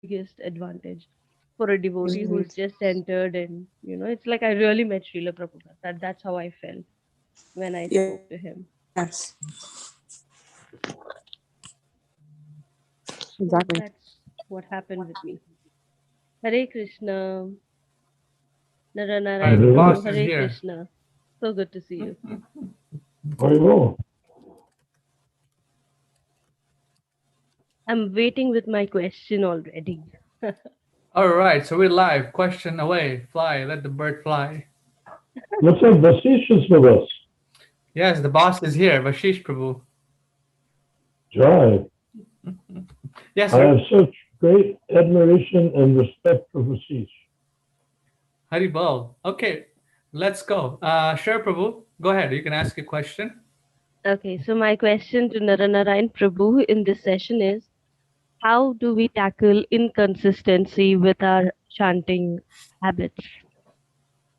biggest advantage for a devotee Mhm. who's just entered, and it's like I really met Srila Prabhupada. That's how I felt when I spoke to him. Yes, So exactly. that's what happened with me. Hare Krishna, Hi, Naranarayan the Prabhu, boss is Hare here. Krishna. So good to see you. How you go? I'm waiting with my question already. All right, so we're live. Question away. Fly. Let the bird fly. Looks like Vashish is with us. Yes, the boss is here. Vashish Prabhu. Jai. Yes, I sir. have such great admiration and respect for Vashish. Haribol. Okay, let's go. Sure, Prabhu. Go ahead. You can ask a question. Okay, so my question to Naranarayan Prabhu in this session is, how do we tackle inconsistency with our chanting habits?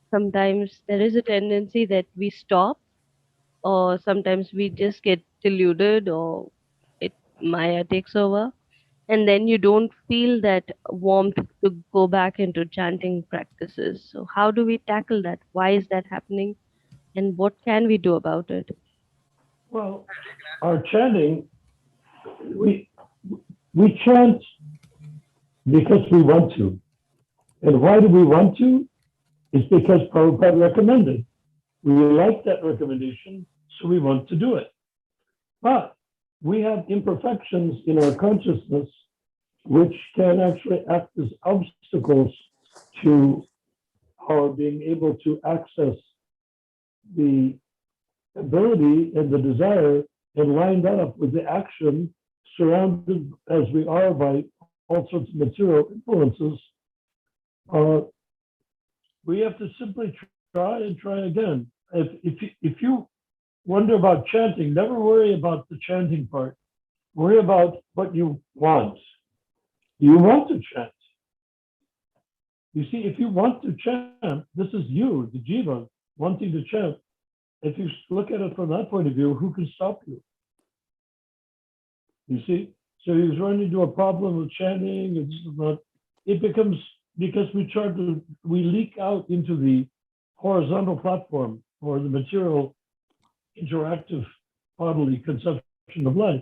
Sometimes there is a tendency that we stop, or sometimes we just get deluded, or it Maya takes over, and then you don't feel that warmth to go back into chanting practices. So, how do we tackle that? Why is that happening? And what can we do about it? Well, our chanting, we we chant because we want to. And why do we want to? It's because Prabhupada recommended. We like that recommendation, so we want to do it. But we have imperfections in our consciousness which can actually act as obstacles to our being able to access the ability and the desire and line that up with the action, surrounded as we are by all sorts of material influences. uh, we have to simply try and try again. If you wonder about chanting, never worry about the chanting part. Worry about what you want. You want to chant. You see, if you want to chant, this is you, the jiva, wanting to chant. If you look at it from that point of view, who can stop you? You see? So he was running into a problem with chanting, and this is not, it becomes, because we try to, we leak out into the horizontal platform or the material interactive bodily conception of life.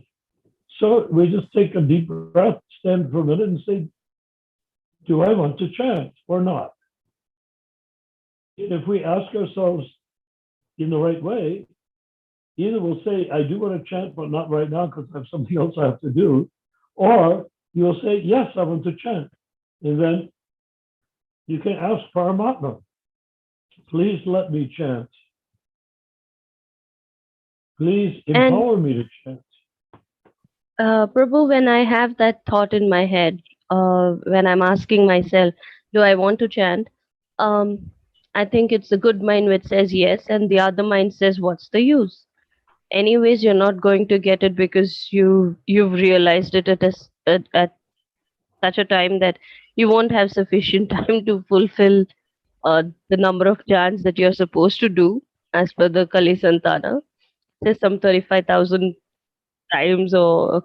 So we just take a deep breath, stand for a minute and say, do I want to chant or not? And if we ask ourselves in the right way, either we'll say, I do want to chant, but not right now because I have something else I have to do. Or you'll say, yes, I want to chant. And then you can ask Paramatma, please let me chant. Please And empower me to chant. Prabhu, when I have that thought in my head, when I'm asking myself, do I want to chant? Um, I think it's the good mind which says yes, and the other mind says, what's the use? Anyways, you're not going to get it because you've realized it at such a time that you won't have sufficient time to fulfill the number of chants that you're supposed to do as per the Kali Santana. There's some 35,000 times or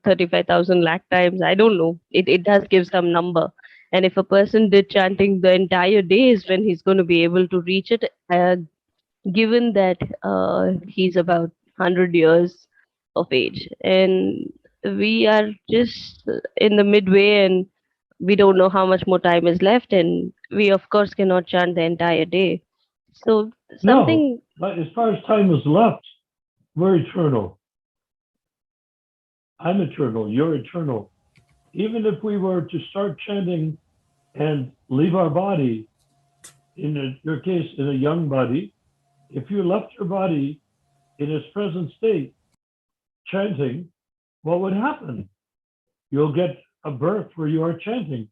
35,000 lakh times. I don't know. It does give some number. And if a person did chanting the entire day is when he's going to be able to reach it, given that he's about 100 years of age. And we are just in the midway, and we don't know how much more time is left. And we, of course, cannot chant the entire day. So, No, something. but as far as time is left, we're eternal. I'm eternal. You're eternal. Even if we were to start chanting and leave our body, your case, in a young body, if you left your body in its present state chanting, what would happen? You'll get a birth where you are chanting.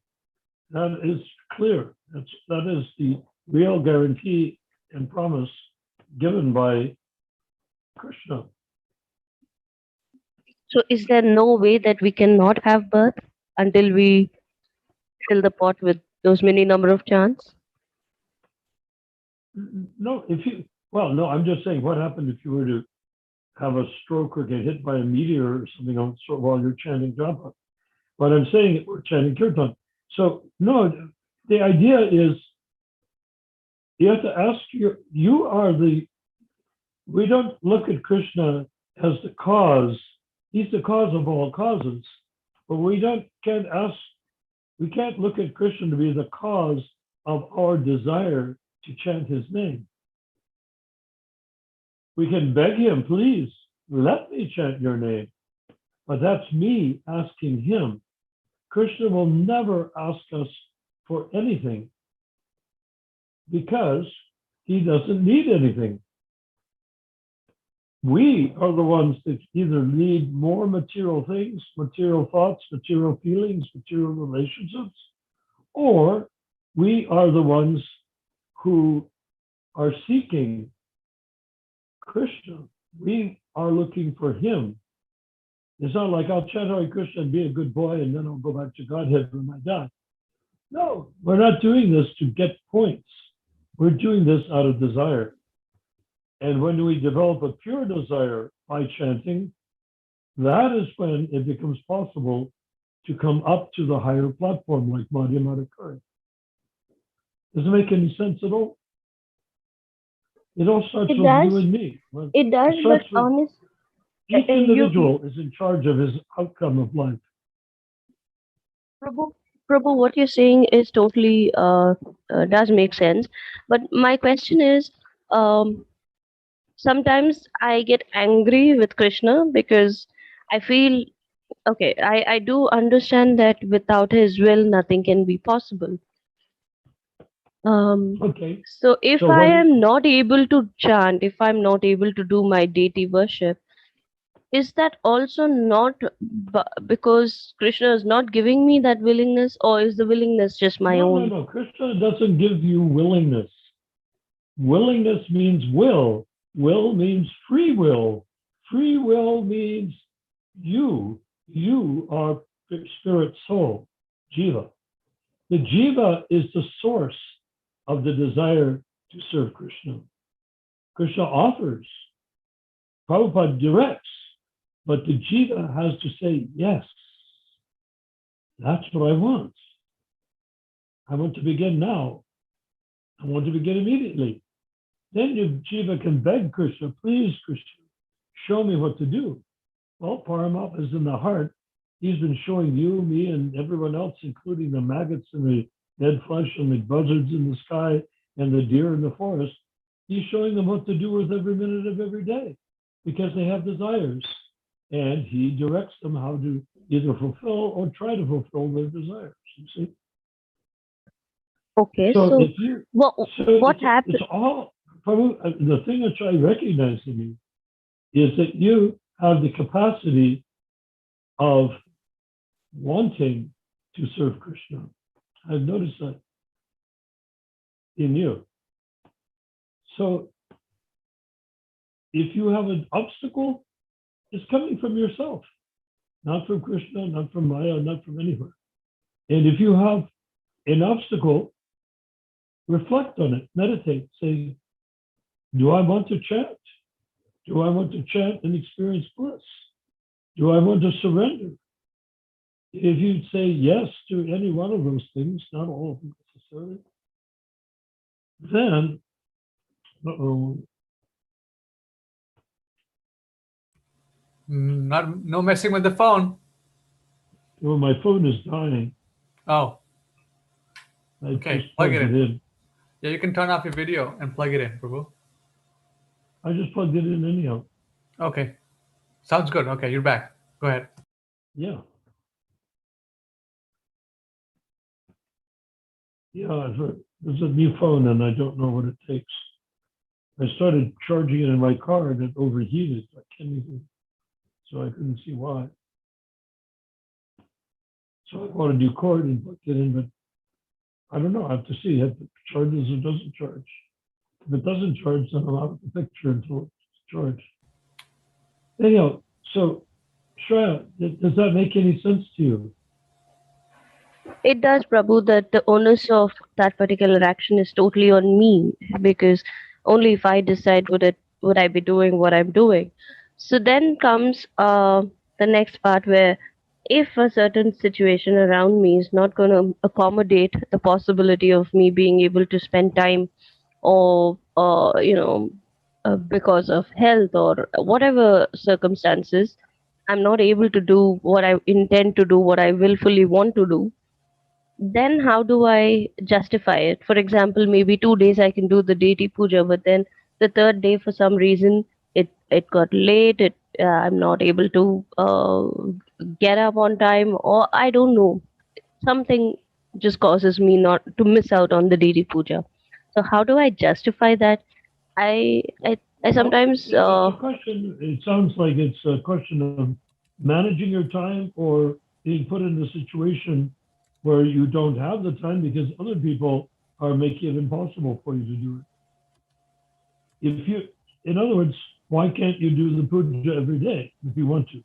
That is clear. That is the real guarantee and promise given by Krishna. So, is there no way that we cannot have birth until we fill the pot with those many number of chants? No, if you, well, no, I'm just saying what happened if you were to have a stroke or get hit by a meteor or something while you're chanting japa. But I'm saying we're chanting kirtan. So no, the idea is you have to ask you are the, we don't look at Krishna as the cause. He's the cause of all causes. But we can't look at Krishna to be the cause of our desire to chant his name. We can beg him, please, let me chant your name. But that's me asking him. Krishna will never ask us for anything because he doesn't need anything. We are the ones that either need more material things, material thoughts, material feelings, material relationships, or we are the ones who are seeking Krishna. We are looking for him. It's not like I'll chant Hare Krishna and be a good boy and then I'll go back to Godhead when I die. No, we're not doing this to get points. We're doing this out of desire. And when we develop a pure desire by chanting, that is when it becomes possible to come up to the higher platform like Madhyamata Kari. Does it make any sense at all? It all starts It with does. you and me. It does, but honest. Each individual is in charge of his outcome of life. Prabhu, what you're saying is totally does make sense. But my question is, sometimes I get angry with Krishna because I feel, okay, I do understand that without his will, nothing can be possible. Okay. So if So I what? am not able to chant, if I'm not able to do my deity worship, is that also not because Krishna is not giving me that willingness, or is the willingness just my own? No. Krishna doesn't give you willingness. Willingness means will. Will means free will. Free will means you. You are spirit soul, jiva. The jiva is the source of the desire to serve Krishna. Krishna offers. Prabhupada directs. But the jiva has to say, yes, that's what I want. I want to begin now. I want to begin immediately. Then your jiva can beg Krishna, please, Krishna, show me what to do. Well, Paramatma is in the heart. He's been showing you, me, and everyone else, including the maggots and the dead flesh and the buzzards in the sky and the deer in the forest. He's showing them what to do with every minute of every day because they have desires. And he directs them how to either fulfill or try to fulfill their desires, you see? Okay, So so if you, what happened? it's all, the thing that I recognize in you is that you have the capacity of wanting to serve Krishna. I've noticed that in you. So if you have an obstacle, it's coming from yourself, not from Krishna, not from Maya, not from anywhere. And if you have an obstacle, reflect on it, meditate, say, do I want to chant? Do I want to chant and experience bliss? Do I want to surrender? If you say yes to any one of those things, not all of them necessarily, then, No messing with the phone. well, my phone is dying. Oh, I okay. just Plug plugged it it in. Yeah, you can turn off your video and plug it in, Prabhu. I just plugged it in anyhow. Okay. Sounds good. Okay, you're back. Go ahead. Yeah. Yeah, it's a new phone and I don't know what it takes. I started charging it in my car and it overheated. I can't even, so I couldn't see why. So I wanted to do cord and plug it in, but I don't know. I have to see if it charges or doesn't charge. If it doesn't charge, then I'll have the picture until it's charged. Anyhow, so Shreya, does that make any sense to you? It does, Prabhu, that the onus of that particular action is totally on me because only if I decide would I be doing what I'm doing. So then comes the next part where if a certain situation around me is not going to accommodate the possibility of me being able to spend time, or because of health or whatever circumstances, I'm not able to do what I intend to do, what I willfully want to do, then how do I justify it? For example, maybe 2 days I can do the deity puja, but then the third day, for some reason, it got late. I'm not able to get up on time, or I don't know, something just causes me not to miss out on the deity puja. So how do I justify that? I Well, sometimes it's a question. It sounds like it's a question of managing your time or being put in a situation where you don't have the time because other people are making it impossible for you to do it. If you, in other words, why can't you do the puja every day if you want to?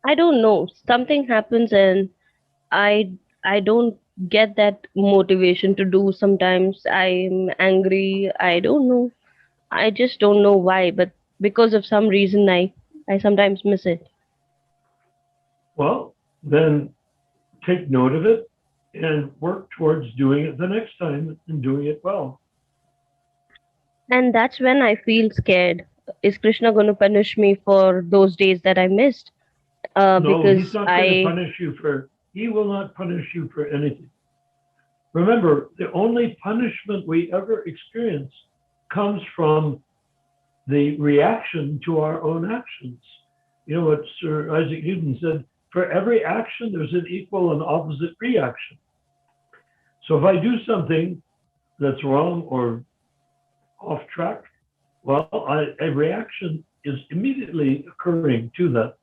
I don't know, something happens and I I don't get that motivation to do. Sometimes I'm angry. I don't know. I just don't know why, but because of some reason I sometimes miss it. Well, then take note of it and work towards doing it the next time and doing it well. And that's when I feel scared. Is Krishna going to punish me for those days that I missed? No, he's Because not going to I punish you for, he will not punish you for anything. Remember, the only punishment we ever experience comes from the reaction to our own actions. You know what Sir Isaac Newton said, for every action, there's an equal and opposite reaction. So if I do something that's wrong or off track, well, a reaction is immediately occurring to that.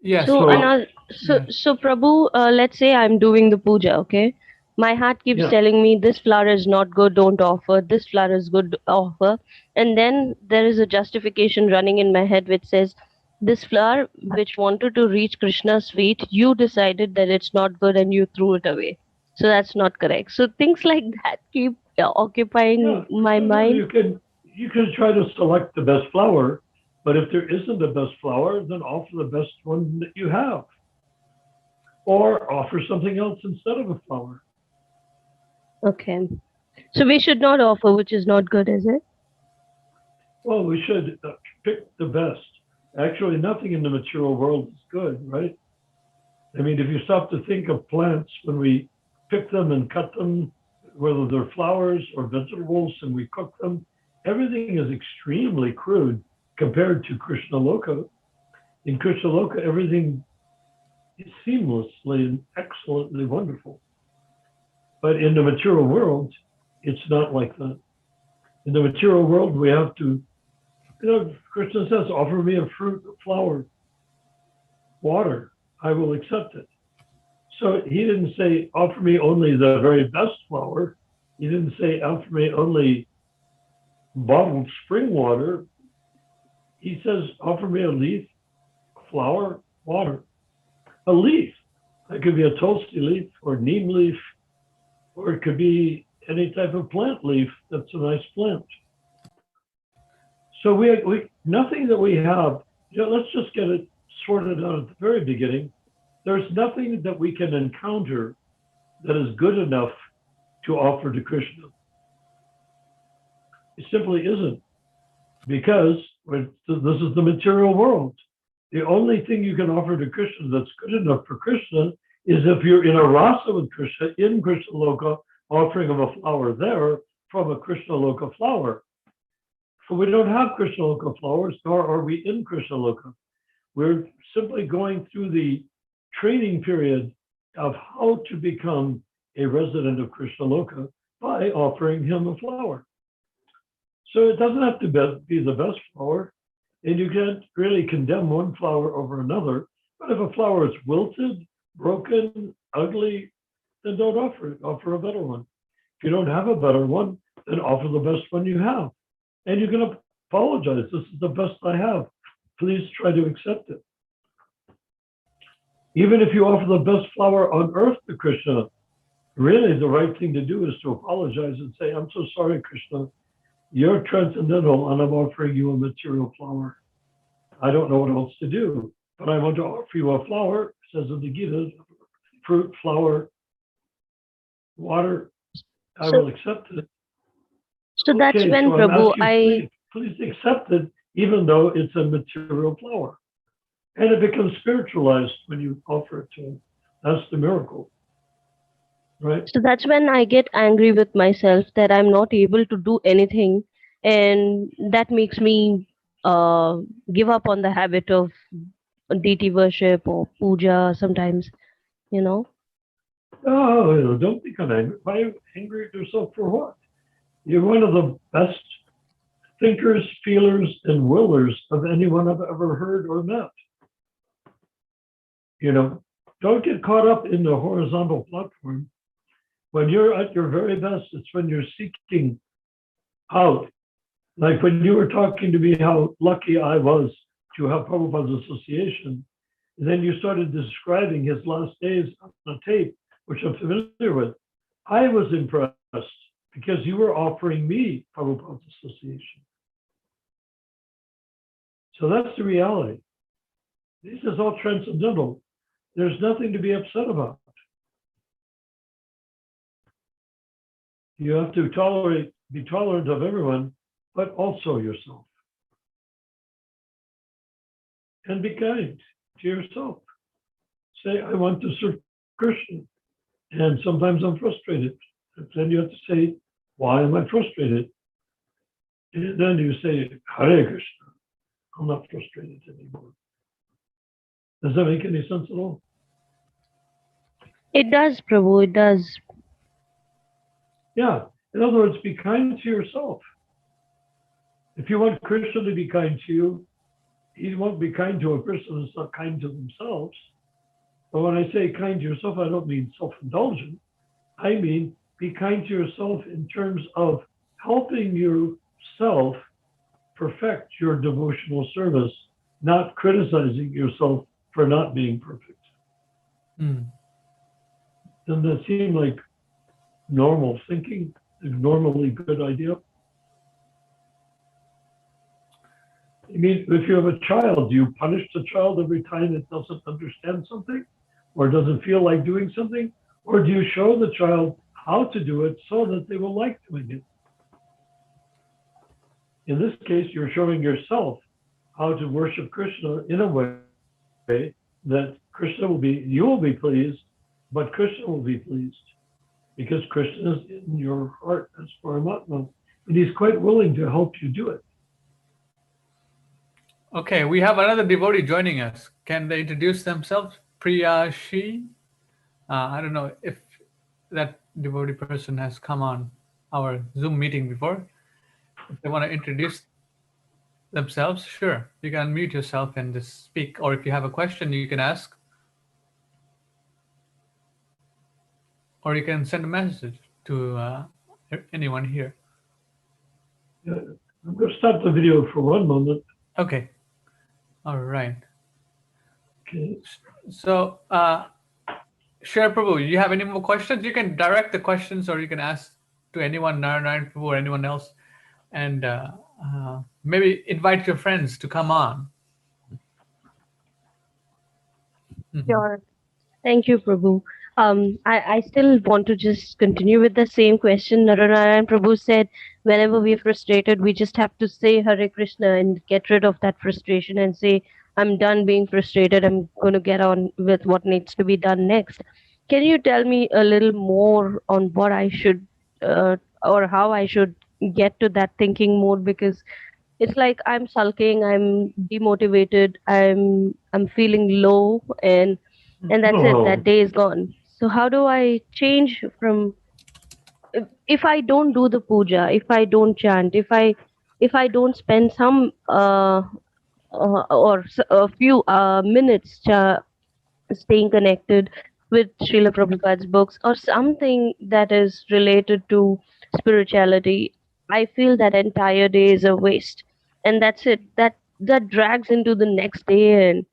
Yes. so Well, another yes. so Prabhu, let's say I'm doing the puja, okay? My heart keeps Yeah, telling me this flower is not good, don't offer. This flower is good, offer. And then there is a justification running in my head which says this flower which wanted to reach Krishna's feet, you decided that it's not good and you threw it away. So that's not correct. So things like that keep occupying yeah. my No, mind. you can try to select the best flower, but if there isn't a best flower, then offer the best one that you have, or offer something else instead of a flower. Okay. So we should not offer which is not good, is it? Well, we should pick the best. Actually, nothing in the material world is good, right? I mean, if you stop to think of plants when we pick them and cut them, whether they're flowers or vegetables, and we cook them, everything is extremely crude compared to Krishna Loka. In Krishna Loka, everything is seamlessly and excellently wonderful. But in the material world, it's not like that. In the material world, we have to, Krishna says, offer me a fruit, a flower, water, I will accept it. So he didn't say, offer me only the very best flower. He didn't say, offer me only bottled spring water. He says, offer me a leaf, flower, water. A leaf. That could be a tulsi leaf or neem leaf, or it could be any type of plant leaf that's a nice plant. So we nothing that we have, let's just get it sorted out at the very beginning. There's nothing that we can encounter that is good enough to offer to Krishna. It simply isn't, because this is the material world. The only thing you can offer to Krishna that's good enough for Krishna is if you're in a rasa with Krishna, in Krishna Loka, offering him a flower there from a Krishna Loka flower. So we don't have Krishna Loka flowers, nor are we in Krishna Loka. We're simply going through the training period of how to become a resident of Krishna Loka by offering him a flower. So it doesn't have to be the best flower, and you can't really condemn one flower over another. But if a flower is wilted, broken, ugly, then don't offer it. Offer a better one. If you don't have a better one, then offer the best one you have. And you can apologize. This is the best I have. Please try to accept it. Even if you offer the best flower on earth to Krishna, really the right thing to do is to apologize and say, I'm so sorry, Krishna. You're transcendental, and I'm offering you a material flower. I don't know what else to do, but I want to offer you a flower, says in the Gita, fruit, flower, water, I So, will accept it. so that's Okay, when so I'm Prabhu, asking, please accept it, even though it's a material flower. And it becomes spiritualized when you offer it to him. That's the miracle, right? so that's when I get angry with myself that I'm not able to do anything, and that makes me uh, give up on the habit of deity worship or puja sometimes, you know. Oh, don't become angry. Why are you angry at yourself for what? You're one of the best thinkers, feelers, and willers of anyone I've ever heard or met. You know, don't get caught up in the horizontal platform. When you're at your very best, it's when you're seeking out. Like when you were talking to me, how lucky I was to have Prabhupada's association. And then you started describing his last days on a tape, which I'm familiar with. I was impressed because you were offering me Prabhupada's association. So that's the reality. This is all transcendental. There's nothing to be upset about. You have to be tolerant of everyone, but also yourself. And be kind to yourself. Say, I want to serve Krishna. And sometimes I'm frustrated. And then you have to say, why am I frustrated? And then you say, Hare Krishna. I'm not frustrated anymore. Does that make any sense at all? It does, Prabhu, it does. Yeah. In other words, be kind to yourself. If you want Krishna to be kind to you, he won't be kind to a person that's not kind to themselves. But when I say kind to yourself, I don't mean self-indulgent. I mean, be kind to yourself in terms of helping yourself perfect your devotional service, not criticizing yourself for not being perfect. Mm. Doesn't that seem like normal thinking, a normally good idea? I mean, if you have a child, do you punish the child every time it doesn't understand something or doesn't feel like doing something? Or do you show the child how to do it so that they will like doing it? In this case, you're showing yourself how to worship Krishna in a way that you will be pleased, but Krishna will be pleased because Krishna is in your heart as Paramatma, and he's quite willing to help you do it. Okay, we have another devotee joining us. Can they introduce themselves? Priya Shri? I don't know if that devotee person has come on our Zoom meeting before. If they want to introduce themselves, sure. You can unmute yourself and just speak. Or if you have a question, you can ask. Or you can send a message to anyone here. I'm going to stop the video for one moment. Okay. All right. Okay. So, Shri Prabhu, you have any more questions? You can direct the questions or you can ask to anyone, Narayan Prabhu or anyone else. And maybe invite your friends to come on. Sure. Thank you, Prabhu. I still want to just continue with the same question. Narayana Prabhu said, whenever we're frustrated, we just have to say Hare Krishna and get rid of that frustration and say, I'm done being frustrated. I'm going to get on with what needs to be done next. Can you tell me a little more on what I should or how I should get to that thinking mode? Because it's like I'm sulking, I'm demotivated, I'm feeling low, and that's it, that Oh, day is gone. So how do I change from, if I don't do the puja, if I don't chant, if I don't spend some a few minutes staying connected with Srila Prabhupada's books or something that is related to spirituality, I feel that entire day is a waste. And that's it. That drags into the next day, and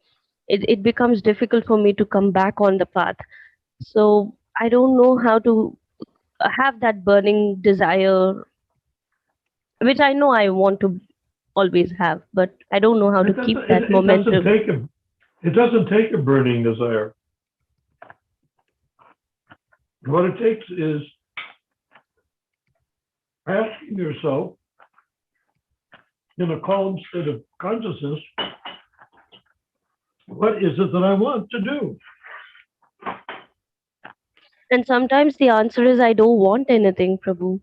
it becomes difficult for me to come back on the path. So I don't know how to have that burning desire, which I know I want to always have, but I don't know how to keep that It doesn't momentum. take a burning desire. What it takes is asking yourself in a calm state of consciousness, what is it that I want to do? And sometimes the answer is I don't want anything, Prabhu.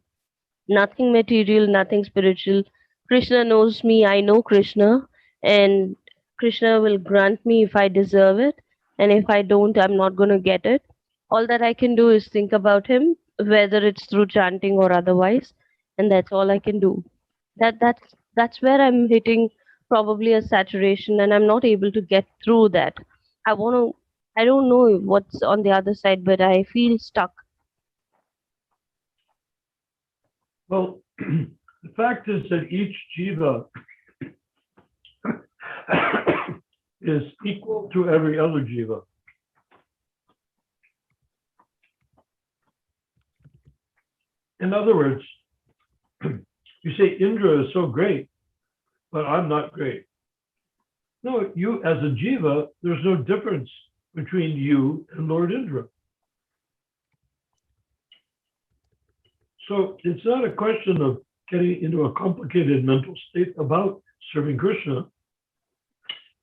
Nothing material, nothing spiritual. Krishna knows me, I know Krishna, and Krishna will grant me if I deserve it, and if I don't, I'm not going to get it. All that I can do is think about him, whether it's through chanting or otherwise, and that's all I can do. That's where I'm hitting probably a saturation, and I'm not able to get through that. I want to. I don't know what's on the other side, but I feel stuck. Well, the fact is that each jiva is equal to every other jiva. In other words, you say Indra is so great, but I'm not great. No, you as a jiva, there's no difference between you and Lord Indra. So it's not a question of getting into a complicated mental state about serving Krishna,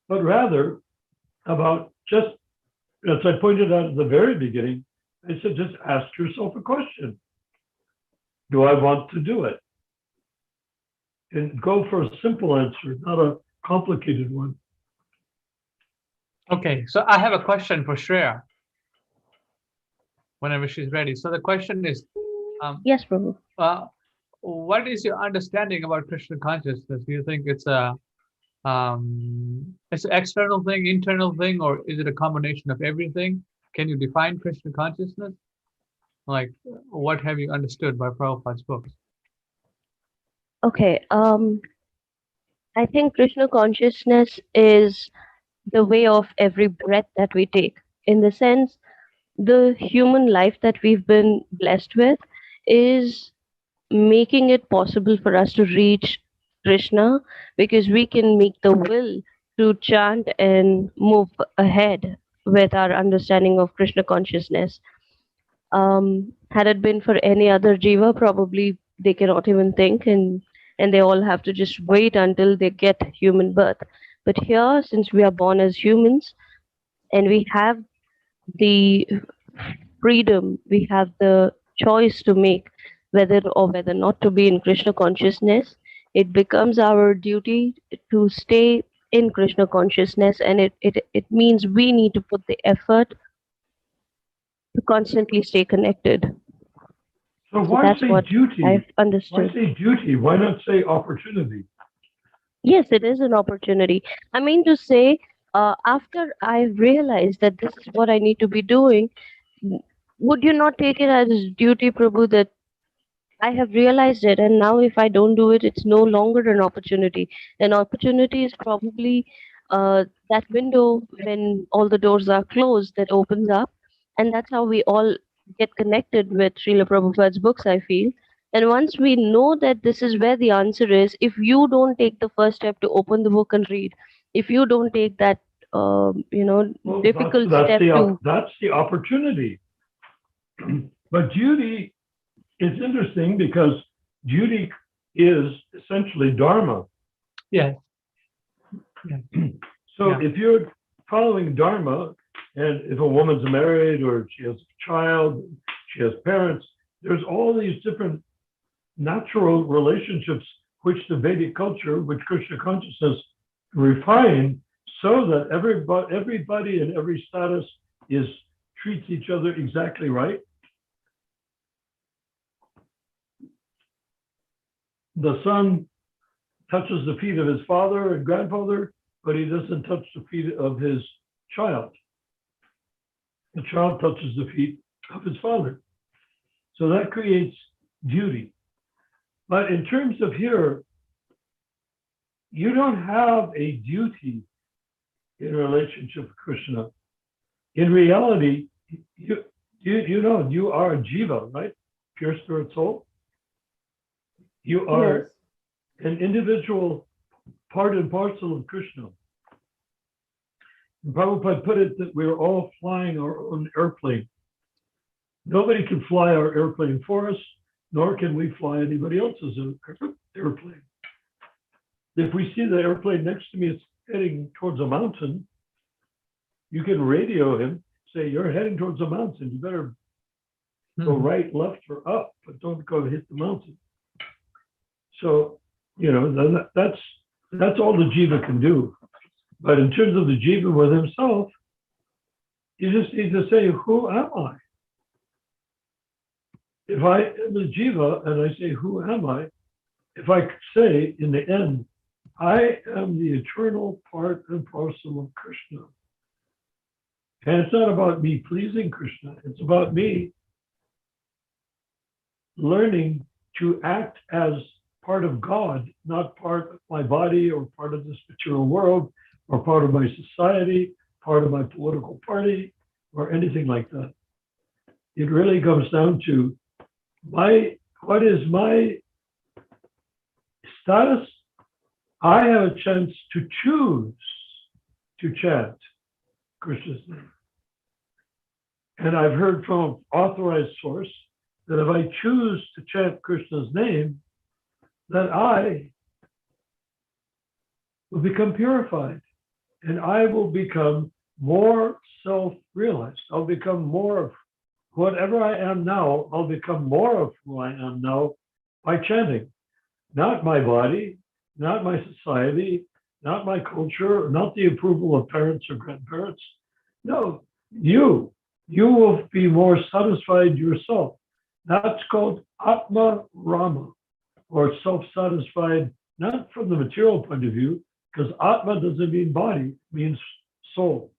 but rather about just, as I pointed out at the very beginning, I said, just ask yourself a question. Do I want to do it? And go for a simple answer, not a complicated one. Okay, so I have a question for Shreya whenever she's ready. So the question is, Yes, Prabhu. what is your understanding about Krishna consciousness? Do you think it's an external thing, internal thing, or is it a combination of everything? Can you define Krishna consciousness? Like, what have you understood by Prabhupada's books? Okay. I think Krishna consciousness is the way of every breath that we take. In the sense, the human life that we've been blessed with is making it possible for us to reach Krishna, because we can make the will to chant and move ahead with our understanding of Krishna consciousness. Had it been for any other jiva, probably they cannot even think, and they all have to just wait until they get human birth. But here, since we are born as humans and we have the freedom, we have the choice to make whether not to be in Krishna consciousness, it becomes our duty to stay in Krishna consciousness, and it means we need to put the effort to constantly stay connected. So So why that's say what duty? I've Why understood. say duty? Why not say opportunity? Yes, it is an opportunity. I mean to say, after I realized that this is what I need to be doing, would you not take it as duty, Prabhu, that I have realized it, and now if I don't do it, it's no longer an opportunity. An opportunity is probably that window when all the doors are closed that opens up, and that's how we all get connected with Srila Prabhupada's books, I feel. And once we know that this is where the answer is, if you don't take the first step to open the book and read, if you don't take that, Well, difficult step to, that's the opportunity. But duty is interesting because duty is essentially dharma. Yeah. So Yeah. if you're following dharma, and if a woman's married or she has a child, she has parents, there's all these different natural relationships which the Vedic culture, which Krishna consciousness refined so that everybody in every status treats each other exactly right. The son touches the feet of his father and grandfather, but he doesn't touch the feet of his child. The child touches the feet of his father. So that creates duty. But in terms of here, you don't have a duty in relationship with Krishna. In reality, you are a jiva, right? Pure spirit soul. You are yes, an individual part and parcel of Krishna. And Prabhupada put it that we're all flying our own airplane. Nobody can fly our airplane for us, nor can we fly anybody else's airplane. If we see the airplane next to me is heading towards a mountain, you can radio him, say, you're heading towards a mountain. You better go right, left, or up, but don't go hit the mountain. So, that's all the jiva can do. But in terms of the jiva with himself, you just need to say, who am I? If I am a jiva and I say, who am I? If I say in the end, I am the eternal part and parcel of Krishna. And it's not about me pleasing Krishna. It's about me learning to act as part of God, not part of my body or part of this material world or part of my society, part of my political party, or anything like that. It really comes down to what is my status? I have a chance to choose to chant Krishna's name. And I've heard from an authorized source that if I choose to chant Krishna's name, that I will become purified and I will become more self-realized. I'll become more of whatever I am now, I'll become more of who I am now by chanting. Not my body, not my society, not my culture, not the approval of parents or grandparents. No, you will be more satisfied yourself. That's called Atma Rama, or self-satisfied, not from the material point of view, because Atma doesn't mean body, it means soul.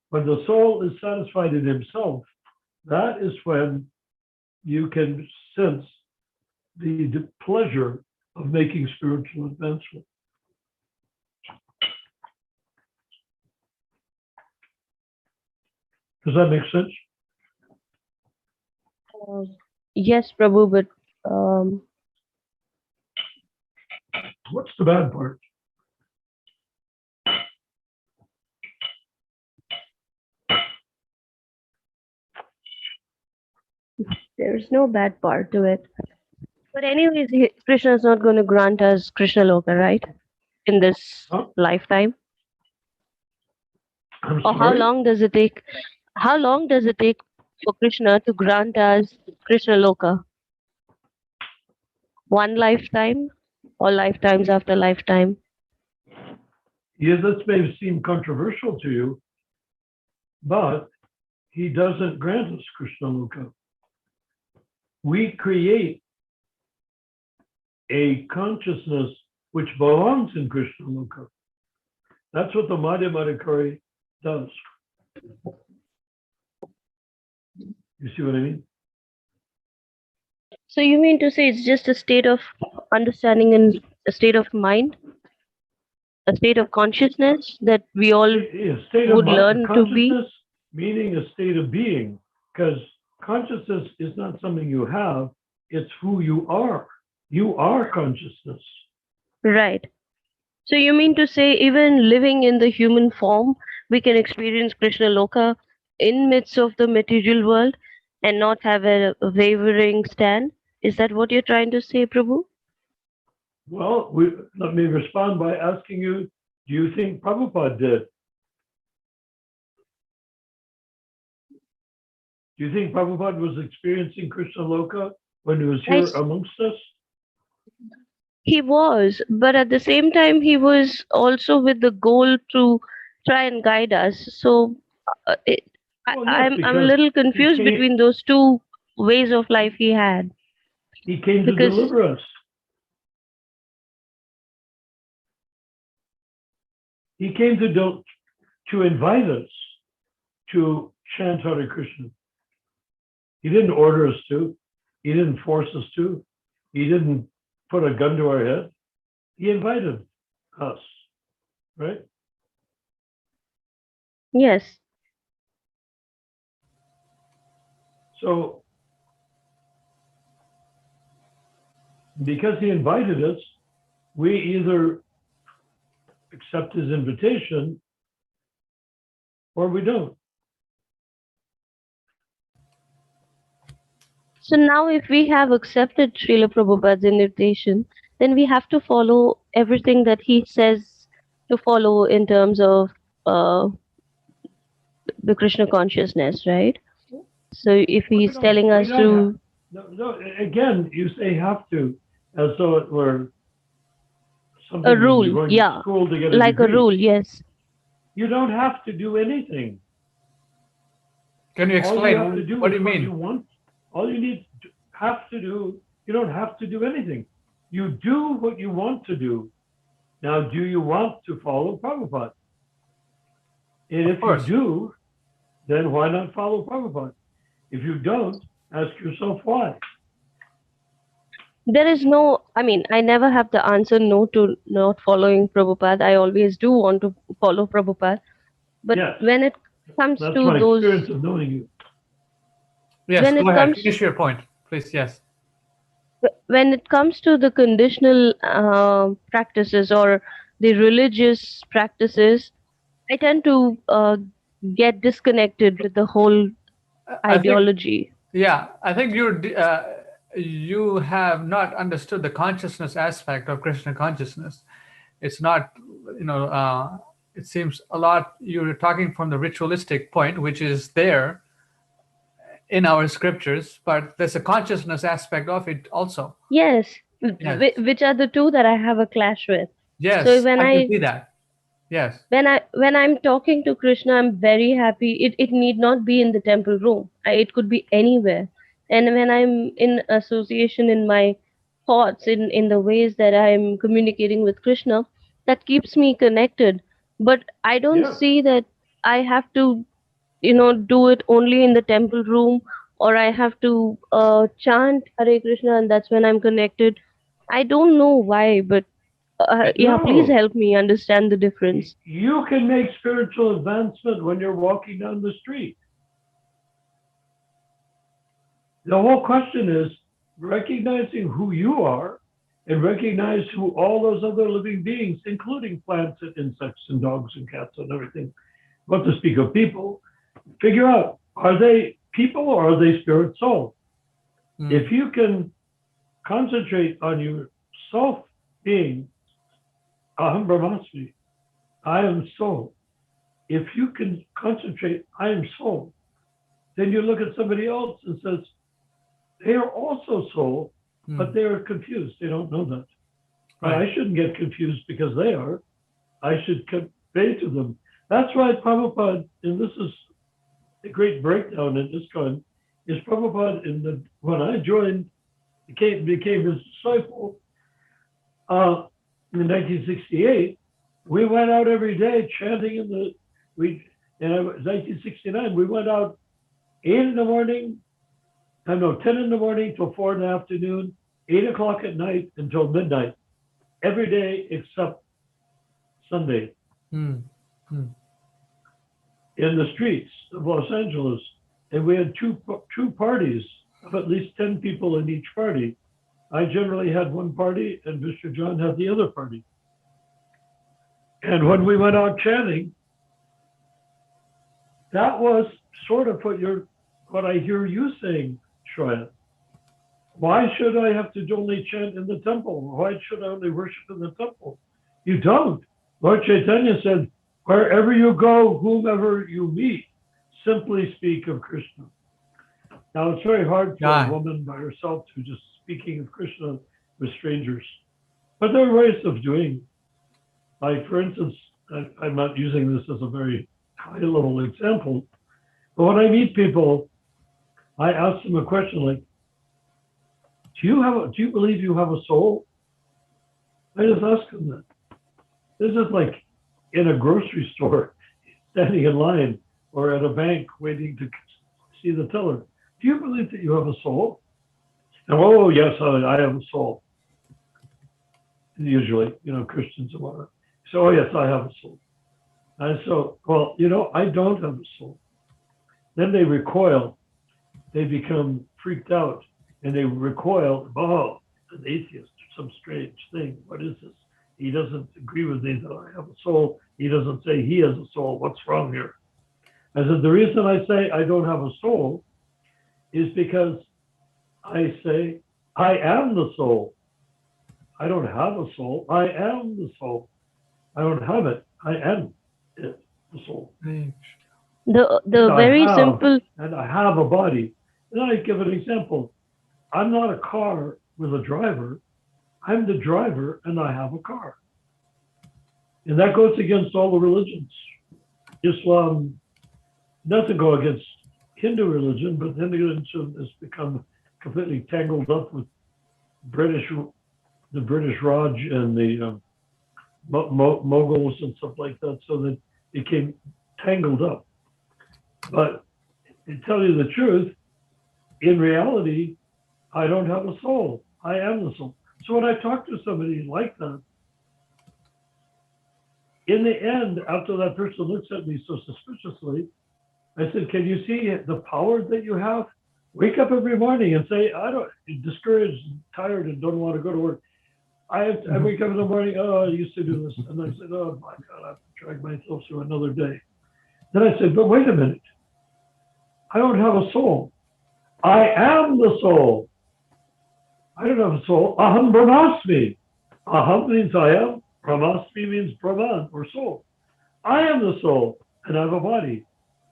When the soul is satisfied in himself, that is when you can sense the pleasure of making spiritual advancement. Does that make sense? Yes, Prabhu, but What's the bad part? there's no bad part to it. But anyways, Krishna is not going to grant us Krishna Loka, right? In this Huh? lifetime. I'm Or how sorry? long does it take? How long does it take for Krishna to grant us Krishna Loka? One lifetime or lifetimes after lifetime? Yeah, this may seem controversial to you, but he doesn't grant us Krishna Loka. We create a consciousness which belongs in Krishna Loka. That's what the Madhyamadikari does. You see what I mean? So you mean to say it's just a state of understanding and a state of mind, a state of consciousness that we all A state of would learn to be? consciousness, meaning a state of being, because consciousness is not something you have, it's who you are. You are consciousness. Right. So you mean to say even living in the human form, we can experience Krishna Loka in midst of the material world and not have a wavering stand? Is that what you're trying to say, Prabhu? Well, let me respond by asking you, do you think Prabhupada did? Do you think Prabhupada was experiencing Krishna Loka when he was here Yes, amongst us? he was, but at the same time, he was also with the goal to try and guide us. So it, Well, yes, I'm a because little he confused came, between those two ways of life he had. he came to Because, deliver us. He came to invite us to chant Hare Krishna. He didn't order us to. He didn't force us to. He didn't put a gun to our head. He invited us, right? yes, So because he invited us, we either accept his invitation or we don't. So now, if we have accepted Srila Prabhupada's invitation, then we have to follow everything that he says to follow in terms of uh, the Krishna consciousness, right? So if he's telling We us don't have, to no, again, you say have to, as though it were a something when rule, you're going to yeah, school to get a like a degree. rule, yes. You don't have to do anything. Can you All you have to explain? do What do is you what you mean? want. All you need to have to do, you don't have to do anything. You do what you want to do. Now, do you want to follow Prabhupada? And Of if you course. do, then why not follow Prabhupada? If you don't, ask yourself why. There is no, I mean, I never have the answer no to not following Prabhupada. I always do want to follow Prabhupada. But Yes, when it comes that's to my experience those, of knowing you. Yes, when go it ahead. comes Finish your point, please. Yes. when it comes to the conditional practices or the religious practices, I tend to get disconnected with the whole I think, ideology. yeah, I think you have not understood the consciousness aspect of Krishna consciousness. It's not, you know, it seems a lot you're talking from the ritualistic point, which is there in our scriptures, but there's a consciousness aspect of it also. Yes, Yes. which are the two that I have a clash with. So Yes, I can see that. Yes. when I'm talking to Krishna, I'm very happy. It need not be in the temple room. It could be anywhere. And when I'm in association in my thoughts, in the ways that I'm communicating with Krishna, that keeps me connected. But I don't Yes. see that I have to, do it only in the temple room, or I have to chant Hare Krishna, and that's when I'm connected. I don't know why, but yeah, please No, help me understand the difference. you can make spiritual advancement when you're walking down the street. The whole question is recognizing who you are and recognize who all those other living beings, including plants and insects and dogs and cats and everything, what to speak of people, figure out, are they people or are they spirit soul? If you can concentrate on your self being, Aham Brahmasmi, I am soul. If you can concentrate, I am soul, then you look at somebody else and says, they are also soul, but they are confused. They don't know that. But Right. I shouldn't get confused because they are. I should convey to them. That's why Prabhupada, and this is a great breakdown in ISKCON, is Prabhupada when I joined, became his disciple in 1968, we went out every day chanting in 1969, we went out 8 in the morning, 10 in the morning till 4 in the afternoon, 8 o'clock at night until midnight, every day except Sunday, Hmm. in the streets of Los Angeles. And we had two parties of at least 10 people in each party. I generally had one party and Mr. John had the other party. And when we went out chanting, that was sort of what I hear you saying, Shreya. Why should I have to only chant in the temple? Why should I only worship in the temple? You don't. Lord Chaitanya said, wherever you go, whomever you meet, simply speak of Krishna. Now, it's very hard for a woman by herself to just speaking of Krishna with strangers. But there are ways of doing. Like, for instance, I'm not using this as a very high-level example, but when I meet people, I ask them a question like, do you believe you have a soul? I just ask them that. This is like in a grocery store, standing in line, or at a bank waiting to see the teller. Do you believe that you have a soul? And oh yes, I have a soul. Usually, Christians and whatnot. So oh yes, I have a soul. And so, well, I don't have a soul. Then they recoil. They become freaked out, and they recoil. Oh, an atheist, some strange thing. What is this? he doesn't agree with me that I have a soul. He doesn't say he has a soul. What's wrong here? I said, the reason I say I don't have a soul is because I say I am the soul. I don't have a soul. I am the soul. I don't have it. I am it, the soul. The very simple. And I have a body. And I give an example. I'm not a car with a driver. I'm the driver and I have a car. And that goes against all the religions. Islam doesn't go against Hindu religion, but Hinduism has become completely tangled up with the British Raj and the Mughals and stuff like that, so that it became tangled up. But to tell you the truth, in reality, I don't have a soul. I am the soul. So when I talk to somebody like that, in the end, after that person looks at me so suspiciously, I said, can you see the power that you have? Wake up every morning and say, you're discouraged, and tired, and don't want to go to work. I wake up in the morning, I used to do this. And I said, oh my God, I have to drag myself through another day. Then I said, but wait a minute. I don't have a soul. I am the soul. I don't have a soul. Aham brahmasmi. Aham means I am. Brahmasmi means Brahman or soul. I am the soul and I have a body.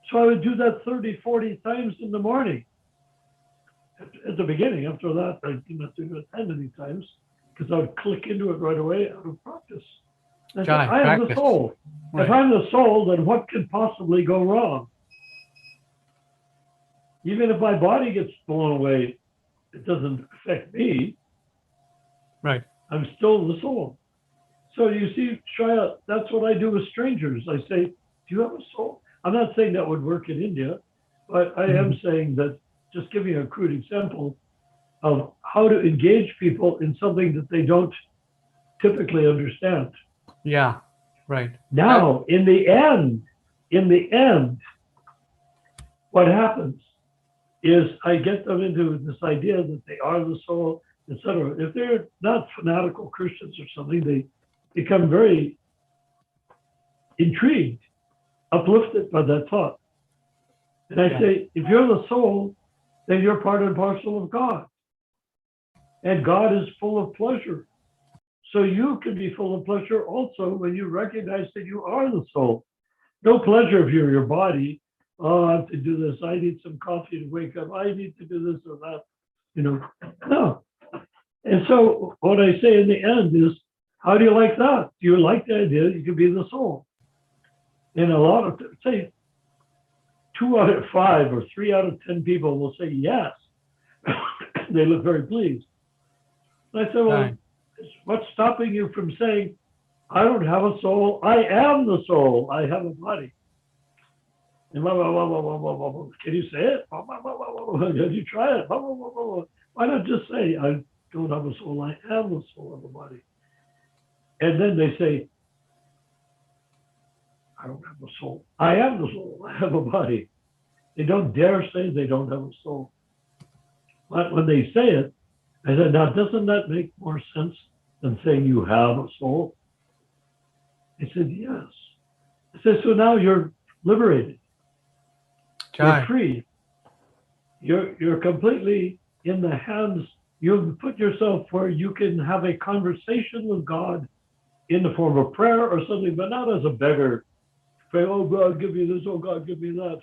So I would do that 30, 40 times in the morning. At the beginning, after that, I didn't have to do it that many times because I would click into it right away out of practice. I said, I am the soul. Right. If I'm the soul, then what could possibly go wrong? Even if my body gets blown away, it doesn't affect me. Right. I'm still the soul. So you see, Shaya, that's what I do with strangers. I say, do you have a soul? I'm not saying that would work in India, but I am saying that, just giving a crude example of how to engage people in something that they don't typically understand. Yeah, right. Now, in the end, what happens is I get them into this idea that they are the soul, etc. If they're not fanatical Christians or something, they become very intrigued, uplifted by that thought. And I say, if you're the soul, then you're part and parcel of God. And God is full of pleasure. So you can be full of pleasure also when you recognize that you are the soul. No pleasure if you're your body. Oh, I have to do this. I need some coffee to wake up. I need to do this or that. No. And so what I say in the end is, how do you like that? Do you like the idea you can be the soul? And a lot of, say, 2 out of 5 or 3 out of 10 people will say yes. They look very pleased. And I said, well, what's stopping you from saying, I don't have a soul. I am the soul. I have a body. And can you say it? Can you try it? Why not just say, I don't have a soul. I am the soul of a body. And then they say, I don't have a soul. I am the soul. I have a body. They don't dare say they don't have a soul. But when they say it, I said, now, doesn't that make more sense than saying you have a soul? They said, yes. I said, so now you're liberated. You're free. You're completely in the hands. You've put yourself where you can have a conversation with God in the form of prayer or something, but not as a beggar. Say, oh, God, give me this. Oh, God, give me that.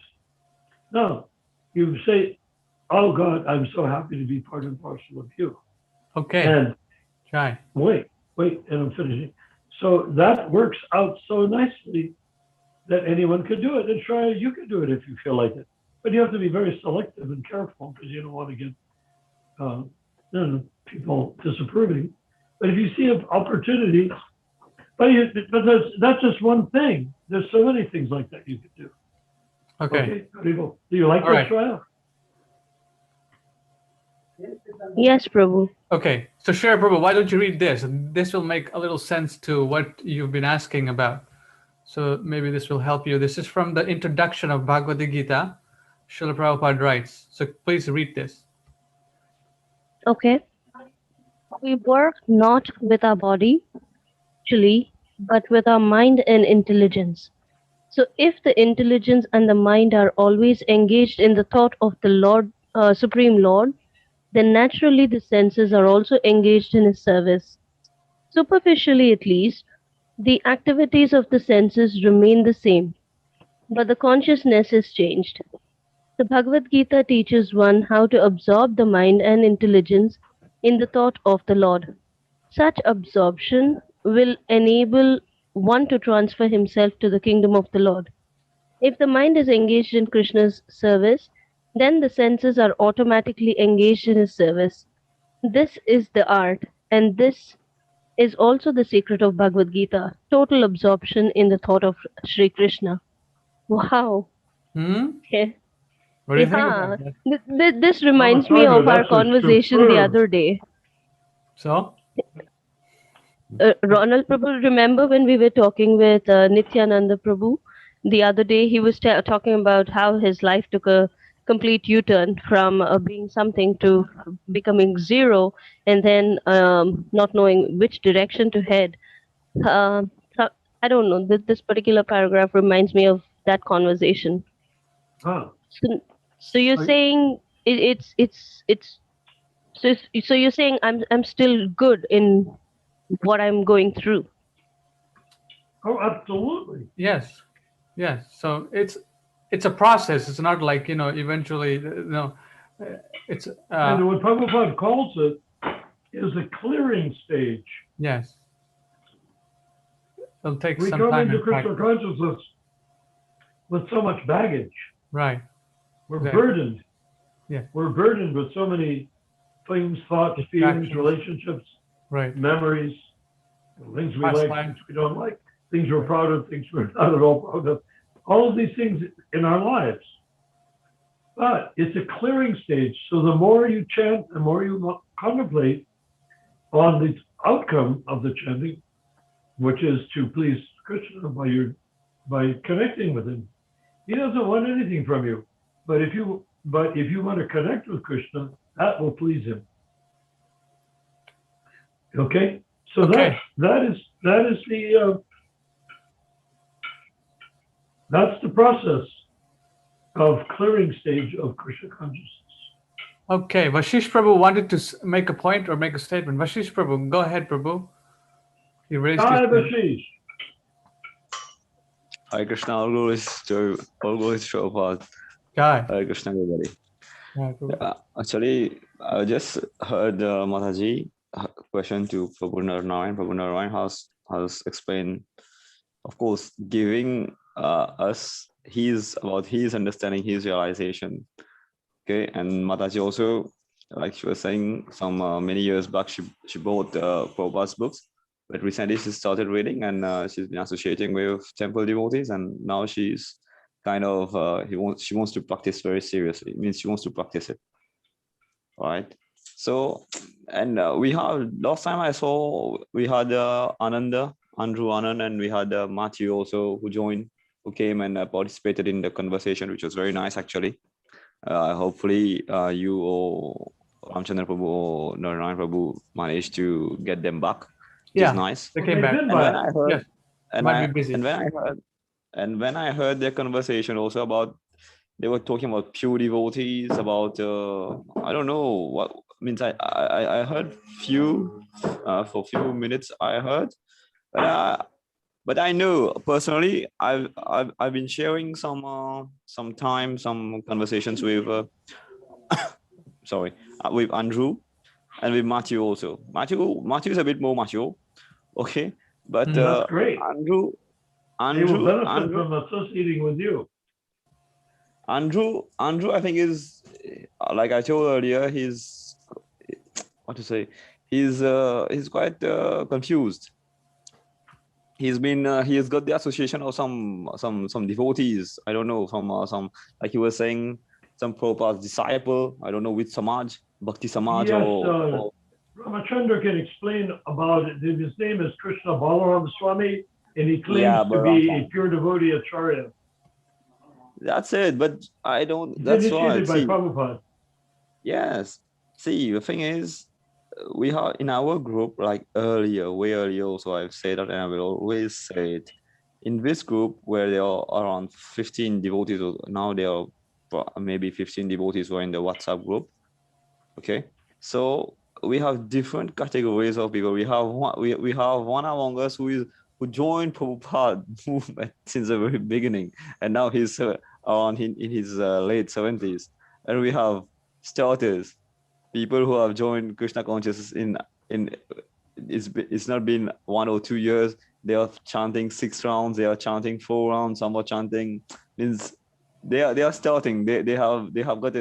No, you say, oh, God, I'm so happy to be part and parcel of you. Okay. And wait, and I'm finishing. So that works out so nicely that anyone could do it. And try, you can do it if you feel like it. But you have to be very selective and careful because you don't want to get people disapproving. But if you see an opportunity, but that's just one thing. There's so many things like that you could do. Okay. Do you like that, Shreya? Yes, Prabhu. Okay, so Shri Prabhu, why don't you read this? And this will make a little sense to what you've been asking about. So maybe this will help you. This is from the introduction of Bhagavad Gita. Srila Prabhupada writes. So please read this. Okay. We work not with our body, intellectually, but with our mind and intelligence. So, if the intelligence and the mind are always engaged in the thought of the Lord, Supreme Lord, then naturally the senses are also engaged in His service. Superficially, at least, the activities of the senses remain the same, but the consciousness is changed. The Bhagavad Gita teaches one how to absorb the mind and intelligence in the thought of the Lord. Such absorption will enable one to transfer himself to the kingdom of the Lord. If the mind is engaged in Krishna's service, then the senses are automatically engaged in his service. This is the art, and this is also the secret of Bhagavad Gita, total absorption in the thought of Shri Krishna. Wow. Hmm? Yeah. What do you think Yeah. about that? This reminds me Ramachandra, of our that's a conversation the superb. other day. So, Ronald Prabhu, remember when we were talking with Nityananda Prabhu the other day? He was talking about how his life took a complete U-turn from being something to becoming zero, and then not knowing which direction to head. So I don't know. This particular paragraph reminds me of that conversation. Huh. So, so you're I, saying it's so you're saying I'm still good in what I'm going through. oh, absolutely. yes, yes. So it's a process. It's not like, eventually, it's And what Prabhupada calls it is a clearing stage. yes. It'll take We some come time into and Krishna practice. consciousness with so much baggage. Right. We're Exactly. burdened. Yeah. We're burdened with so many things, thoughts, feelings, Distractions. relationships, Right. memories, things we Past like, life. things we don't like, things we're proud of, things we're not at all proud of. All of these things in our lives. But it's a clearing stage. So the more you chant, the more you contemplate on the outcome of the chanting, which is to please Krishna by connecting with him. He doesn't want anything from you. But if you want to connect with Krishna, that will please him. Okay? So Okay. that is that's the process of clearing stage of Krishna consciousness. Okay. Vashish Prabhu wanted to make a point or make a statement. Vashish Prabhu, go ahead, Prabhu. He raised his Hi, hand. Bashish. Hare Krishna, all glories to Prabhupada. Guy. Hare Krishna, everybody. Yeah, Prabhu. Actually, I just heard Mataji question to Prabhu Narayan. Prabhu Narayan has explained, of course, giving us his understanding, his realization. Okay, and Mataji also, like she was saying, some many years back, she bought Prabhupada's books. But recently she started reading, and she's been associating with temple devotees, and now she's kind of she wants to practice very seriously. It means she wants to practice it. All right. So, and we have last time I saw we had Andrew Anand, and we had Matthew also who joined, who came and participated in the conversation, which was very nice actually. Hopefully, you or Ramchandra Prabhu or Narayan Prabhu managed to get them back, which is nice. They came back. They've been And when back. I heard, Yes. and Might I be busy. and when I heard their conversation also about, they were talking about pure devotees, about I don't know what means. I heard few for few minutes I heard, but I know personally I've been sharing some time, some conversations with with Andrew and with Matthew also. Matthew is a bit more mature, okay, but That's great. They will benefit from associating with you. Andrew, I think is, like I told earlier, he's what to say. He's quite confused. He has got the association of some devotees. I don't know, some like he was saying, some Prabhupada's disciple. I don't know which Samaj, Bhakti Samaj, Yes, or Ramachandra can explain about it. His name is Krishna Balaram Swami, and he claims yeah, to be a pure devotee acharya. That's it. But I don't. He's That's why. initiated by Prabhupada. Yes. See, the thing is, we have in our group, like earlier, way earlier also, I've said that, and I will always say it. In this group where there are around 15 devotees, now there are maybe 15 devotees who are in the WhatsApp group. Okay, so we have different categories of people. We have one among us who joined Prabhupada movement since the very beginning, and now he's around in his late 70s. And we have starters, people who have joined Krishna consciousness in it's not been 1 or 2 years. They are chanting 6 rounds. They are chanting 4 rounds. Some are chanting, means they are starting. They have got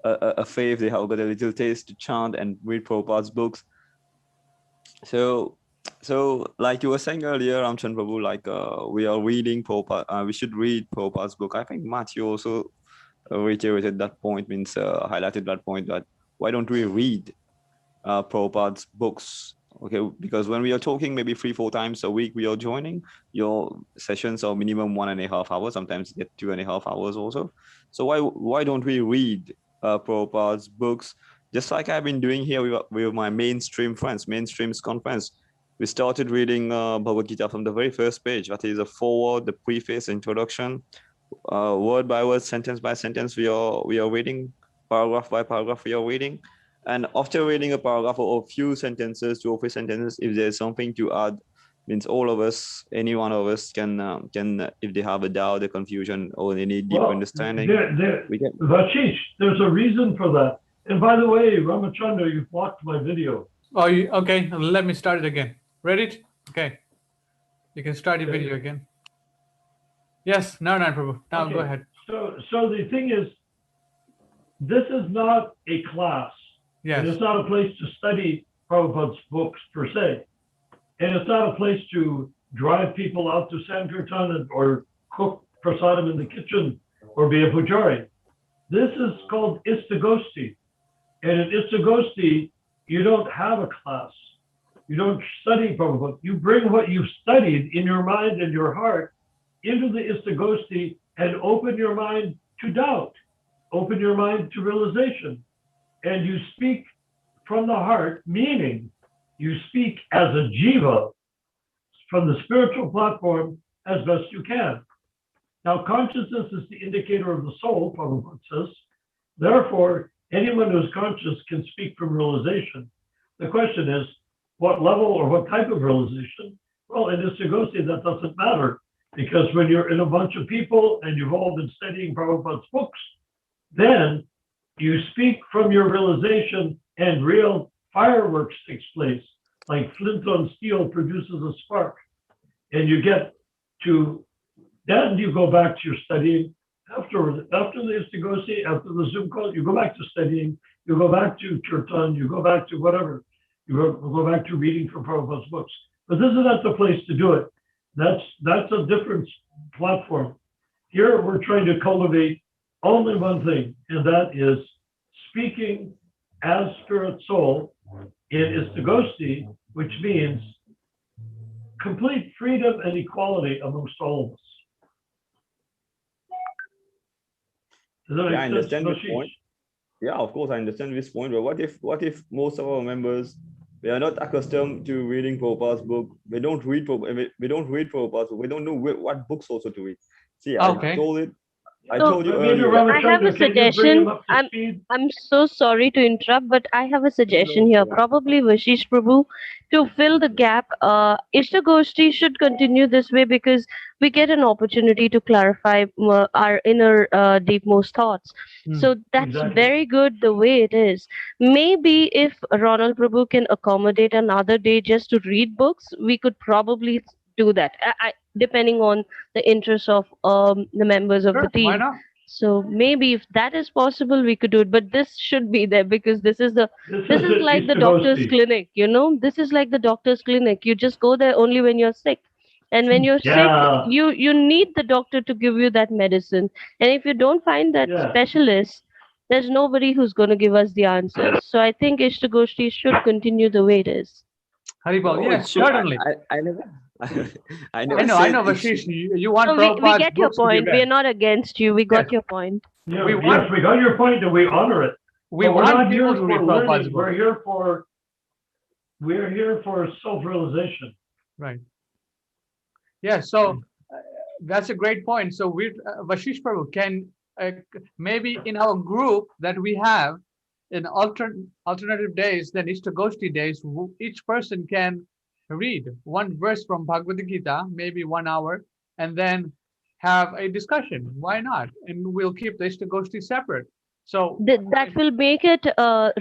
a faith. They have got a little taste to chant and read Prabhupada's books. So like you were saying earlier, Ramchandra Prabhu, like we are reading Prabhupada. We should read Prabhupada's book. I think Matthew also reiterated that point, means highlighted that point, that why don't we read Prabhupada's books? Okay, because when we are talking maybe 3-4 times a week, we are joining, your sessions are minimum 1.5 hours, sometimes get 2.5 hours also. So why don't we read Prabhupada's books, just like I've been doing here with my mainstream friends, mainstream's conference. We started reading Bhagavad Gita from the very first page. That is a foreword, the preface, introduction, word by word, sentence by sentence. We are reading, paragraph by paragraph. We are reading, and after reading a paragraph or a few sentences, 2 or 3 sentences, if there's something to add, means all of us, any one of us can if they have a doubt, a confusion, or they need deeper understanding, we can. Vashish, there's a reason for that. And by the way, Ramachandra, you blocked my video. Oh, okay. Let me start it again. Ready? Okay. You can start your video again. Yes, Narayan Prabhu. Now Okay. Go ahead. So the thing is, this is not a class. Yes. And it's not a place to study Prabhupada's books per se. And it's not a place to drive people out to Sankirtan or cook prasadam in the kitchen or be a pujari. This is called Istagosthi. And in Istagosthi, you don't have a class. You don't study Prabhupada. You bring what you've studied in your mind and your heart into the Istagosthi and open your mind to doubt, open your mind to realization. And you speak from the heart, meaning you speak as a jiva from the spiritual platform as best you can. Now, consciousness is the indicator of the soul, Prabhupada says. Therefore, anyone who's conscious can speak from realization. The question is, what level or what type of realization? Well, in Istagosthi, that doesn't matter, because when you're in a bunch of people and you've all been studying Prabhupada's books, then you speak from your realization and real fireworks takes place, like flint on steel produces a spark. And you get to, then you go back to your studying. After the Istagosthi, after the Zoom call, you go back to studying, you go back to Kirtan, you go back to whatever, you go back to reading from Prabhupada's books. But this is not the place to do it. That's a different platform. Here we're trying to cultivate only one thing, and that is speaking as spirit soul in Istagosthi, which means complete freedom and equality amongst all of us. Does that make I understand sense, this point. Yeah, of course, I understand this point. But what if most of our members, they are not accustomed to reading Prabhupada's book? They don't read Prabhupada's book. They don't know what books also to read. See, Okay. I told you earlier. I have a suggestion. I'm so sorry to interrupt, but I have a suggestion here. Probably Vashish Prabhu, to fill the gap, Istagosthi should continue this way because we get an opportunity to clarify our inner deepmost thoughts. So that's very good the way it is. Maybe if Ronald Prabhu can accommodate another day just to read books, we could probably do that. Depending on the interests of the members of the team. Why not? So maybe if that is possible, we could do it. But this should be there because this is like the doctor's clinic, you know. This is like the doctor's clinic. You just go there only when you're sick, and when you're sick, you need the doctor to give you that medicine. And if you don't find that specialist, there's nobody who's going to give us the answers. So I think Istagosthi should continue the way it is. Haribol, yes, certainly. I know, Vashish, you want we get your point. We are not against you. We got your point. Yeah, we got your point and we honor it. we But we're want not here people to read for Prabhupada's learning. book. We're here for self-realization. Right. Yeah. So that's a great point. So we, Vashish Prabhu, can maybe in our group that we have in alternative days than Istagosthi days, each person can read one verse from Bhagavad Gita, maybe 1 hour, and then have a discussion. Why not? And we'll keep the Istagosthi separate. So That will make it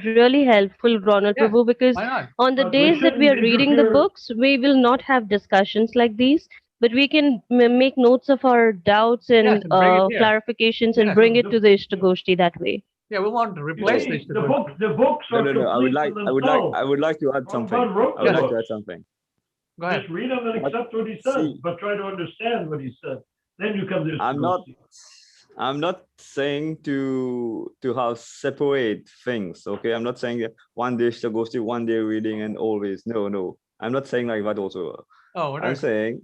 really helpful, Ronald yes, Prabhu, because why not? on the But we days that we shouldn't are reading the interfere. books, we will not have discussions like these, but we can make notes of our doubts Yes, and and bring it here. clarifications and Yes. bring it to the Ishtagoshti that way. Yeah, we want to You replace the see, the Istagosthi. books No, are no, no. complete in themselves. I would like to add something. Prabhupada wrote I would the like to books. add something. Go ahead. Just read them and accept what he says, See, but try to understand what he said. Then you come to I'm not Istagosthi. I'm not saying to have separate things. Okay, I'm not saying that one day Istagosthi, one day reading, and always. No. I'm not saying like that also. Oh, what I'm are saying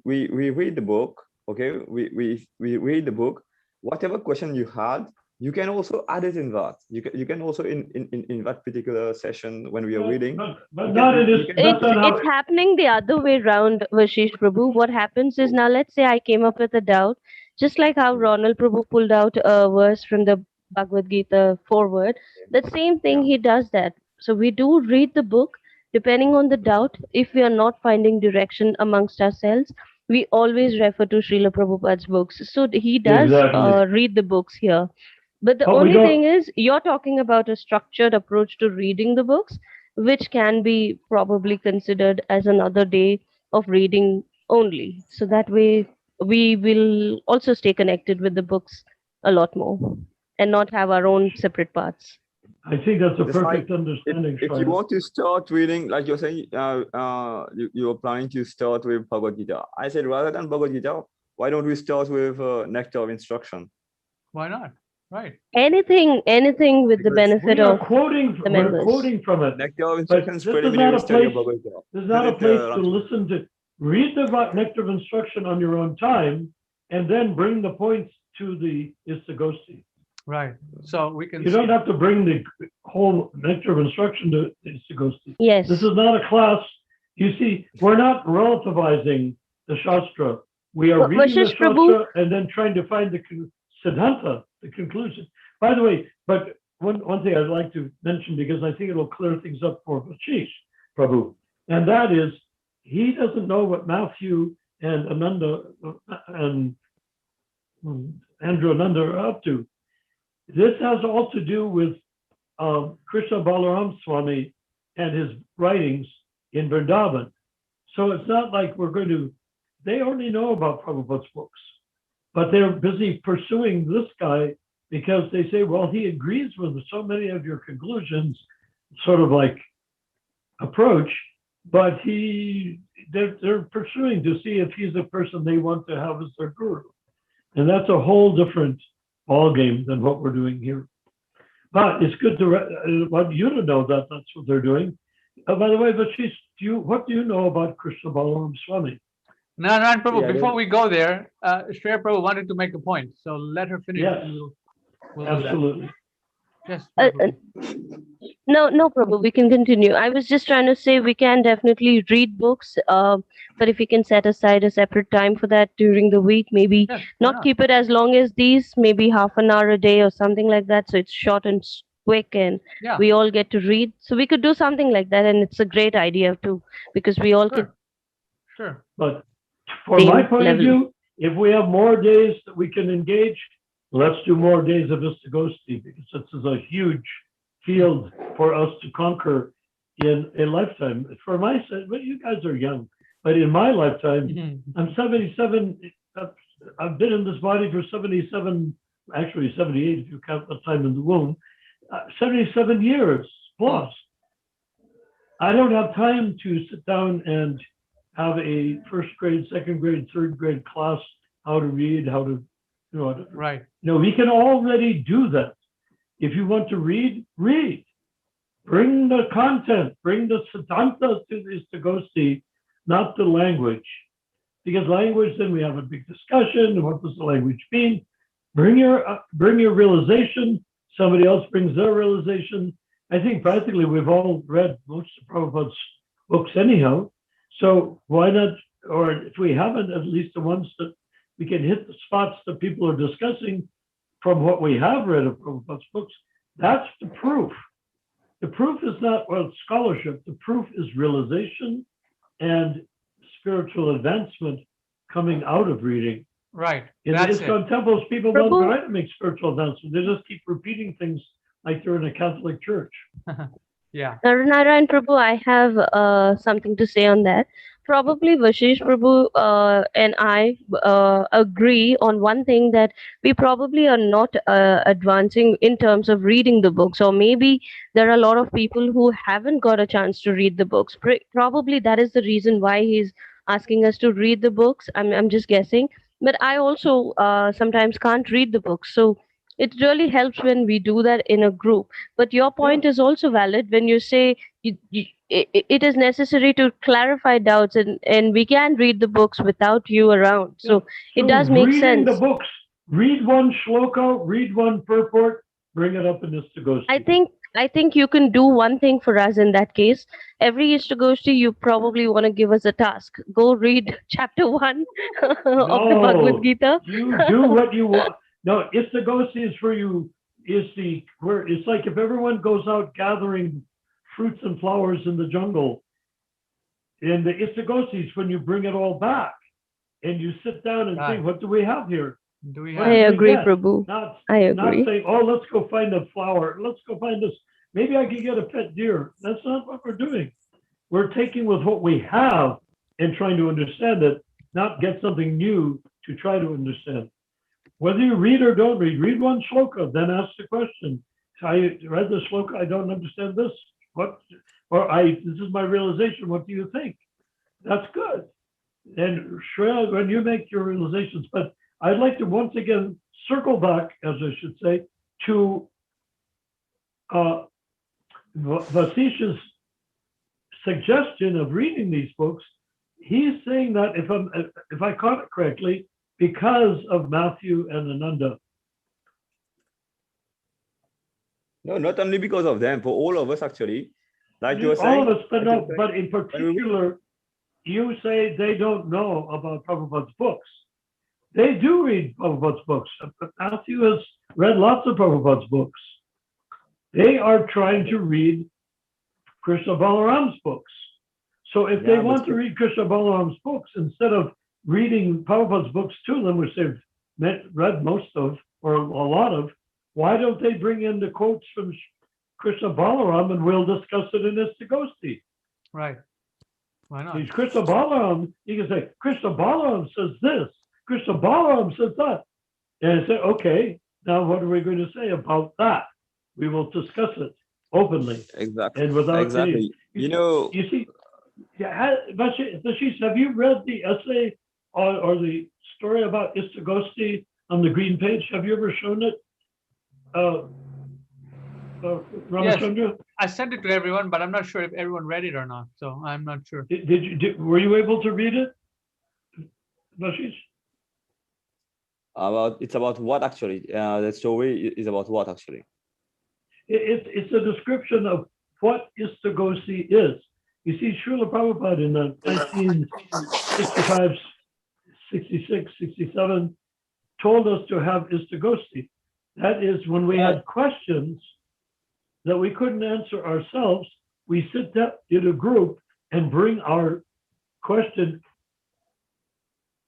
we read the book. Okay, we read the book. Whatever question you had, you can also add it in that. You can also in that particular session when we are reading. But not in this. That's not how. It's happening the other way around, Vashish Prabhu. What happens is, now let's say I came up with a doubt, just like how Ronald Prabhu pulled out a verse from the Bhagavad Gita forward. The same thing he does that. So we do read the book depending on the doubt. If we are not finding direction amongst ourselves, we always refer to Srila Prabhupada's books. So he does Exactly. read the books here. But the But we only don't. thing is, you're talking about a structured approach to reading the books, which can be probably considered as another day of reading only. So that way, we will also stay connected with the books a lot more and not have our own separate paths. I think that's a Just like perfect understanding, if you Shreya. want to start reading, like you're saying, you're planning to start with Bhagavad Gita. I said rather than Bhagavad Gita, why don't we start with Nectar of Instruction? Why not? Right. Anything with the Because benefit We are of quoting. the We're members. quoting from it. Nectar of But Instruction this is is not preliminary a study of place. Bhagavad Gita. This is not a Isn't it, place to Lakshman? listen to. Read the Nectar of Instruction on your own time, and then bring the points to the Istagosthi. Right. So we can You don't have to bring the whole Nectar of Instruction to Istagosthi. Yes. This is not a class. You see, we're not relativizing the Shastra. We are reading the Vashish Prabhu, Shastra and then trying to find the Siddhanta, the conclusion. By the way, but one thing I'd like to mention, because I think it'll clear things up for Vashish Prabhu, and that is, he doesn't know what Matthew and Ananda and Andrew Ananda are up to. This has all to do with Krishna Balaram Swami and his writings in Vrindavan. So it's not like we're going to, they only know about Prabhupada's books, but they're busy pursuing this guy because they say, well, he agrees with so many of your conclusions, sort of like approach, but they're pursuing to see if he's a person they want to have as their guru. And that's a whole different ballgame than what we're doing here. But it's good to want you to know that that's what they're doing. By the way, Vashish, what do you know about Krishna Balaram Swami? No, Prabhu, Yeah, before we go there, Shreya Prabhu wanted to make a point. So let her finish. Yes. And we'll do that. Absolutely. Yes. Uh, Prabhu. no, Prabhu, we can continue. I was just trying to say we can definitely read books, but if we can set aside a separate time for that during the week, maybe Yes, why not keep it as long as these, maybe half an hour a day or something like that. So it's short and quick and Yeah. we all get to read. So we could do something like that. And it's a great idea too, because we all can. Sure. But for Same my point of level. view, if we have more days that we can engage, let's do more days of Istagosthi, because this is a huge field for us to conquer in a lifetime. For my side, well, you guys are young, but in my lifetime, Mhm. I'm 77. I've been in this body for 77, actually 78 if you count the time in the womb, 77 years plus. I don't have time to sit down and have a first grade, second grade, third grade class, how to read, how to, Right. no, we can already do that. If you want to read, read. Bring the content, bring the siddhanta to the Istagosthi, not the language. Because language, then we have a big discussion. What does the language mean? bring your realization. Somebody else brings their realization. I think practically we've all read most of Prabhupada's books anyhow. So why not, or if we haven't, at least the ones that we can hit the spots that people are discussing from what we have read of Prabhupada's books. That's the proof. The proof is not, well, scholarship. The proof is realization and spiritual advancement coming out of reading. Right. In the That's it. ISKCON temples, people Prabhu- don't try to make spiritual advancement. They just keep repeating things like they're in a Catholic church. Yeah. Narayan Prabhu, I have something to say on that. Probably Vashish Prabhu and I agree on one thing, that we probably are not advancing in terms of reading the books, or maybe there are a lot of people who haven't got a chance to read the books. Probably that is the reason why he's asking us to read the books. I'm just guessing, but I also sometimes can't read the books, so it really helps when we do that in a group. But your point is also valid when you say it is necessary to clarify doubts, and we can read the books without you around. So it does make reading sense. the books, read one shloka, read one purport, bring it up in Istagosthi. I think you can do one thing for us in that case. Every Istagosthi, you probably want to give us a task. Go read chapter 1 of the Bhagavad Gita. You do what you want. No, Istagosthi is for you. Where it's like if everyone goes out gathering fruits and flowers in the jungle. And the Istagosthi is when you bring it all back and you sit down and think, what do we have here? Do we What I have? do we agree, get? Prabhu. Not I agree. saying, oh, let's go find a flower. Let's go find this. Maybe I could get a pet deer. That's not what we're doing. We're taking with what we have and trying to understand it, not get something new to try to understand. Whether you read or don't read one shloka, then ask the question. I read the shloka, I don't understand this. This is my realization. What do you think? That's good. And Shri, when you make your realizations, but I'd like to once again circle back, as I should say, to Vasish's suggestion of reading these books. He's saying that, if I caught it correctly, because of Matthew and Ananda. No, not only because of them, for all of us actually. Like you were All saying. of us, but in particular, you say they don't know about Prabhupada's books. They do read Prabhupada's books. Matthew has read lots of Prabhupada's books. They are trying to read Krishna Balaram's books. So if they want to read Krishna Balaram's books, instead of reading Prabhupada's books to them, which they've read most of, or a lot of, why don't they bring in the quotes from Krishna Balaram and we'll discuss it in Istagosthi? Right. Why not? He's Krishna Balaram, you can say, Krishna Balaram says this, Krishna Balaram says that. And I say, okay, now what are we going to say about that? We will discuss it openly. Exactly. And without exactly. You see, Vashish, have you read the essay or the story about Istagosthi on the green page? Have you ever shown it? Ramachandra? Yes, I sent it to everyone, but I'm not sure if everyone read it or not. So I'm not sure. Were you able to read it, Vashish? It's about what actually? The story is about what actually? It's a description of what Istagosthi is. You see, Srila Prabhupada in the 1965, 66, 67 told us to have Istagosthi. That is, when we had questions that we couldn't answer ourselves, we sit down in a group and bring our question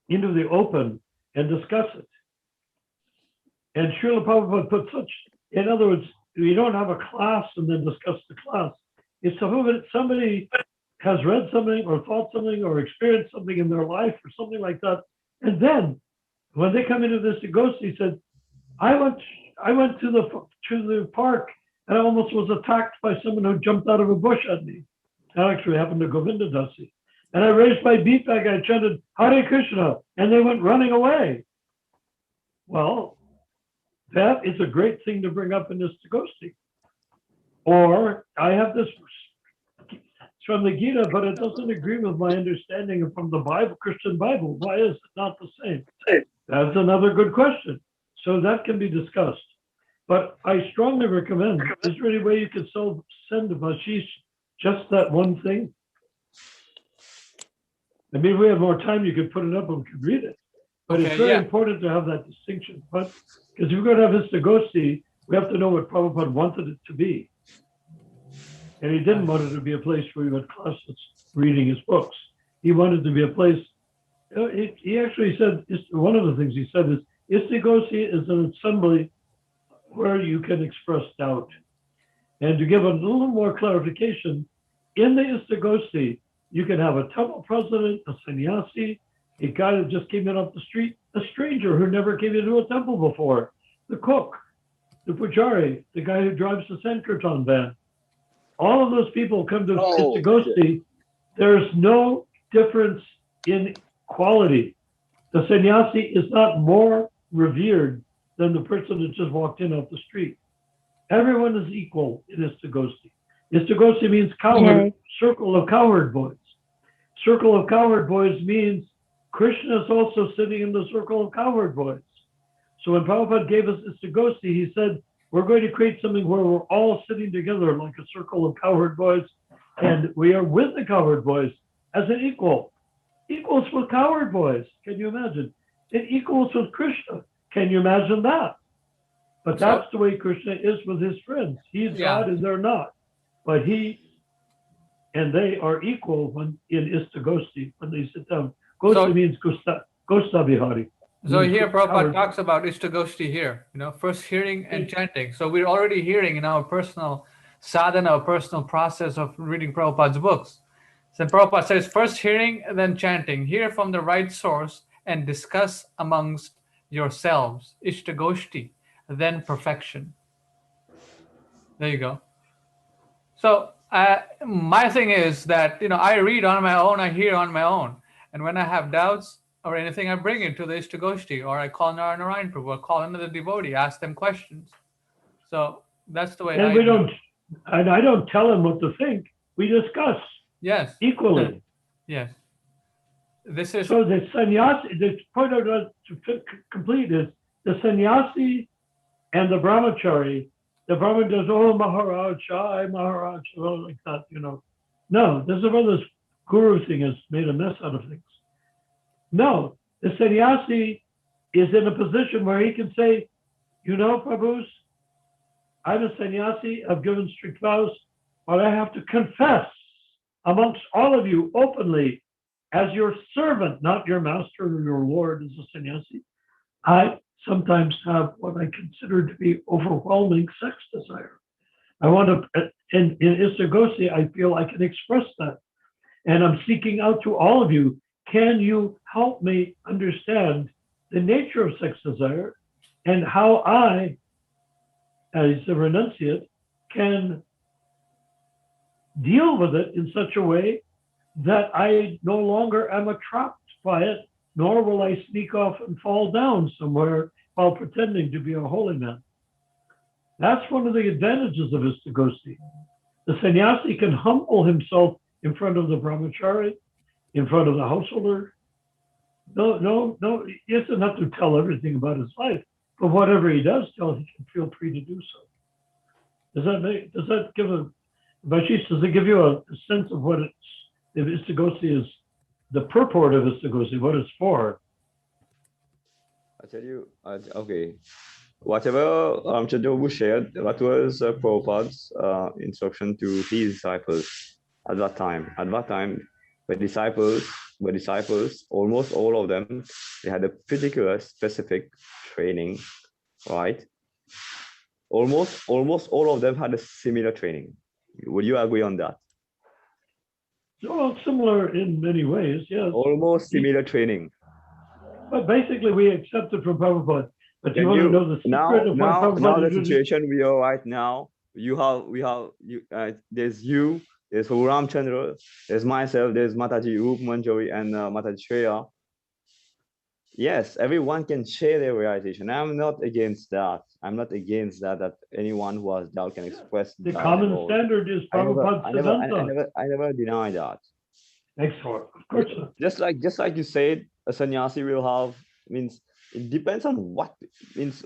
into the open and discuss it. And Srila Prabhupada put such, in other words, we don't have a class and then discuss the class. If somebody has read something or thought something or experienced something in their life or something like that, and then when they come into this Istagosthi, he said, I went to the park and I almost was attacked by someone who jumped out of a bush at me. That actually happened to Govinda Dasi. And I raised my beat bag, I chanted Hare Krishna, and they went running away. Well, that is a great thing to bring up in this Istagosthi. Or I have this, it's from the Gita, but it doesn't agree with my understanding from the Bible, Christian Bible. Why is it not the same? That's another good question. So that can be discussed. But I strongly recommend, is there any way you could send Vashish just that one thing? I mean, if we have more time, you could put it up and we could read it. But it's very important to have that distinction. But because if we're going to have Istagosthi, we have to know what Prabhupada wanted it to be. And he didn't want it to be a place where he had classes reading his books. He wanted to be a place. He actually said, one of the things he said is, Istagosthi is an assembly where you can express doubt. And to give a little more clarification, in the Istagosthi, you can have a temple president, a sannyasi, a guy that just came in off the street, a stranger who never came into a temple before, the cook, the pujari, the guy who drives the Sankirtan van. All of those people come to Istagosthi. There's no difference in quality. The sannyasi is not more revered than the person that just walked in off the street. Everyone is equal in Istagosthi. Istagosthi means cowherd, circle of cowherd boys. Circle of cowherd boys means Krishna is also sitting in the circle of cowherd boys. So when Prabhupada gave us Istagosthi, he said, we're going to create something where we're all sitting together like a circle of cowherd boys, and we are with the cowherd boys as an equal. Equals with cowherd boys. Can you imagine? It equals with Krishna. Can you imagine that? But that's the way Krishna is with his friends. He's God and they're not. But he and they are equal when in Istagosthi, when they sit down. Gosti means Gosta Bihari. So here Prabhupada talks about Istagosthi here, first hearing and chanting. So we're already hearing in our personal sadhana, our personal process of reading Prabhupada's books. So Prabhupada says first hearing and then chanting. Hear from the right source and discuss amongst yourselves. Istagosthi, then perfection. There you go. So my thing is that, I read on my own, I hear on my own. And when I have doubts or anything, I bring it to the Istagosthi, or I call Narayan Prabhu, or call another devotee, ask them questions. So that's the way and I don't tell them what to think. We discuss. Yes. Equally. Yes. This is so the sannyasi. The point I want to complete is the sannyasi and the brahmachari. The brahman does, oh Maharaj, I Maharaj, like that, No, this is where this guru thing has made a mess out of things. No, the sannyasi is in a position where he can say, Prabhus, I'm a sannyasi, I've given strict vows, but I have to confess amongst all of you openly as your servant, not your master or your lord as a sannyasi. I sometimes have what I consider to be overwhelming sex desire. I want to, in Istagosthi, I feel I can express that. And I'm seeking out to all of you, can you help me understand the nature of sex desire and how I, as a renunciate, can deal with it in such a way that I no longer am trapped by it, nor will I sneak off and fall down somewhere while pretending to be a holy man. That's one of the advantages of Istagosthi. The sannyasi can humble himself in front of the brahmachari, in front of the householder. No, he doesn't have to tell everything about his life, but whatever he does tell, he can feel free to do so. Does that give you a sense of what if Istagosthi is, the purport of Istagosthi, what it's for? I tell you, okay. Whatever Chandrababu shared, that was Prabhupada's instruction to his disciples at that time. At that time, the disciples, almost all of them, they had a particular specific training, right? Almost all of them had a similar training. Would you agree on that? Well, similar in many ways, yes. Almost similar training. But basically, we accepted from Prabhupada. But you want to know the secret of what Prabhupada now the situation we are right now, there's you, there's Ram Chandra, there's myself, there's Mataji Rup Manjari and Mataji Shreya. Yes, everyone can share their realization. I'm not against that. That anyone who has doubt can express the common standard is Prabhupada's Siddhanta. I never deny that. Excellent. Of course. Just like you said, a sannyasi will have, means It depends on what means.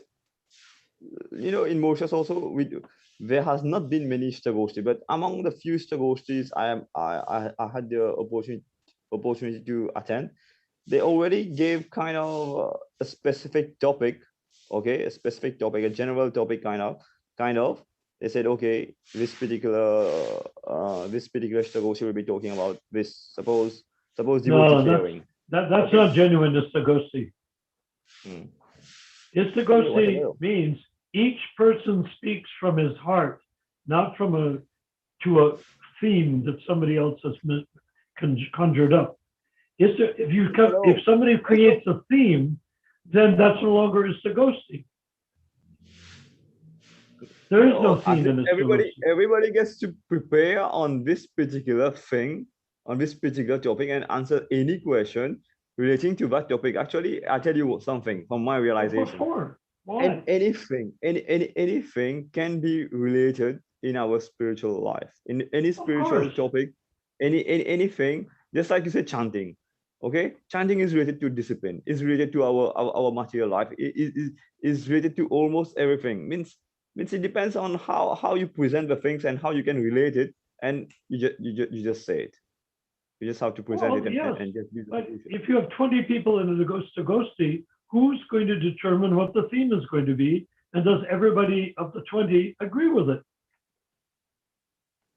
In Mauritius also, there has not been many Istagosthi, but among the few Istagoshtis I had the opportunity to attend, they already gave kind of a specific topic, okay, a specific topic, a general topic, kind of. They said, okay, this particular Istagoshi will be talking about this. Suppose devotee No, clearing. that's Okay. not genuine Istagosthi. Hmm. Istagosthi means each person speaks from his heart, not from a theme that somebody else has conjured up. If somebody creates a theme, then that's no longer Istagosthi. There is no theme in Istagosthi. Everybody gets to prepare on this particular thing, on this particular topic, and answer any question relating to that topic. Actually, I'll tell you something from my realization. Why? And anything can be related in our spiritual life, in any spiritual topic, anything. Just like you said, chanting. Okay, chanting is related to discipline. Is related to our material life. It is related to almost everything. Means it depends on how you present the things and how you can relate it, and you just say it. You just have to present it and just use but if you have 20 people in the Istagosthi, who's going to determine what the theme is going to be? And does everybody of the 20 agree with it?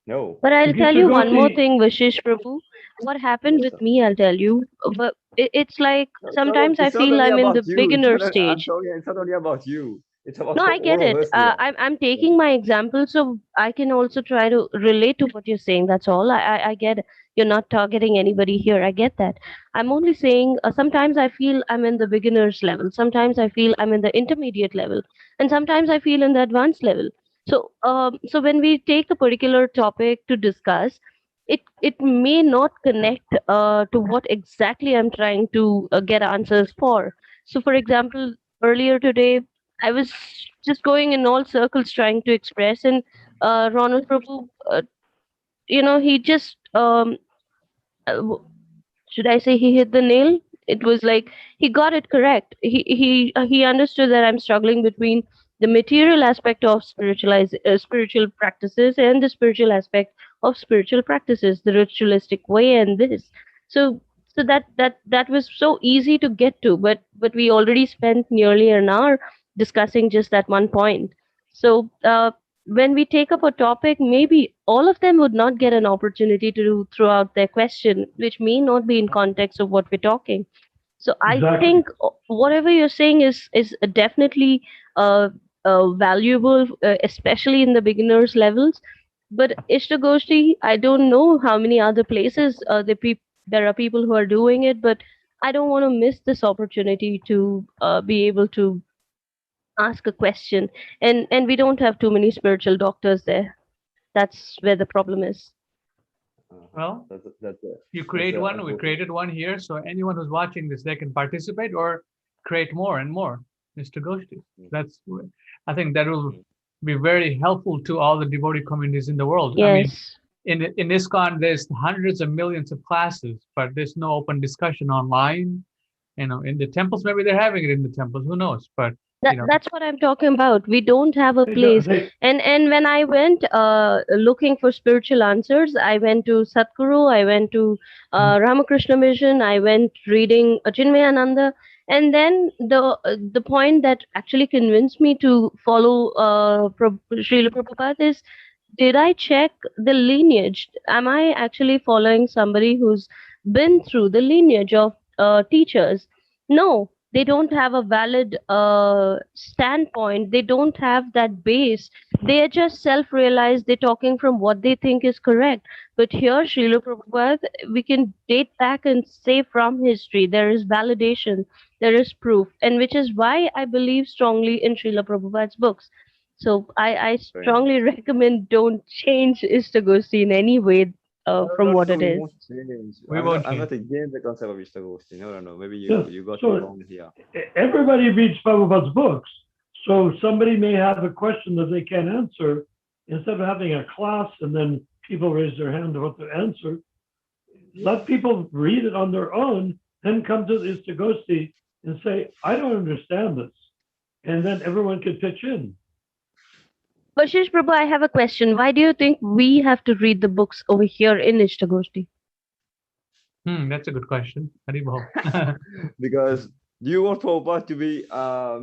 No. But I'll tell you one more thing, Vishesh Prabhu. What happened with me, I'll tell you. But it's like sometimes I feel I'm in the beginner stage. It's not only about you. It's about No, I get all of it. us here. I'm taking my example so I can also try to relate to what you're saying. That's all. I get it. You're not targeting anybody here. I get that. I'm only saying sometimes I feel I'm in the beginner's level. Sometimes I feel I'm in the intermediate level. And sometimes I feel in the advanced level. So when we take a particular topic to discuss, it may not connect to what exactly I'm trying to get answers for. So, for example, earlier today, I was just going in all circles trying to express, and Ronald Prabhu, he just uh, should I say he hit the nail? It was like he got it correct. He understood that I'm struggling between the material aspect of spiritual practices and the spiritual aspect of spiritual practices, the ritualistic way and this. So that was so easy to get to, but we already spent nearly an hour discussing just that one point. So when we take up a topic, maybe all of them would not get an opportunity to throw out their question, which may not be in context of what we're talking. So I think whatever you're saying is definitely valuable, especially in the beginners levels. But Ishtagoshi, I don't know how many other places there are people who are doing it, but I don't want to miss this opportunity to be able to ask a question, and we don't have too many spiritual doctors there. That's where the problem is. Well, you create one. We created one here, so anyone who's watching this, they can participate or create more and more Istagosthi. That's, I think that will be very helpful to all the devotee communities in the world. Yes. I mean, in ISKCON, there's hundreds of millions of classes, but there's no open discussion online. In the temples, maybe they're having it in the temples. Who knows? But that's what I'm talking about. We don't have a place. And when I went looking for spiritual answers, I went to Satguru, I went to Ramakrishna Mission, I went reading Chinmayananda, and then the point that actually convinced me to follow Srila Prabhupada is, did I check the lineage? Am I actually following somebody who's been through the lineage of teachers? No, they don't have a valid standpoint. They don't have that base. They are just self-realized. They're talking from what they think is correct. But here, Srila Prabhupada, we can date back and say from history, there is validation, there is proof, and which is why I believe strongly in Srila Prabhupada's books. So I strongly recommend don't change Istagosthi in any way from what it is. I'm not against the concept of Istagosthi. No. Maybe you got it wrong here. Everybody reads Prabhupada's books. So somebody may have a question that they can't answer. Instead of having a class and then people raise their hand to what to answer, let people read it on their own, then come to the Istagosthi and say, I don't understand this. And then everyone could pitch in. Vashish Prabhu, I have a question. Why do you think we have to read the books over here in Istagosthi? That's a good question. Haribol. Because you want Prabhupada to be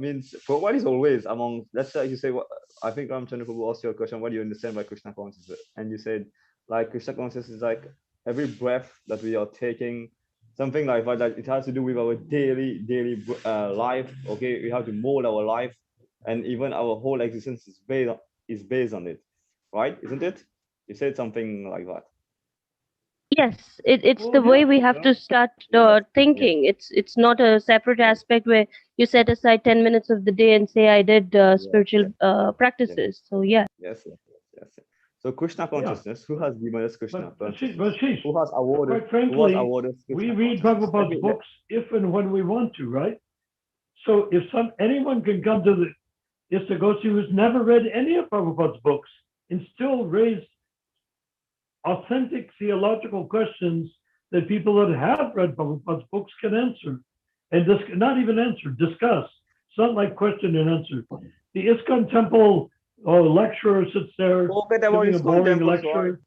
means Prabhupada is always among. That's like you say. What I think Ramchandra Prabhu asked you a question. What do you understand by Krishna consciousness? And you said like Krishna consciousness is like every breath that we are taking, something like that. That it has to do with our daily life. Okay, we have to mold our life, and even our whole existence is based on it, right? Isn't it? You said something like that. Yes, it's Well, the way yeah, we have Yeah. to start Yes. thinking. It's not a separate aspect where you set aside 10 minutes of the day and say, I did spiritual Yes. practices. So, yeah. Yes. So Krishna yeah. consciousness, who has given us Krishna But consciousness? Ashish, Who has awarded? quite Who has frankly, awarded us we Krishna read consciousness? Prabhupada's books if and when we want to, right? So if anyone can come to the Istagosthi who's never read any of Prabhupada's books and still raise authentic theological questions that people that have read Prabhupada's books can answer. And not even answer, discuss. It's not like question and answer. The ISKCON temple lecturer sits there Forget about giving a his boring temples, right? lecture.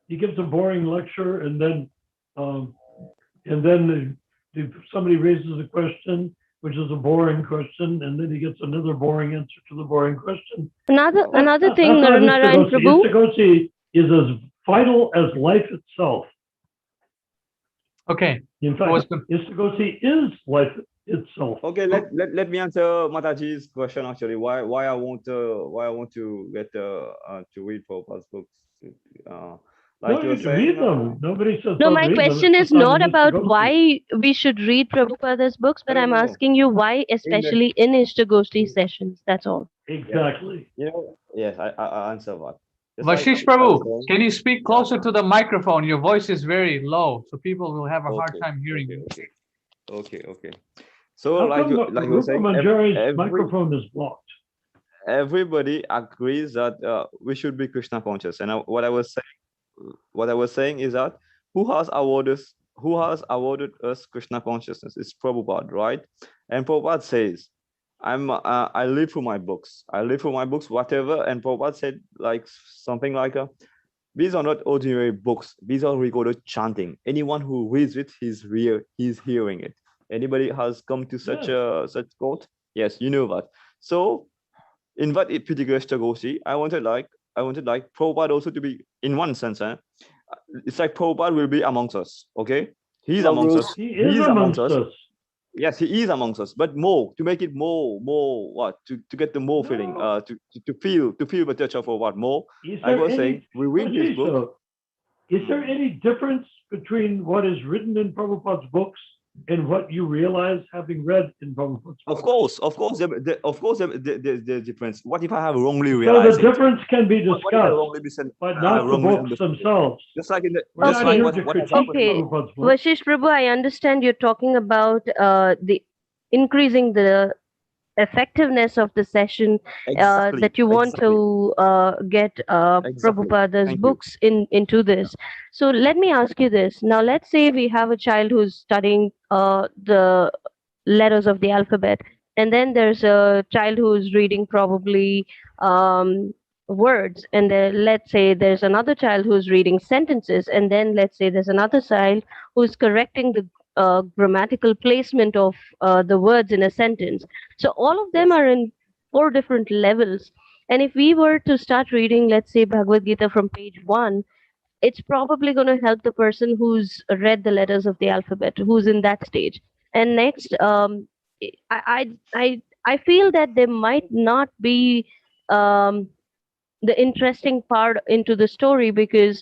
He gives a boring lecture, and then somebody raises a question, which is a boring question, and then he gets another boring answer to the boring question. Another thing, That's not Narayan Istagosthi. Prabhu. Istagosthi is as vital as life itself. Okay. In fact, Istagosthi is life itself. Okay, let me answer Mataji's question actually. Why I want to get to read Prabhupada's books. Like No, you you were can read saying. them. Nobody says No, don't my read them. question It's is just not not an about Istagosthi. why we should read Prabhupada's books, but I'm No. asking you why, especially in Istagosthi sessions. That's all. Exactly. You know, yes, I answer that. Just Vashish I was Prabhu, saying- can you speak closer to the microphone? Your voice is very low, so people will have a hard Okay, time hearing you. Okay. So How like come you were Rupa saying, Manjari's microphone is blocked? everybody agrees that we should be Krishna conscious. And what I was saying is that who has awarded us Krishna consciousness? It's Prabhupada, right? And Prabhupada says, I live through my books. Whatever. And Prabhupada said like something like these are not ordinary books. These are recorded chanting. Anyone who reads it, he's hearing it. Anybody has come to such quote? Yes, you know that. So in that particular Istagosthi, I wanted like Prabhupada also to be in one sense. It's like Prabhupada will be amongst us. Okay, he's amongst us. He is amongst us. Yes, he is amongst us, but more to make it more what to get the more feeling to feel the touch of what more. I was saying we read his book. Is there any difference between what is written in Prabhupada's books and what you realize having read in Prabhupada's books? Of course, the difference. What if I have wrongly realized? So the difference can be discussed, but not the books themselves. Just like in the Okay. Vashish Prabhu, I understand you're talking about the increasing the effectiveness of the session, that you want to get Prabhupada's books into this. So let me ask you this. Now, let's say we have a child who's studying the letters of the alphabet, and then there's a child who's reading probably words, and then let's say there's another child who's reading sentences, and then let's say there's another child who's correcting the grammatical placement of the words in a sentence. So all of them are in 4 different levels. And if we were to start reading, let's say, Bhagavad Gita from page 1, it's probably going to help the person who's read the letters of the alphabet, who's in that stage. And next, I feel that there might not be the interesting part into the story, because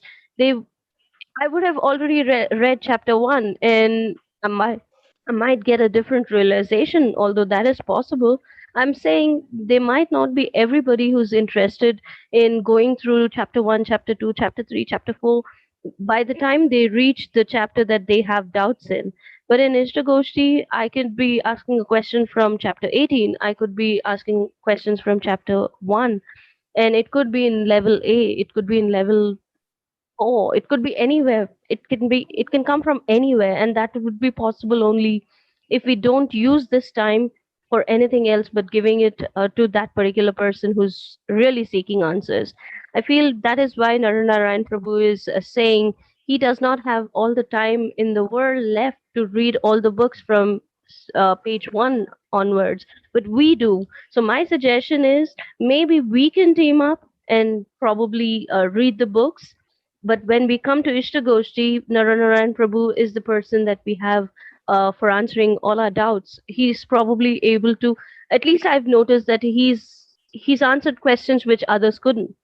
I would have already read chapter 1, and I might get a different realization, although that is possible. I'm saying there might not be everybody who's interested in going through chapter 1, chapter 2, chapter 3, chapter 4 by the time they reach the chapter that they have doubts in. But in Istagosthi, I could be asking a question from chapter 18, I could be asking questions from chapter 1, and it could be in level A, it could be in level O, it could be anywhere. It can come from anywhere, and that would be possible only if we don't use this time for anything else but giving it to that particular person who's really seeking answers. I feel that is why Narayana Prabhu is saying he does not have all the time in the world left to read all the books from page 1 onwards, but we do. So my suggestion is maybe we can team up and probably read the books. But when we come to Ishtagoshti, Narayana Prabhu is the person that we have for answering all our doubts. He's probably able to. At least I've noticed that he's answered questions which others couldn't.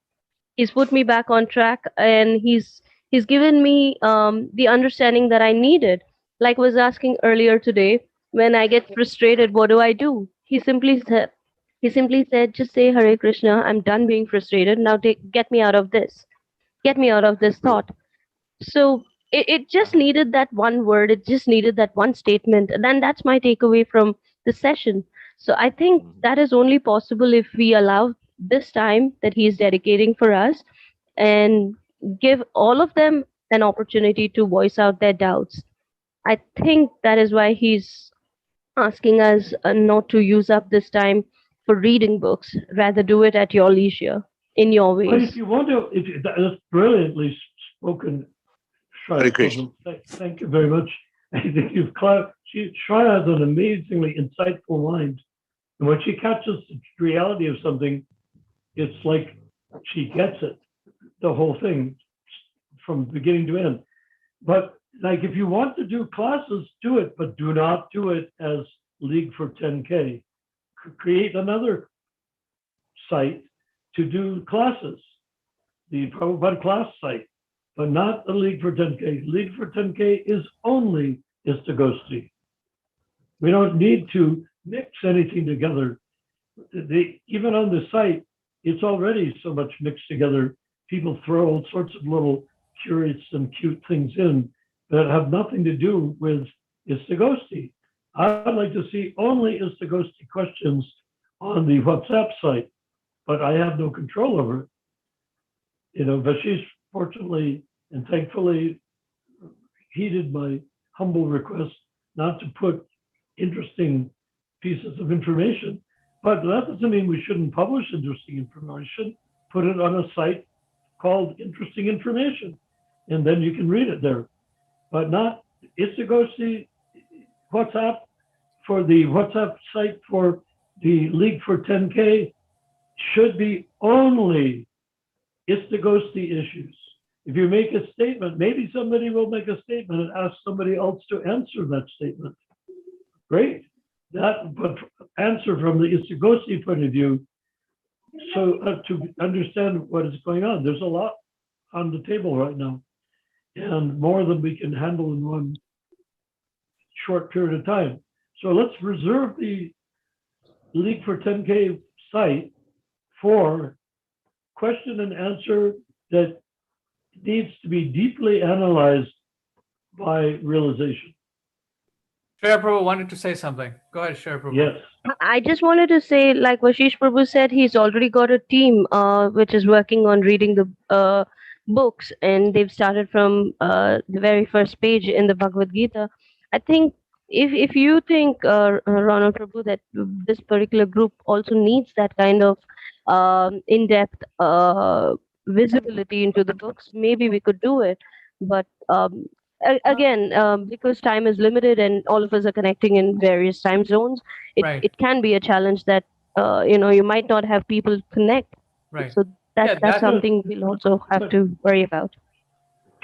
He's put me back on track, and he's given me the understanding that I needed. Like I was asking earlier today, when I get frustrated, what do I do? He simply said, just say Hare Krishna. I'm done being frustrated. Now get me out of this. Get me out of this thought. So it just needed that one word, it just needed that one statement. And then that's my takeaway from the session. So I think that is only possible if we allow this time that he is dedicating for us and give all of them an opportunity to voice out their doubts. I think that is why he's asking us not to use up this time for reading books, rather do it at your leisure, in your But if ways. you want to, that's brilliantly spoken, Hare Shri. Krishna. Thank you very much. I think Shri has an amazingly insightful mind. And when she catches the reality of something, it's like she gets it, the whole thing from beginning to end. But like if you want to do classes, do it, but do not do it as League for 10K. Create another site to do classes, the Prabhupada class site, but not the League for 10K. League for 10K is only Istagosthi. We don't need to mix anything together. Even on the site, it's already so much mixed together. People throw all sorts of little curious and cute things in that have nothing to do with Istagosthi. I'd like to see only Istagosthi questions on the WhatsApp site, but I have no control over it. Vashish fortunately and thankfully heeded my humble request not to put interesting pieces of information. But that doesn't mean we shouldn't publish interesting information. Put it on a site called Interesting Information, and then you can read it there. But not Istagosthi WhatsApp for the WhatsApp site for the League for 10K should be only Istagosthi issues. If you make a statement, maybe somebody will make a statement and ask somebody else to answer that statement. Great. But answer from the Istagosthi point of view, so to understand what is going on. There's a lot on the table right now, and more than we can handle in one short period of time. So let's reserve the League for 10K site for question and answer that needs to be deeply analyzed by realization. Shri Prabhu wanted to say something. Go ahead, Shri Prabhu. Yes. I just wanted to say, like Vashish Prabhu said, he's already got a team which is working on reading the books, and they've started from the very first page in the Bhagavad Gita. I think if you think, Ronald Prabhu, that this particular group also needs that kind of in-depth visibility into the books, maybe we could do it. But again, because time is limited and all of us are connecting in various time zones, Right. it can be a challenge that you might not have people connect. Right. So that's Yeah, that's something we'll also have to worry about.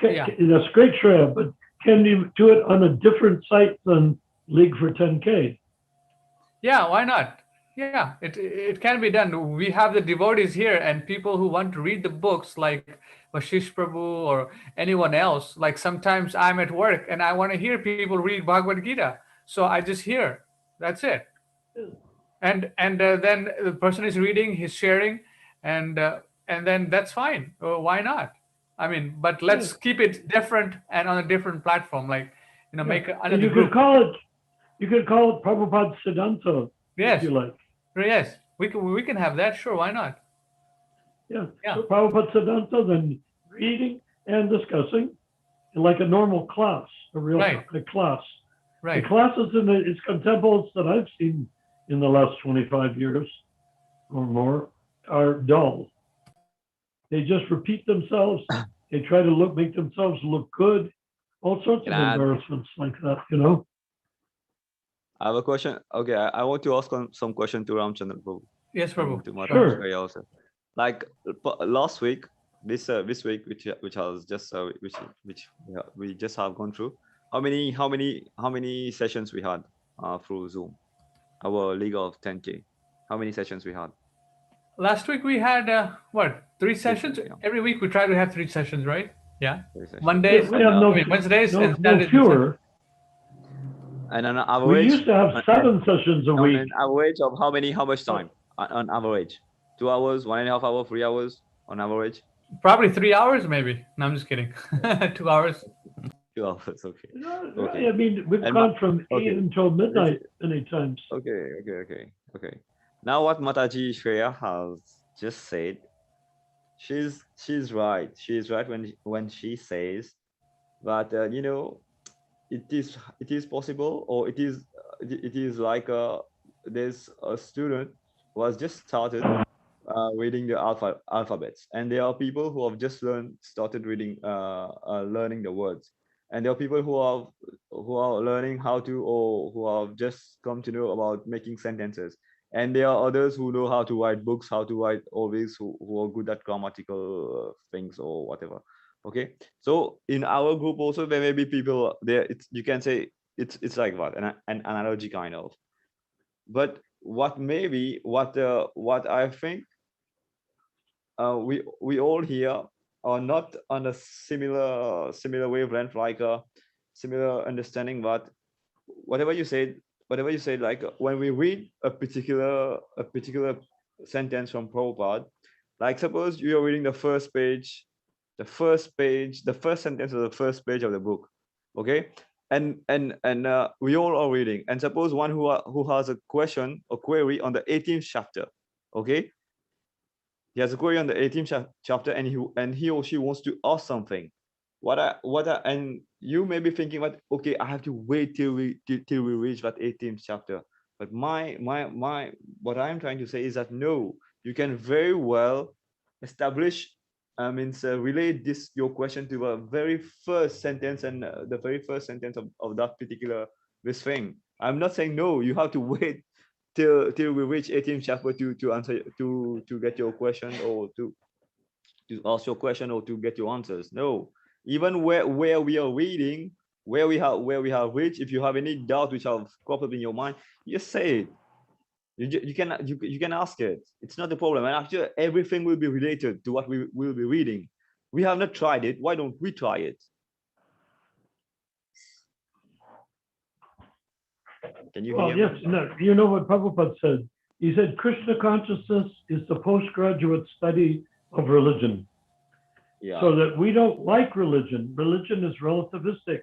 Yeah. That's great, Shreya, but can you do it on a different site than League for 10K? Yeah, why not? Yeah, it can be done. We have the devotees here and people who want to read the books like Vashish Prabhu or anyone else. Like sometimes I'm at work and I want to hear people read Bhagavad Gita. So I just hear. That's it. And then the person is reading, he's sharing, and then that's fine. Why not? I mean, but let's keep it different and on a different platform. Like, make another you group. You could call it Prabhupada Siddhanta, Yes. if you like. Yes, we can have that. Sure, why not? Yeah. Yeah. So Prabhupada Siddhanta, then reading and discussing, like a normal class, a real Right. a class. Right. The classes in the ISKCON temples that I've seen in the last 25 years or more are dull. They just repeat themselves. They try to make themselves look good. All sorts of Can I add? embarrassments like that, you know. I have a question. Okay, I want to ask some question to Ramchandran Prabhu. Yes, Prabhu. To Mata Sure. Shri also. Like last week, this week, which has just which we just have gone through. How many sessions we had through Zoom? Our League of 10K. How many sessions we had? Last week we had what? 3 sessions. Yeah. Every week we try to have 3 sessions, right? Yeah. 3 sessions. Mondays, We have Wednesdays, and no Saturdays. fewer. And on We average, used to have 7 sessions a on week. an average of how much time? On average, 2 hours, 1.5 hours, 3 hours on average. Probably 3 hours, maybe. No, I'm just kidding. 2 hours. 2 hours, okay. No, Okay. I mean, we've And gone from 8 okay. until midnight many times. Okay. Now what Mataji Shreya has just said, she's right. She's right when she says that you know, it is possible, or it is like there's a student who has just started reading the alphabets, and there are people who have just started reading learning the words, and there are people who are learning how to, or who have just come to know about making sentences, and there are others who know how to write books, how to write always, who are good at grammatical things or whatever. Okay, so in our group also there may be people there, it's, you can say it's like what an analogy kind of, but what I think we all here are not on a similar wavelength, like a similar understanding. But whatever you said, like when we read a particular sentence from Prabhupada, like suppose you are reading the first sentence of the first page of the book, okay, and we all are reading, and suppose one who has a question or query on the 18th chapter, okay, he has a query on the 18th chapter, and he or she wants to ask something. And you may be thinking, "But okay, I have to wait till we reach that 18th chapter." But my what I'm trying to say is that no, you can very well establish, relate your question to the very first sentence, and the very first sentence of that particular this thing. I'm not saying no, you have to wait till we reach 18th chapter to answer, to get your question, or to ask your question, or to get your answers. No, even where we are reading, where we have reached, if you have any doubt which have cropped up in your mind, just say it. You can ask it. It's not a problem, and actually everything will be related to what we will be reading. We have not tried it. Why don't we try it? Can you hear Yes, me? no, you know what Prabhupada said? He said Krishna consciousness is the postgraduate study of religion. Yeah. So that we don't like religion. Religion is relativistic.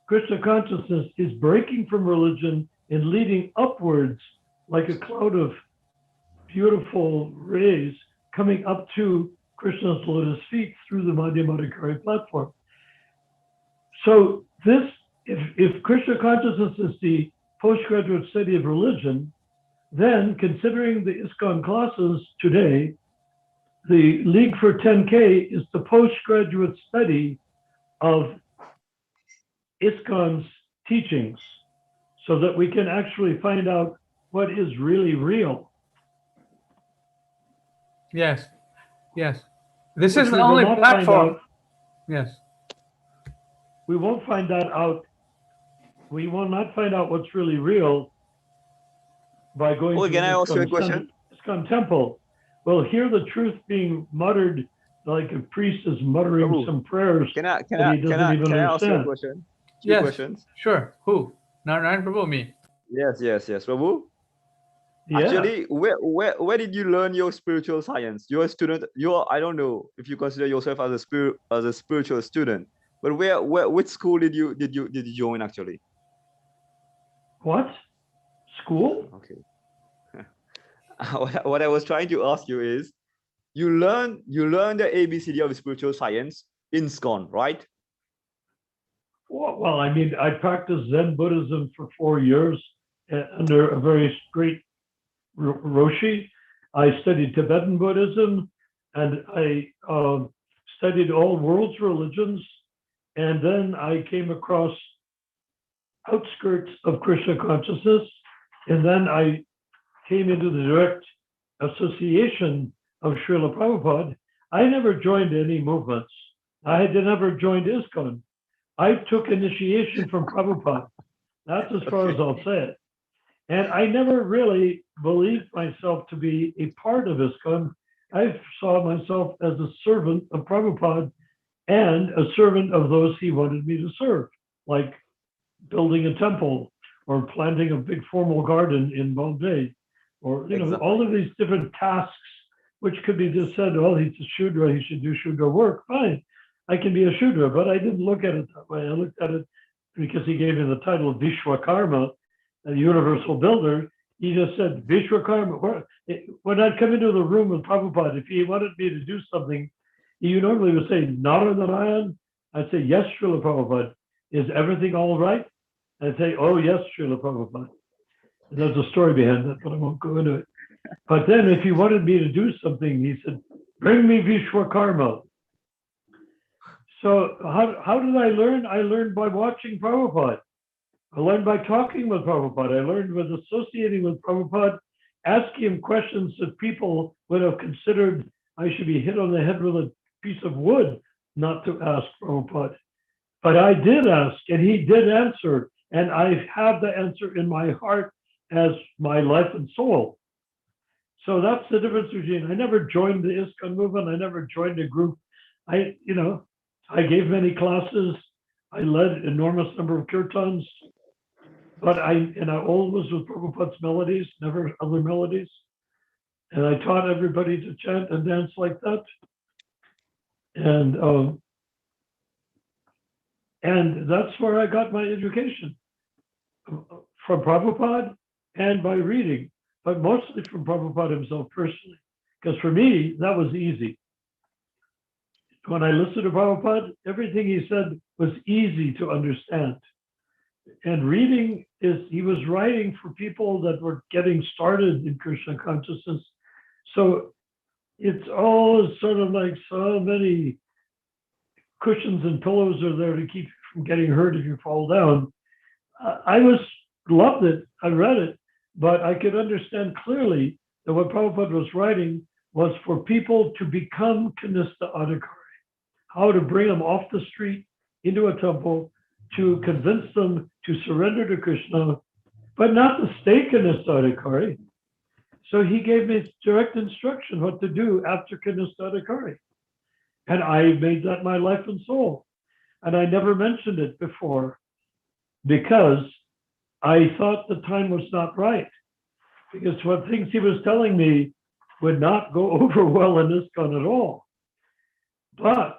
Krishna consciousness is breaking from religion and leading upwards like a cloud of beautiful rays coming up to Krishna's lotus feet through the Madhyamadikari platform. So this, if Krishna consciousness is the postgraduate study of religion, then considering the ISKCON classes today, the League for 10K is the postgraduate study of ISKCON's teachings, so that we can actually find out what is really real. Yes. This Which is we the will only not find platform. out. Yes. We won't find that out. We will not find out what's really real by going to Can I ask you a question? ISKCON temple. We'll hear the truth being muttered like a priest is muttering Prabhu, some prayers that he doesn't even ask you a understand. question? Two Yes. questions. Sure. Who? Narayan Prabhu, me. Yes, Prabhu. Yeah. Actually, where did you learn your spiritual science? You're a student. I don't know if you consider yourself as a spiritual student, but which school did you join actually? What? School? Okay. What I was trying to ask you is, you learn the ABCD of spiritual science in ISKCON, right? Well, I mean, I practiced Zen Buddhism for 4 years under a very great Roshi. I studied Tibetan Buddhism, and I studied all world's religions. And then I came across outskirts of Krishna consciousness, and then I came into the direct association of Srila Prabhupada. I never joined any movements. I had never joined ISKCON. I took initiation from Prabhupada. That's as far as I'll say it. And I never really believed myself to be a part of ISKCON. I saw myself as a servant of Prabhupada and a servant of those he wanted me to serve, like building a temple or planting a big formal garden in Bombay, or all of these different tasks, which could be just said, well, he's a Shudra, he should do Shudra work. Fine, I can be a Shudra, but I didn't look at it that way. I looked at it because he gave me the title of Vishwakarma, a universal builder. He just said, Vishwakarma. When I'd come into the room with Prabhupada, if he wanted me to do something, he normally would say, Narayana. I'd say, yes, Srila Prabhupada. Is everything all right? I'd say, oh, yes, Srila Prabhupada. And there's a story behind that, but I won't go into it. But then if he wanted me to do something, he said, bring me Vishwakarma. So how did I learn? I learned by watching Prabhupada. I learned by talking with Prabhupada. I learned with associating with Prabhupada, asking him questions that people would have considered I should be hit on the head with a piece of wood not to ask Prabhupada. But I did ask, and he did answer, and I have the answer in my heart as my life and soul. So that's the difference between, I never joined the ISKCON movement. I never joined a group. I gave many classes. I led enormous number of kirtans, but I always with Prabhupada's melodies, never other melodies. And I taught everybody to chant and dance like that. And that's where I got my education, from Prabhupada and by reading, but mostly from Prabhupada himself personally. Because for me, that was easy. When I listened to Prabhupada, everything he said was easy to understand. And reading he was writing for people that were getting started in Krishna consciousness. So it's all sort of like so many cushions and pillows are there to keep you from getting hurt if you fall down. I loved it. I read it, but I could understand clearly that what Prabhupada was writing was for people to become Kanistha Adhikari, how to bring them off the street into a temple, to convince them to surrender to Krishna, but not to stay Kanistha Adhikari. So he gave me direct instruction what to do after Kanistha Adhikari. And I made that my life and soul. And I never mentioned it before because I thought the time was not right. Because what things he was telling me would not go over well in ISKCON at all. But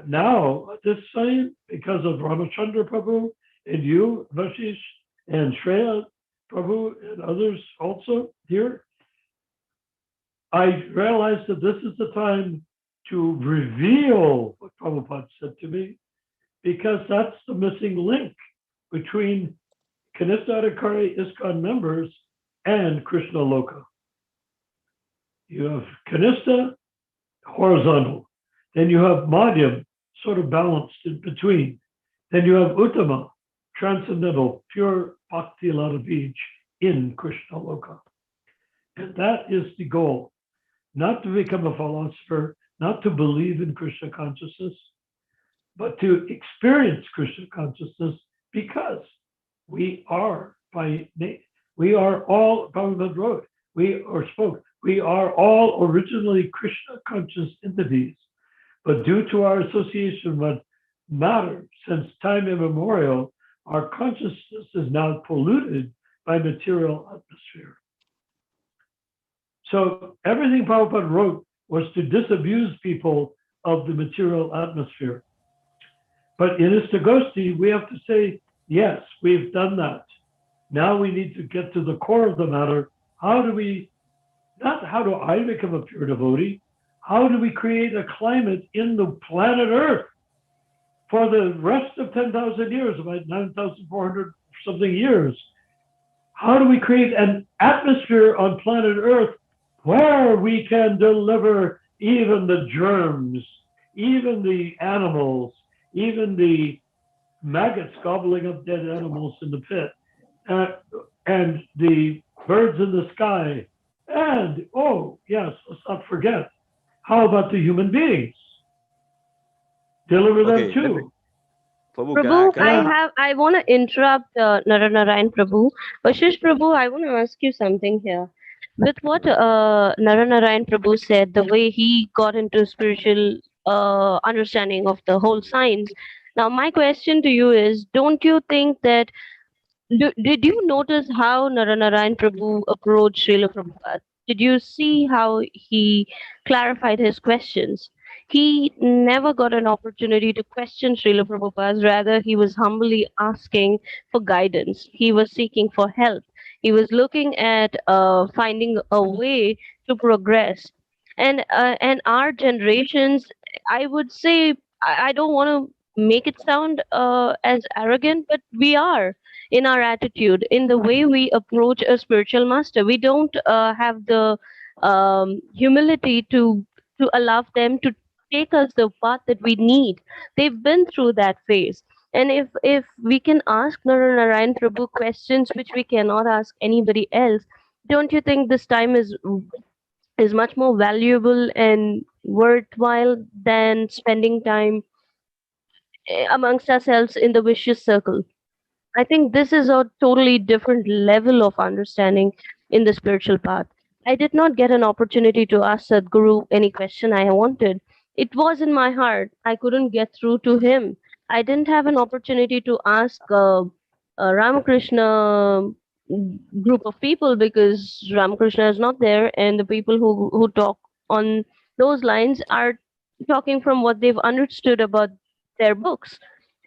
now at this time, because of Ramachandra Prabhu and you, Vashish, and Shreya Prabhu and others also here, I realized that this is the time to reveal what Prabhupada said to me, because that's the missing link between Kanistha Adhikari ISKCON members and Krishna Loka. You have Kanistha, horizontal. Then you have Madhyam, sort of balanced in between. Then you have Uttama, transcendental, pure Bhakti Lata Bij in Krishna Loka. And that is the goal, not to become a philosopher, not to believe in Krishna consciousness, but to experience Krishna consciousness, because we are all, Prabhupada wrote, we are all originally Krishna conscious entities, but due to our association with matter since time immemorial, our consciousness is now polluted by material atmosphere. So everything Prabhupada wrote was to disabuse people of the material atmosphere. But in Istagosthi, we have to say, yes, we've done that. Now we need to get to the core of the matter. Not how do I become a pure devotee? How do we create a climate in the planet Earth for the rest of 10,000 years, about 9,400 something years, how do we create an atmosphere on planet Earth where we can deliver even the germs, even the animals, even the maggots gobbling up dead animals in the pit, and the birds in the sky, and, oh, yes, let's not forget, how about the human beings? Deliver them Okay, too. Prabhu, Prabhu, can I I want to interrupt Naranarayan Prabhu. Ashish Prabhu, I want to ask you something here. With what Naranarayan Prabhu said, the way he got into spiritual understanding of the whole science. Now, my question to you is, don't you think that did you notice how Naranarayan Prabhu approached Srila Prabhupada? Did you see how he clarified his questions? He never got an opportunity to question Srila Prabhupada. Rather, he was humbly asking for guidance. He was seeking for help. He was looking at finding a way to progress. And our generations, I would say, I don't want to make it sound as arrogant, but we are in our attitude, in the way we approach a spiritual master. We don't have the humility to allow them to take us the path that we need. They've been through that phase. And if we can ask Narayan Prabhu questions which we cannot ask anybody else, don't you think this time is much more valuable and worthwhile than spending time amongst ourselves in the vicious circle? I think this is a totally different level of understanding in the spiritual path. I did not get an opportunity to ask Sadhguru any question I wanted. It was in my heart. I couldn't get through to him. I didn't have an opportunity to ask Ramakrishna group of people because Ramakrishna is not there, and the people who talk on those lines are talking from what they've understood about their books.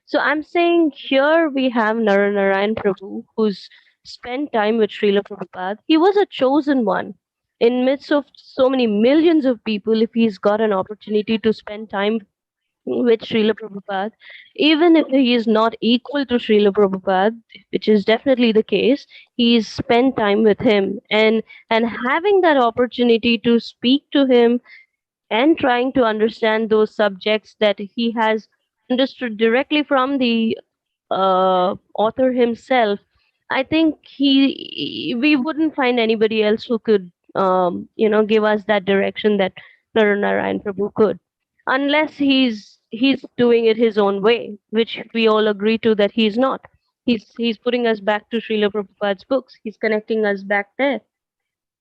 So I'm saying here we have Naranarayan Prabhu, who's spent time with Srila Prabhupada. He was a chosen one. In midst of so many millions of people, if he's got an opportunity to spend time with Srila Prabhupada, even if he is not equal to Srila Prabhupada, which is definitely the case, he's spent time with him, and having that opportunity to speak to him and trying to understand those subjects that he has understood directly from the author himself. I think we wouldn't find anybody else who could give us that direction that Narayan Prabhu could, unless he's doing it his own way, which we all agree to that he's not. He's putting us back to Srila Prabhupada's books. He's connecting us back there.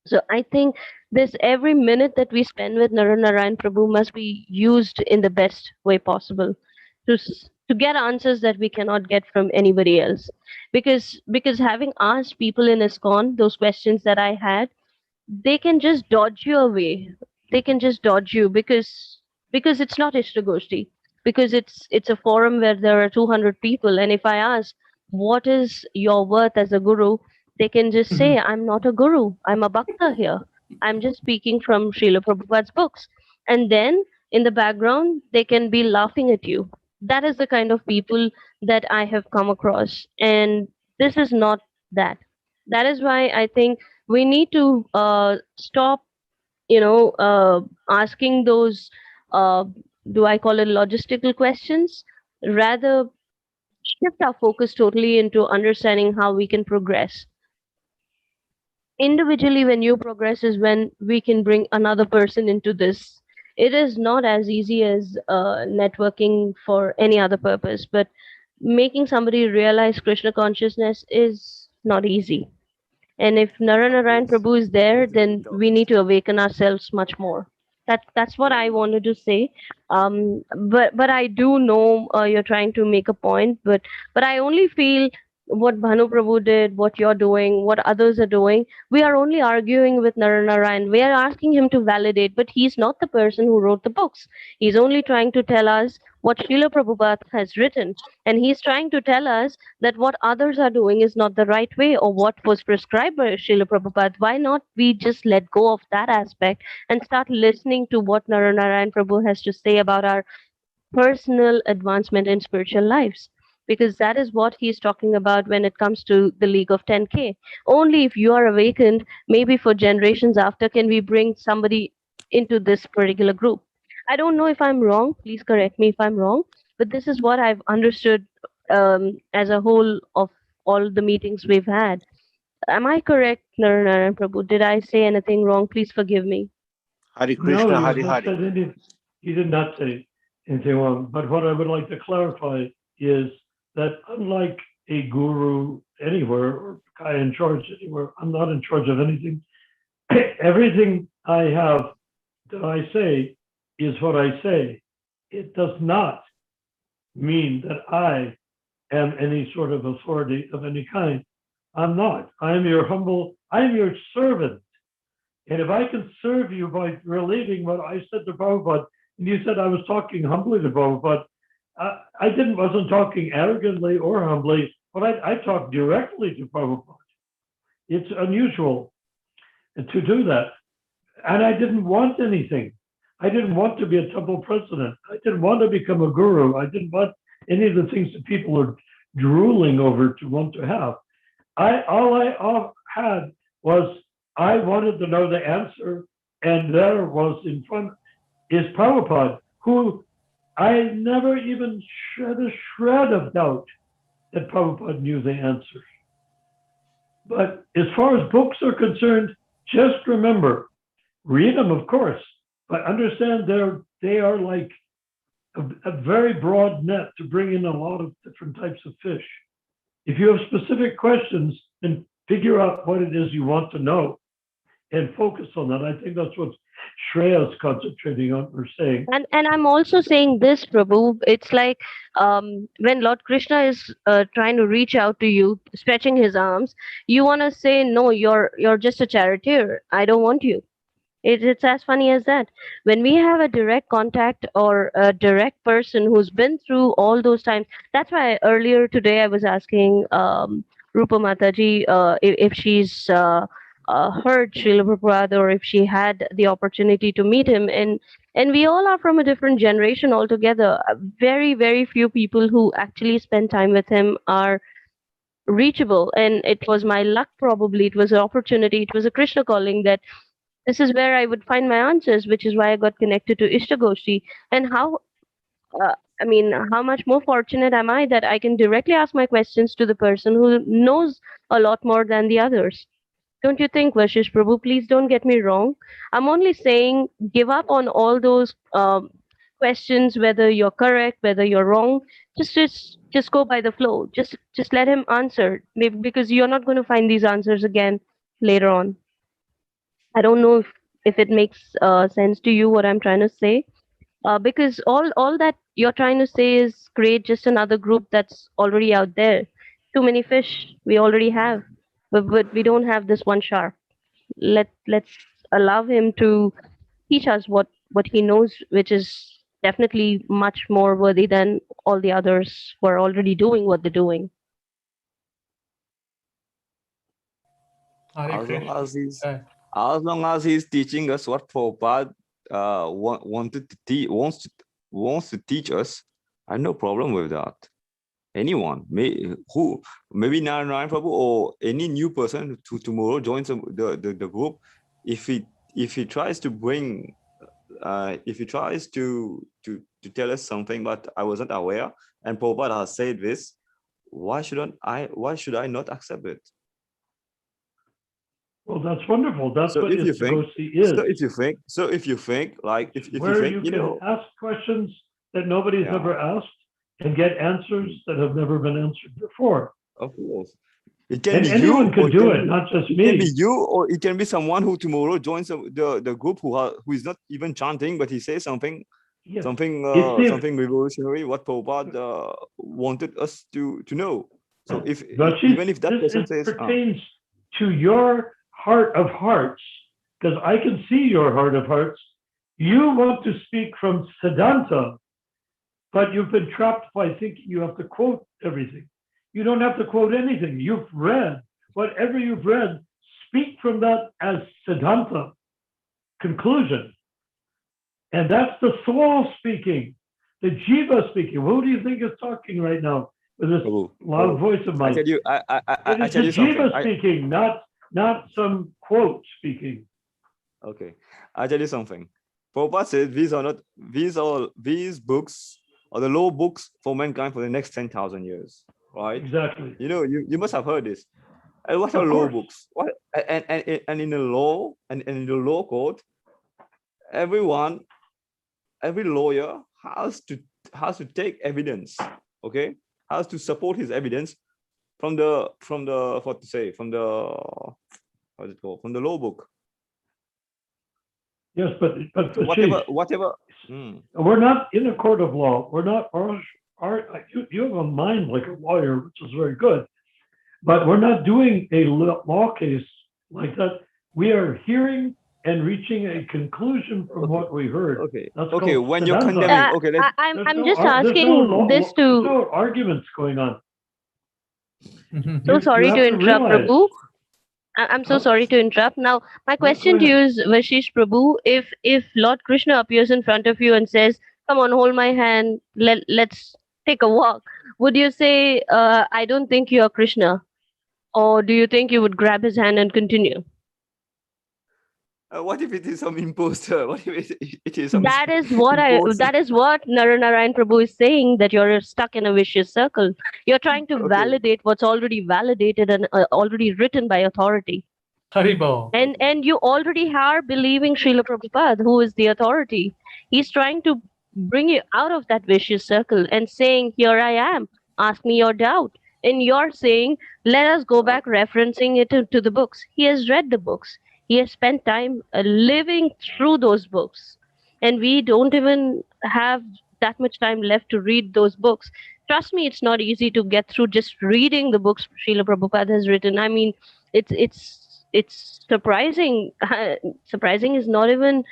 So I think this every minute that we spend with Narayan Prabhu must be used in the best way possible to get answers that we cannot get from anybody else. Because having asked people in ISKCON those questions that I had, they can just dodge you away. They can just dodge you because it's not Istagosthi. Because it's a forum where there are 200 people, and if I ask what is your worth as a guru, they can just say I'm not a guru. I'm a bhakta here. I'm just speaking from Srila Prabhupada's books, and then in the background they can be laughing at you. That is the kind of people that I have come across, and this is not that. That is why I think we need to stop asking those uh, do I call it logistical questions, rather shift our focus totally into understanding how we can progress individually. When you progress is when we can bring another person into this. It is not as easy as networking for any other purpose, but making somebody realize Krishna consciousness is not easy. And if Naranaran Prabhu is there, then we need to awaken ourselves much more. That's what I wanted to say. But I do know you're trying to make a point, but I only feel what Bhanu Prabhu did, what you're doing, what others are doing, we are only arguing with Naranaran. We are asking him to validate, but he's not the person who wrote the books. He's only trying to tell us what Srila Prabhupada has written, and he's trying to tell us that what others are doing is not the right way or what was prescribed by Srila Prabhupada. Why not we just let go of that aspect and start listening to what Naranaran Prabhu has to say about our personal advancement in spiritual lives, because that is what he's talking about when it comes to the League of 10K. Only if you are awakened, maybe for generations after, can we bring somebody into this particular group. I don't know if I'm wrong, please correct me if I'm wrong, but this is what I've understood as a whole of all the meetings we've had. Am I correct, Naranaran Prabhu? Did I say anything wrong? Please forgive me. Hare No, Krishna, you have Hare not Hare. said anything. You did not say anything wrong. But what I would like to clarify is that unlike a guru anywhere or guy in charge anywhere, I'm not in charge of anything. Everything I have that I say is what I say. It does not mean that I am any sort of authority of any kind. I'm not. I am your servant. And if I can serve you by relating what I said to Prabhupada, and you said I was talking humbly to Prabhupada, I wasn't talking arrogantly or humbly, but I talked directly to Prabhupada. It's unusual to do that. And I didn't want anything. I didn't want to be a temple president. I didn't want to become a guru. I didn't want any of the things that people are drooling over to want to have. All I had was I wanted to know the answer, and there was in front is Prabhupada, who I never even shed a shred of doubt that Prabhupada knew the answers. But as far as books are concerned, just remember, read them, of course, but understand they are like a very broad net to bring in a lot of different types of fish. If you have specific questions, then figure out what it is you want to know and focus on that. I think that's what Shreya is concentrating on or saying. And I'm also saying this, Prabhu. It's like when Lord Krishna is trying to reach out to you, stretching his arms, you want to say, no, you're just a charioteer. I don't want you. It's as funny as that. When we have a direct contact or a direct person who's been through all those times, that's why earlier today I was asking Rupa Mataji if she's heard Srila Prabhupada or if she had the opportunity to meet him. And we all are from a different generation altogether. Very, very few people who actually spend time with him are reachable. And it was my luck, probably. It was an opportunity. It was a Krishna calling that this is where I would find my answers, which is why I got connected to Istagosthi. And how much more fortunate am I that I can directly ask my questions to the person who knows a lot more than the others? Don't you think, Vashish Prabhu? Please don't get me wrong. I'm only saying give up on all those questions, whether you're correct, whether you're wrong. Just go by the flow. Just let him answer, maybe because you're not going to find these answers again later on. I don't know if it makes sense to you what I'm trying to say. Because all that you're trying to say is create just another group that's already out there. Too many fish we already have, but we don't have this one shark. Let's allow him to teach us what he knows, which is definitely much more worthy than all the others who are already doing what they're doing. Hare As long Krishna. as he's teaching us what Prabhupada wants to teach us, I have no problem with that. Anyone, maybe Narayan Prabhu or any new person who tomorrow joins the group, if he tries to bring, if he tries to tell us something but I wasn't aware, and Prabhupada has said this, why should I not accept it? Well, that's wonderful. That's So what if you think, Istagosthi is. if you think, like if where you think, you can ask questions that nobody's Yeah. ever asked and get answers that have never been answered before. Of course. It can And be anyone you, or could it do can it, be, not just it can be me. you, or it can be someone who tomorrow joins the group who is not even chanting, but he says something Yes. something revolutionary, what Prabhupada wanted us to know. So even if that person says, pertains to your heart of hearts, because I can see your heart of hearts. You want to speak from Siddhanta, but you've been trapped by thinking you have to quote everything. You don't have to quote anything. You've read. Whatever you've read, speak from that as Siddhanta, conclusion. And that's the soul speaking. The jiva speaking. Who do you think is talking right now with this Prabhu, loud voice of I mine? tell you, It I is tell the you something. jiva speaking, not some quote speaking. Okay, I tell you something. Prabhupada said these books are the law books for mankind for the next 10,000 years, right? Exactly. You know, you must have heard this. And what are Of law course. books? What and in the law and in the law court, every lawyer has to take evidence, okay? Has to support his evidence from the what to say from the what's it called, from the law book. Yes, but So whatever. we're not in a court of law. We're not. You have a mind like a lawyer, which is very good, but we're not doing a law case like that. We are hearing and reaching a conclusion from what we heard. Okay. That's Okay. called When you're Siddhanta. condemning, okay, let's, I'm just asking this There's to. no arguments going on. So You sorry have to to interrupt, realize. Prabhu. I'm so sorry to interrupt. Now, my question to you is, Vashish Prabhu, if Lord Krishna appears in front of you and says, "Come on, hold my hand. Let's take a walk," would you say, "I don't think you are Krishna," or do you think you would grab his hand and continue? what if it is some imposter? What if it is some That is what imposter? that is what Narayan Prabhu is saying, that you're stuck in a vicious circle. You're trying to Okay. validate what's already validated and already written by authority. Haribo. And you already are believing Srila Prabhupada, who is the authority. He's trying to bring you out of that vicious circle and saying, "Here I am, ask me your doubt." And you're saying, "Let us go back referencing it to the books." He has read the books. He has spent time living through those books. And we don't even have that much time left to read those books. Trust me, it's not easy to get through just reading the books Srila Prabhupada has written. I mean, it's surprising. Surprising is not even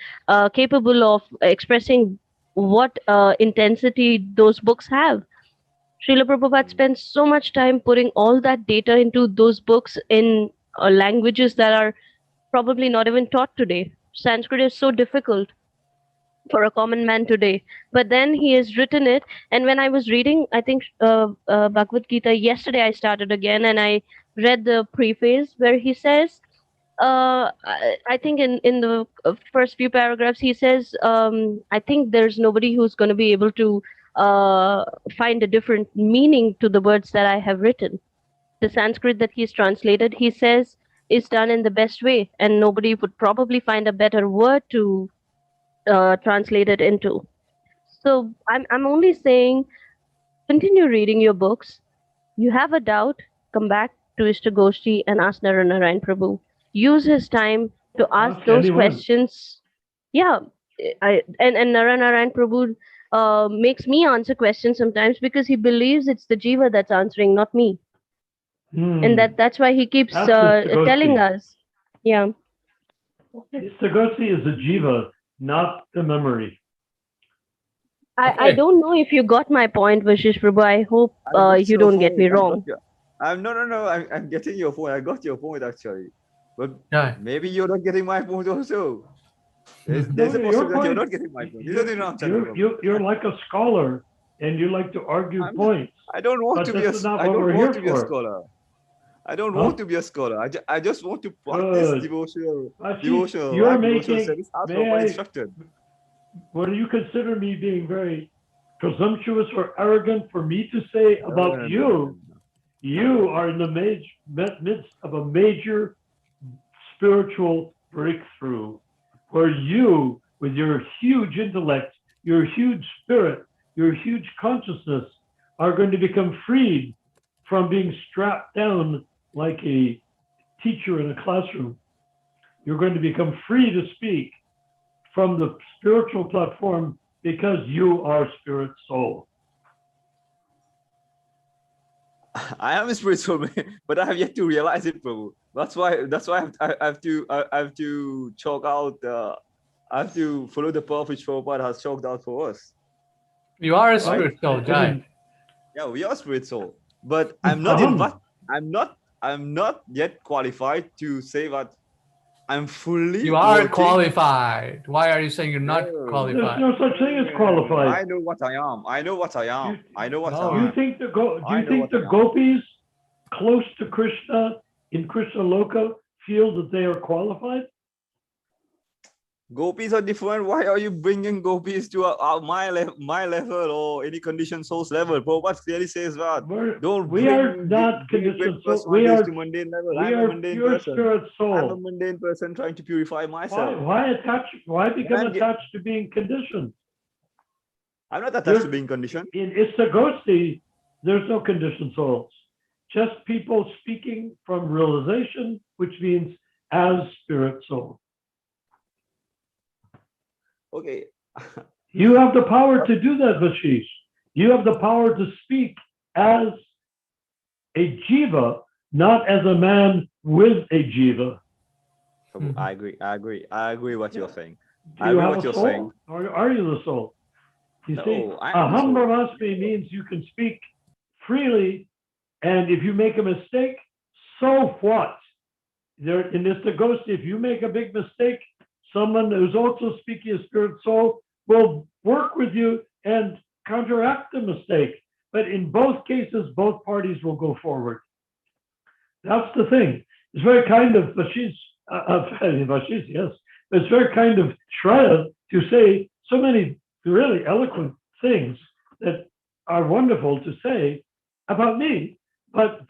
capable of expressing what intensity those books have. Srila Prabhupada spends so much time putting all that data into those books in languages that are probably not even taught today. Sanskrit is so difficult for a common man today, but then he has written it. And when I was reading, I think Bhagavad Gita yesterday, I started again and I read the preface where he says, I think in the first few paragraphs he says, I think there's nobody who's going to be able to find a different meaning to the words that I have written. The Sanskrit that he's translated, he says, is done in the best way, and nobody would probably find a better word to translate it into. So I'm only saying, continue reading your books. You have a doubt, come back to Istagosthi and ask Narayan Prabhu. Use his time to ask those anyone. questions. Yeah, and Narayan Prabhu makes me answer questions sometimes because he believes it's the jiva that's answering, not me. And that's why he keeps telling us. Yeah. Istagosthi is the jiva, not the memory. I don't know if you got my point, Vashish Prabhu. I hope you don't get me wrong. I'm getting your point. I got your point actually, but maybe you're not getting my point also. There's a possibility you're not getting my point. You're like a scholar, and you like to argue points. I don't want to be a scholar. I don't want to be a scholar. I just want to practice devotional service as Prabhupada instructed. What do you consider me being very presumptuous or arrogant for me to say about you? You are in the midst of a major spiritual breakthrough, where you, with your huge intellect, your huge spirit, your huge consciousness, are going to become freed from being strapped down like a teacher in a classroom. You're going to become free to speak from the spiritual platform because you are spirit soul. I am a spiritual man, but I have yet to realize it, Prabhu. That's why I have to chalk out. I have to follow the path which Prabhupada has chalked out for us. You are a spirit soul, Jai. Yeah, we are spirit soul, but I'm not yet qualified to say that I'm fully You are working. qualified. Why are you saying you're not No. qualified? There's no such thing as qualified. I know what I am. I know what I am. I know what No. I Do am. you think I know what I am. gopis close to Krishna in Krishna Loka feel that they are qualified? Gopis are different. Why are you bringing gopis to my level or any conditioned soul's level? Prabhupada clearly says that. We are not conditioned soul. We are to mundane level. we I'm a are mundane pure person. spirit I'm a soul. mundane person trying to purify myself. Why become And attached to being conditioned? I'm not attached to being conditioned. In Istagosthi, there's no conditioned souls. Just people speaking from realization, which means as spirit soul. Okay. You have the power to do that, Vashish. You have the power to speak as a jiva, not as a man with a jiva. I agree what you're saying. Do you have a soul? Or are you the soul? You see, aham brahmasmi means you can speak freely, and if you make a mistake, so what? There in this Istagosthi, if you make a big mistake, someone who's also speaking a spirit soul will work with you and counteract the mistake. But in both cases, both parties will go forward. That's the thing. It's very kind of Vashish, yes. It's very kind of Shreya to say so many really eloquent things that are wonderful to say about me. But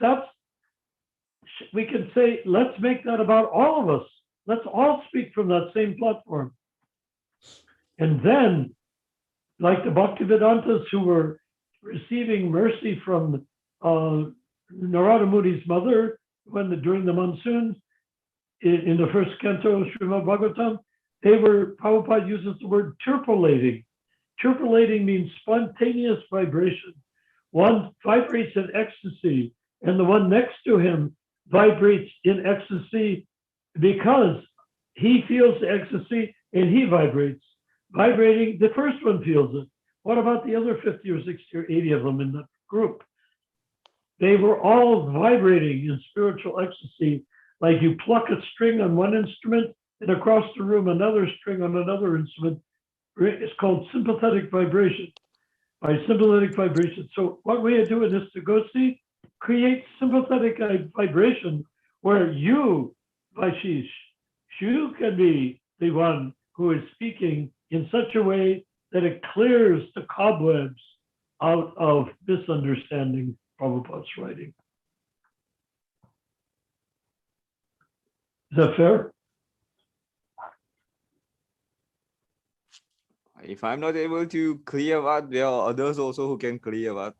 we can say, let's make that about all of us. Let's all speak from that same platform. And then, like the Bhaktivedantas who were receiving mercy from Narada Muni's mother during the monsoon in the first canto of Srimad Bhagavatam, Prabhupada uses the word turpulating. Turpulating means spontaneous vibration. One vibrates in ecstasy, and the one next to him vibrates in ecstasy because he feels the ecstasy and he vibrates. Vibrating, the first one feels it. What about the other 50 or 60 or 80 of them in the group? They were all vibrating in spiritual ecstasy, like you pluck a string on one instrument and across the room another string on another instrument. It's called sympathetic vibration. By sympathetic vibration. So what we do in Istagosthi, create sympathetic vibration where you, Vashish, you can be the one who is speaking in such a way that it clears the cobwebs out of misunderstanding Prabhupada's writing. Is that fair? If I'm not able to clear that, there are others also who can clear that.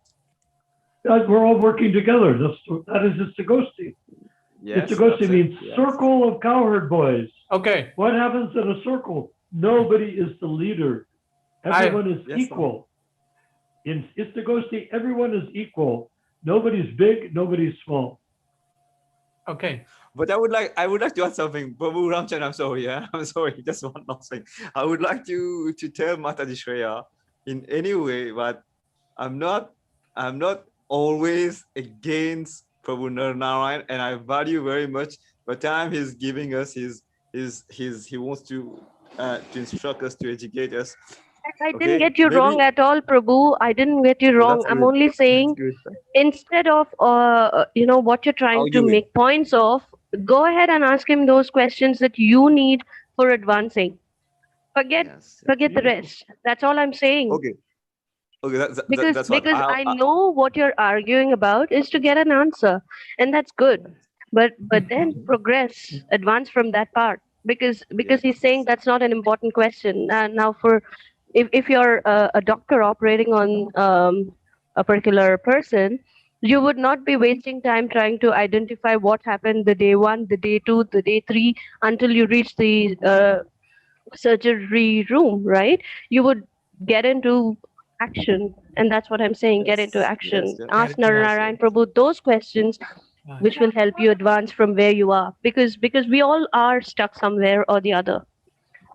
We're all working together. That is Istagosthi. Yes, Istagosthi means circle of cowherd boys. Okay. What happens in a circle? Nobody is the leader. Everyone is equal. In Istagosthi, everyone is equal. Nobody's big, nobody's small. Okay. But I would like to add something. Prabhu Ramchan, I'm sorry. Yeah? I'm sorry. Just one last thing. I would like to tell Mataji Shreya in any way that I'm not always against Prabhu Narayan, and I value very much the time he's giving us. He wants to instruct us, to educate us. I didn't get you wrong at all, Prabhu. I didn't get you wrong. I'm only saying, instead of what you're trying to make points of, go ahead and ask him those questions that you need for advancing. Forget the rest. That's all I'm saying. Okay. Because I know what you're arguing about is to get an answer, and that's good. But then progress, advance from that part, because he's saying that's not an important question. Now if you're a doctor operating on a particular person, you would not be wasting time trying to identify what happened the day 1, the day 2, the day 3 until you reach the surgery room, right? You would get into action, and that's what I'm saying. Get into action. Ask Narayan Prabhu those questions which will help you advance from where you are, because we all are stuck somewhere or the other.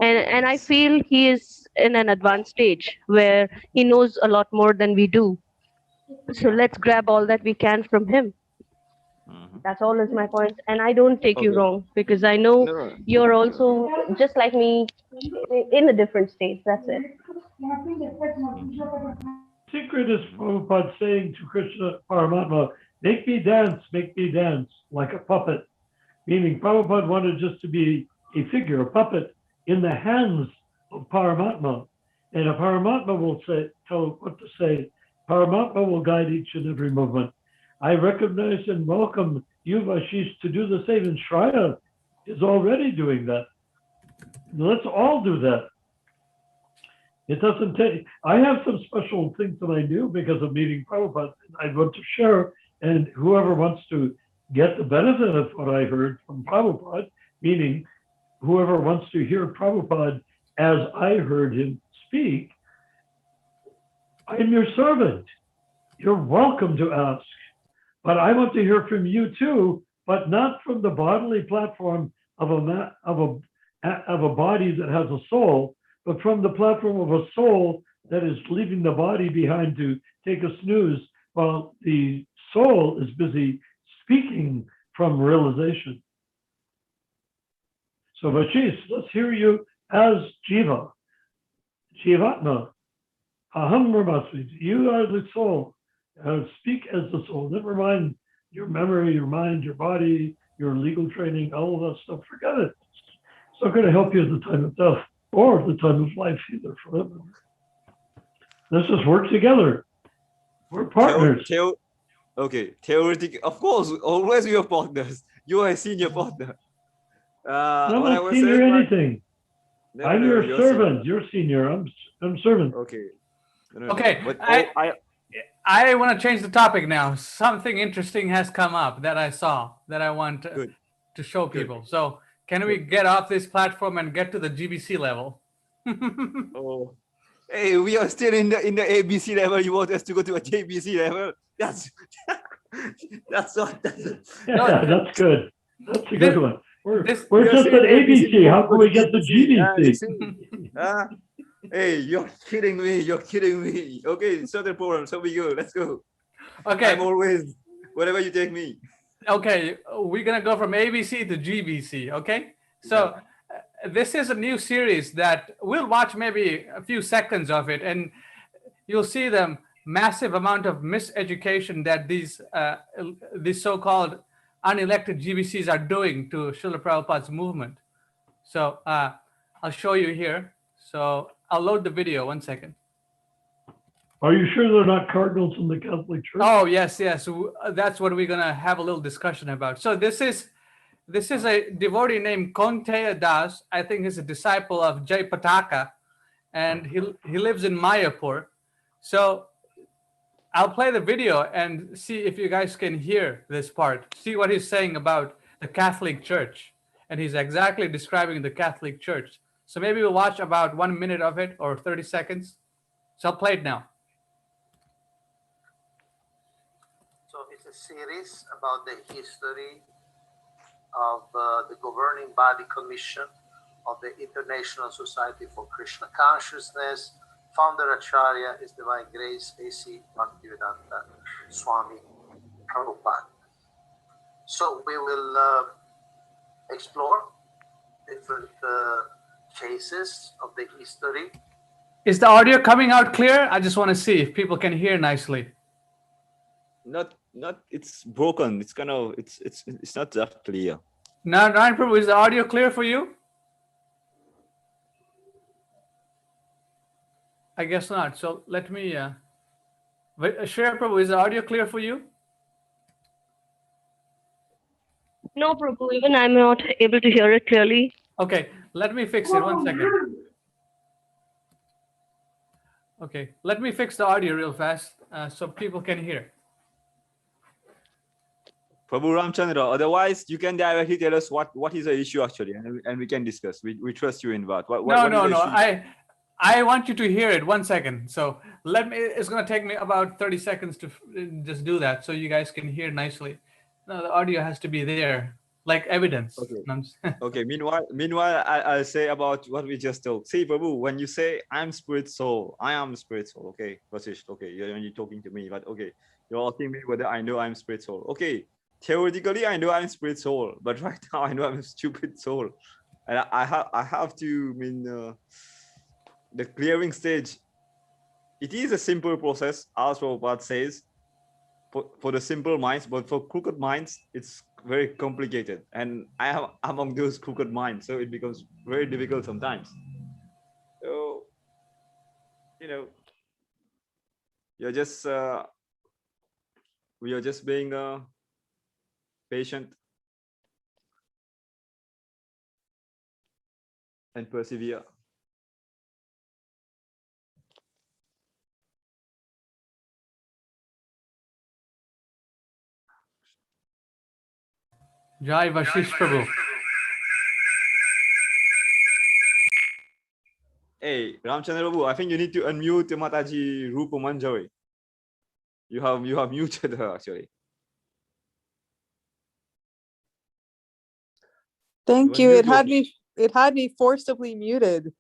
And I feel he is in an advanced stage where he knows a lot more than we do. So let's grab all that we can from him. That's always my point, and I don't take you Okay. wrong because I know No, no. you're also just like me in a different state. That's it. Secret is Prabhupada saying to Krishna Paramatma, make me dance like a puppet. Meaning Prabhupada wanted just to be a figure, a puppet in the hands of Paramatma. And if Paramatma will tell what to say, Paramatma will guide each and every movement. I recognize and welcome you, Vashish, to do the same. And Shreya is already doing that. Let's all do that. It doesn't take, I have some special things that I do because of meeting Prabhupada. I want to share, and whoever wants to get the benefit of what I heard from Prabhupada, meaning whoever wants to hear Prabhupada as I heard him speak, I'm your servant. You're welcome to ask. But I want to hear from you too, but not from the bodily platform of a body that has a soul, but from the platform of a soul that is leaving the body behind to take a snooze while the soul is busy speaking from realization. So Vashish, let's hear you as Jiva, Jivatma, Aham Brahmasmi. You are the soul. Speak as the soul. Never mind your memory, your mind, your body, your legal training, all of that stuff. Forget it. It's not going to help you at the time of death or at the time of life either. Forever. Let's just work together. We're partners. Okay, theoretic. Of course, always we are partners. You are a senior partner. I'm What I not was senior saying, anything. no, I'm no, your you're servant. You're senior. I'm servant. Okay. No, Okay, but I want to change the topic now. Something interesting has come up that I saw that I want Good. to show Good. people. So can we get off this platform and get to the GBC level? Oh, hey, we are still in the ABC level. You want us to go to a JBC level? That's that's not. Yeah, that's good. That's a good one. We're we are just still at in ABC. ABC. How can we get to You GBC? see? Hey, you're kidding me. You're kidding me. Okay, certain program. So we go. Let's go. Okay. I'm always wherever you take me. Okay, we're gonna go from ABC to GBC. Okay, so this is a new series that we'll watch maybe a few seconds of it, and you'll see the massive amount of miseducation that these so-called unelected GBCs are doing to Srila Prabhupada's movement. So I'll show you here. So I'll load the video. 1 second. Are you sure they're not cardinals in the Catholic Church? Oh yes, yes. That's what we're gonna have a little discussion about. So this is a devotee named Konteya Das. I think he's a disciple of Jai Pataka, and he lives in Mayapur. So I'll play the video and see if you guys can hear this part. See what he's saying about the Catholic Church, and he's exactly describing the Catholic Church. So maybe we'll watch about 1 minute of it or 30 seconds. So I'll play it now. So it's a series about the history of the governing body commission of the International Society for Krishna Consciousness. Founder Acharya is Divine Grace A.C. Bhaktivedanta Swami Prabhupada. So we will explore different phases of the history. Is the audio coming out clear? I just want to see if people can hear nicely. Not. It's broken. It's kind of. It's not that clear. No, Narayan Prabhu, is the audio clear for you? I guess not. So let me. Shri Prabhu, is the audio clear for you? No, Prabhu, even I'm not able to hear it clearly. Okay, let me fix it. 1 second. Okay, let me fix the audio real fast so people can hear. Prabhu Ramchandra, otherwise you can directly tell us what is the issue actually, and we can discuss. We trust you in that. What is the issue? I want you to hear it. 1 second. So it's going to take me about 30 seconds to just do that so you guys can hear nicely. No, the audio has to be there, like evidence. Okay. Okay. Meanwhile, I'll say about what we just told. See, Prabhu, when you say I'm spirit soul, I am spirit soul. Okay, Vasisht. Okay, you're talking to me, but okay, you're asking me whether I know I'm spirit soul. Okay, theoretically I know I'm spirit soul, but right now I know I'm a stupid soul, and I have to the clearing stage. It is a simple process, as Prabhupada says, for the simple minds, but for crooked minds, it's very complicated. And I am among those crooked minds, so it becomes very difficult sometimes. So, you're just we are just being patient and persevere. Jai Vashish Prabhu. Hey, Ramchandra Babu, I think you need to unmute Mataji Rupa Manjari. You have muted her actually. Thank You you. unmute It had me forcibly muted.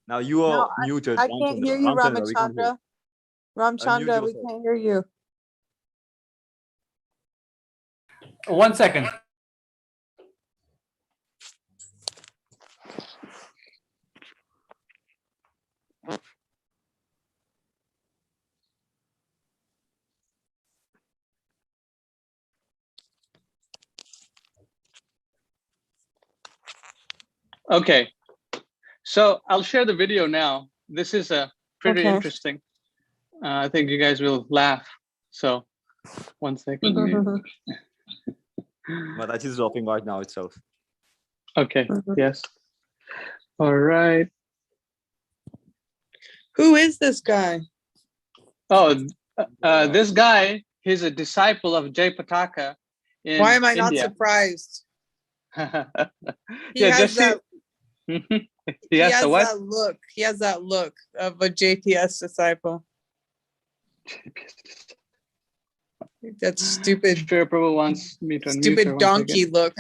Now you No, are muted. I can't hear you, Ramchandra, we can't hear. Ramachandra. Unmute Ramchandra, we yourself. can't hear you. 1 second. Okay, so I'll share the video now. This is pretty Okay. interesting. I think you guys will laugh. So 1 second. Mataji is dropping right now itself. Okay, yes. All right. Who is this guy? Oh, this guy, he's a disciple of Jay Pataka in Why am I not India. surprised? He Yeah, has just see. that. He has a what? That look. He has that look of a JPS disciple. That stupid, Sure, Prabhu wants me to unmute her stupid once donkey again. look.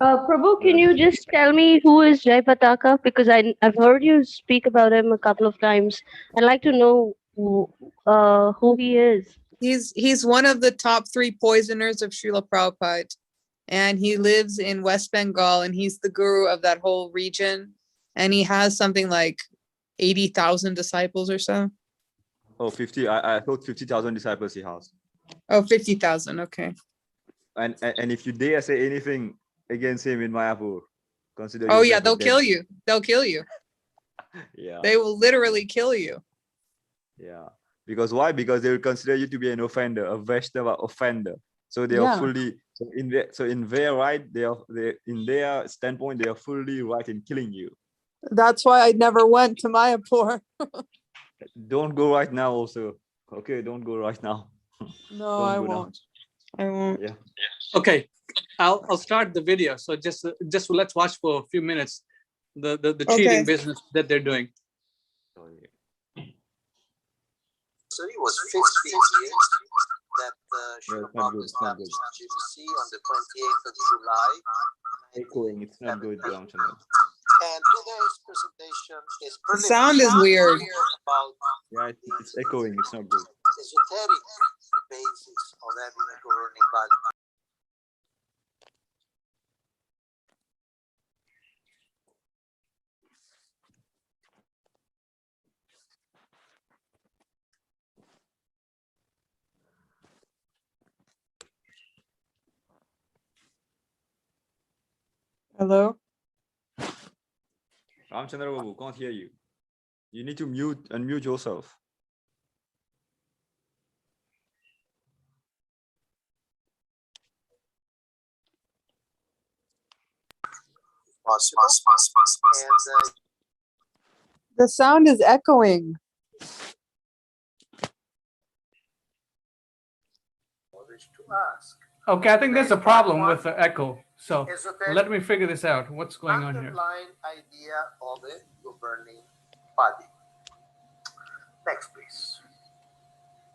Prabhu, can you just tell me who is Jai Pataka? Because I've heard you speak about him a couple of times. I'd like to know who he is. He's one of the top 3 poisoners of Srila Prabhupada. And he lives in West Bengal, and he's the guru of that whole region. And he has something like 80,000 disciples or so. Oh, 50. I thought 50,000 disciples he has. Oh, 50,000. Okay. And if you dare say anything against him in Mayapur, consider Oh, yourself yeah, a they'll dead kill man. you. They'll kill you. Yeah. They will literally kill you. Yeah. Because why? Because they will consider you to be an offender, a Vaishnava offender. So they are fully in their right, they in their standpoint, they are fully right in killing you. That's why I never went to Mayapur. Don't go right now also. Okay, don't go right now. No, I won't. I won't. Yeah. Okay, I'll start the video. So just let's watch for a few minutes the cheating business that they're doing. So it was 50 years that Srila Prabhupada established GBC on the 28th of July. Echoing, it's not good, Ramchandra. And today's presentation is The sound is weird. about Yeah, it's echoing, it's not good. esoteric basis of having a governing body. Hello? Ramchandra Babu, can't hear you. You need to unmute yourself. Possible. And The sound is echoing. to ask. Okay, I think there's a problem with the echo. So Esoteric let me figure this out. What's going on here? underlying idea of a governing body. Next, please.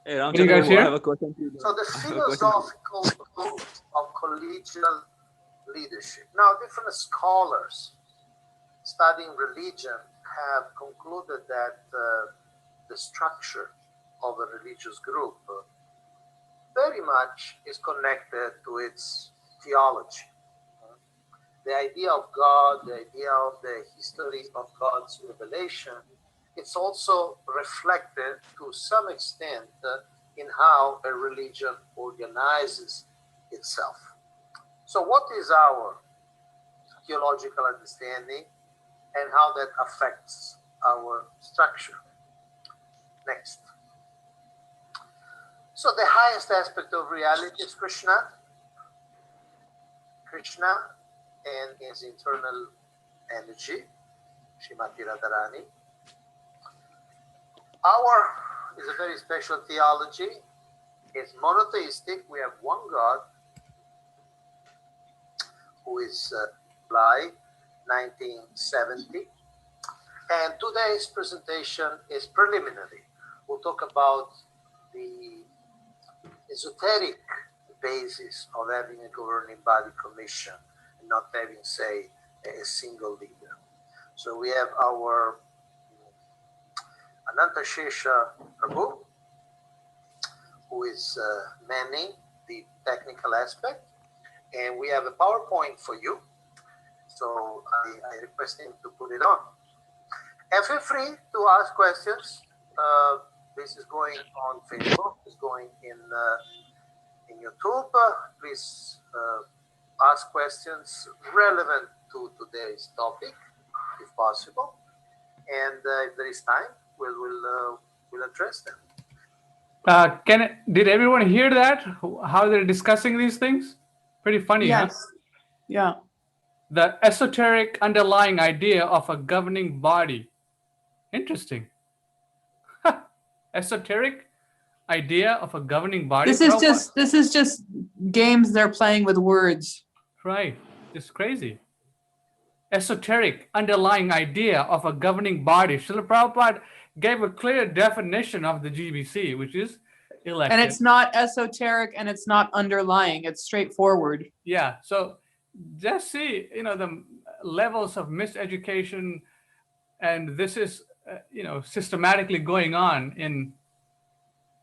Hey, you Ramchandra guys Babu, hear? I have a question to you. So the I have a question to you. philosophical root of collegial leadership. Now, different scholars studying religion have concluded that the structure of a religious group very much is connected to its theology. The idea of God, the idea of the history of God's revelation, it's also reflected to some extent in how a religion organizes itself. So what is our theological understanding and how that affects our structure? Next. So the highest aspect of reality is Krishna. Krishna and his internal energy, Srimati Radharani. Our is a very special theology. It's monotheistic. We have one God who is July 1970. And today's presentation is preliminary. We'll talk about the esoteric basis of having a governing body commission and not having, say, a single leader. So we have our Anantashesha Prabhu, who is manning the technical aspect, and we have a PowerPoint for you. So I request him to put it on. And feel free to ask questions. This is going on Facebook, it's going in YouTube. Please ask questions relevant to today's topic, if possible. And if there is time, we'll address them. Did everyone hear that? How they're discussing these things? Pretty funny, huh? Yes. Yeah. The esoteric underlying idea of a governing body. Interesting. Esoteric idea of a governing body. This is just games they're playing with words. Right. It's crazy. Esoteric underlying idea of a governing body. Srila Prabhupada gave a clear definition of the GBC, which is election. And it's not esoteric and it's not underlying. It's straightforward. Yeah. So just see, the levels of miseducation, and this is, systematically going on in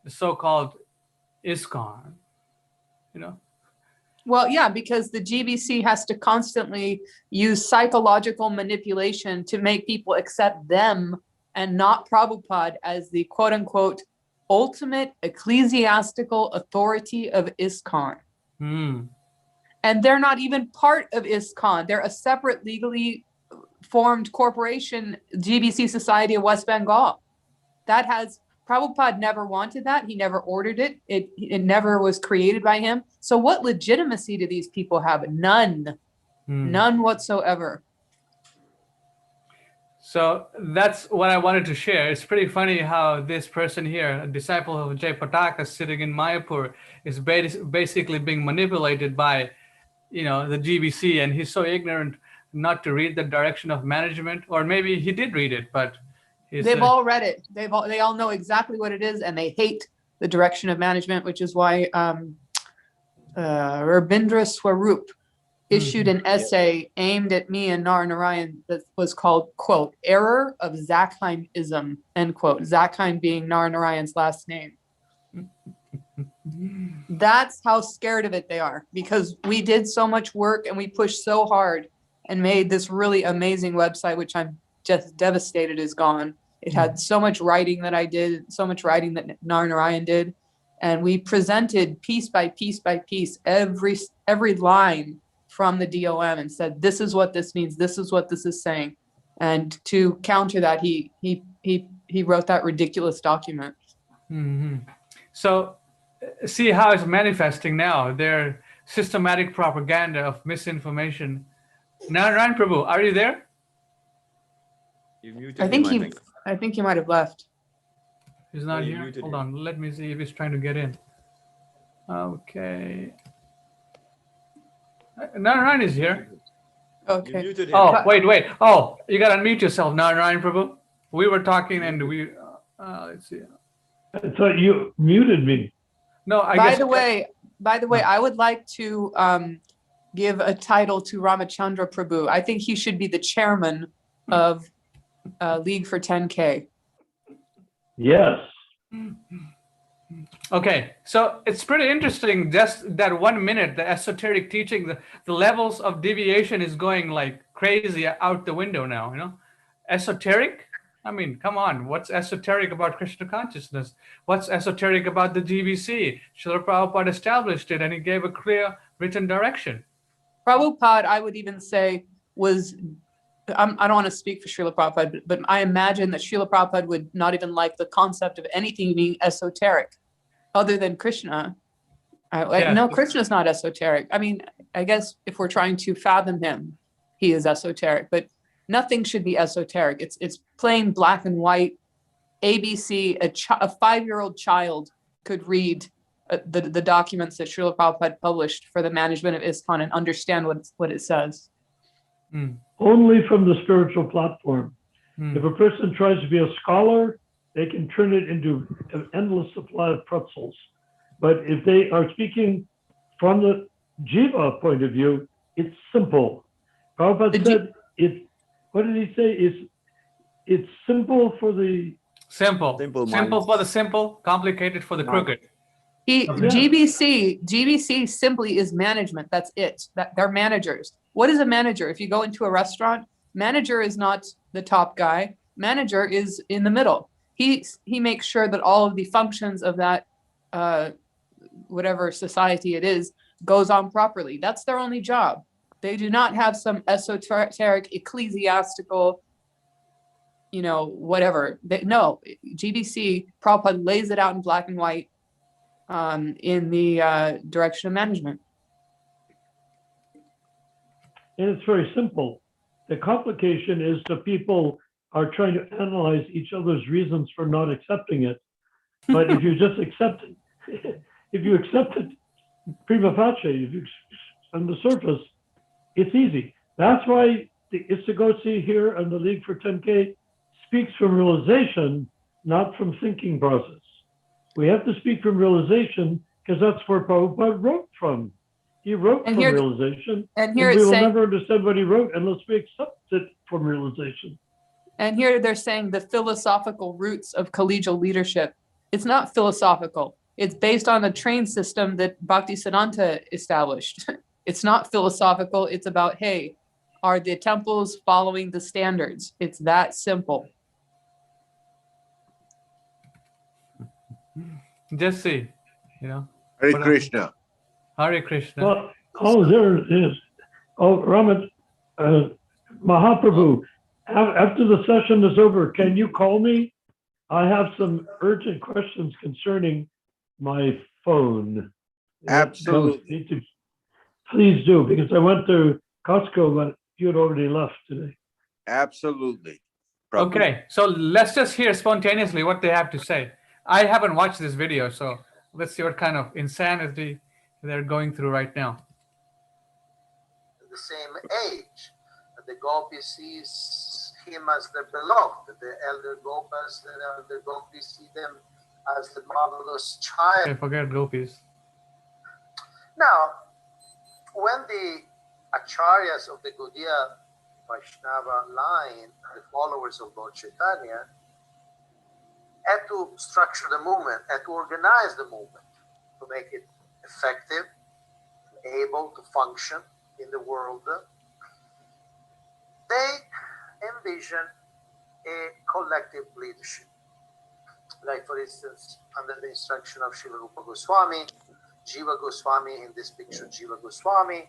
the so-called ISKCON, Well, yeah, because the GBC has to constantly use psychological manipulation to make people accept them and not Prabhupada as the quote unquote ultimate ecclesiastical authority of ISKCON. And they're not even part of ISKCON. They're a separate legally formed corporation, GBC Society of West Bengal. Prabhupada never wanted that. He never ordered it. It never was created by him. So what legitimacy do these people have? None. None whatsoever. So that's what I wanted to share. It's pretty funny how this person here, a disciple of Jay Pataka sitting in Mayapur, is basically being manipulated by, the GBC, and he's so ignorant not to read the direction of management, or maybe he did read it, but they've all read it. They all know exactly what it is, and they hate the direction of management, which is why Rabindra Swarup issued an essay aimed at me and Narayan that was called, quote, Error of Zakhaimism, end quote. Zakhaim being Narayan's last name. That's how scared of it they are, because we did so much work and we pushed so hard and made this really amazing website, which I'm just devastated is gone. It had so much writing that I did, so much writing that Narayan did. And we presented piece by piece by piece, every line from the DOM, and said, this is what this means. This is what this is saying. And to counter that, he wrote that ridiculous document. So see how it's manifesting now, their systematic propaganda of misinformation. Narayan Prabhu, are you there? You muted I think him, I think he might have left. He's not you here. muted Hold him. on. Let me see if he's trying to get in. Okay. Narayan is here. You Okay. muted him. Oh, wait. Oh, you got to unmute yourself, Narayan Prabhu. We were talking and we, let's see. I thought you muted me. No, I By guess. the way, I would like to give a title to Ramachandra Prabhu. I think he should be the chairman of League for 10K. Yes. Okay, so it's pretty interesting. Just that 1 minute, the esoteric teaching, the levels of deviation is going like crazy out the window now. You know, esoteric. I mean, come on. What's esoteric about Krishna consciousness? What's esoteric about the GBC? Srila Prabhupada established it, and he gave a clear written direction. Prabhupada, I would even say, was, I don't want to speak for Srila Prabhupada, but I imagine that Srila Prabhupada would not even like the concept of anything being esoteric other than Krishna. No, Krishna's not esoteric. I mean, I guess if we're trying to fathom him, he is esoteric, but nothing should be esoteric. It's plain black and white. ABC, a 5-year-old child could read the documents that Srila Prabhupada published for the management of ISKCON and understand what it says. Only from the spiritual platform. If a person tries to be a scholar, they can turn it into an endless supply of pretzels. But if they are speaking from the jiva point of view, it's simple. Prabhupada said what did he say? It's simple for the simple minds. for the simple, complicated for the crooked. GBC simply is management. That's it. They're managers. What is a manager? If you go into a restaurant, manager is not the top guy. Manager is in the middle. He makes sure that all of the functions of that whatever society it is goes on properly. That's their only job. They do not have some esoteric ecclesiastical, whatever. GBC, Prabhupada lays it out in black and white in the direction of management. And it's very simple. The complication is the people are trying to analyze each other's reasons for not accepting it. But if you just accept it, if you accept it prima facie, on the surface, it's easy. That's why the Istagosthi here and the League for 10K speaks from realization, not from thinking process. We have to speak from realization because that's where Prabhupada wrote from. He wrote from realization, and we will never understand what he wrote unless we accept it from realization. And here they're saying the philosophical roots of collegial leadership. It's not philosophical. It's based on a train system that Bhaktisiddhanta established. It's not philosophical. It's about, hey, are the temples following the standards? It's that simple. Just see, Hare Krishna. Hare Krishna. Well, there it is. Raman, Mahaprabhu, after the session is over, can you call me? I have some urgent questions concerning my phone. Absolutely. Please do, because I went to Costco, but you had already left today. Absolutely. Okay, so let's just hear spontaneously what they have to say. I haven't watched this video, so let's see what kind of insanity they're going through right now. The same age, the gopis sees him as the beloved. The elder gopas and elder gopis see them as the marvelous child. Okay, forget gopis. Now, when the acharyas of the Gaudiya Vaishnava line, the followers of Lord Chaitanya, had to structure the movement, had to organize the movement to make it effective, able to function in the world, they envision a collective leadership. Like, for instance, under the instruction of Srila Rupa Goswami, Jiva Goswami, in this picture, Jiva Goswami,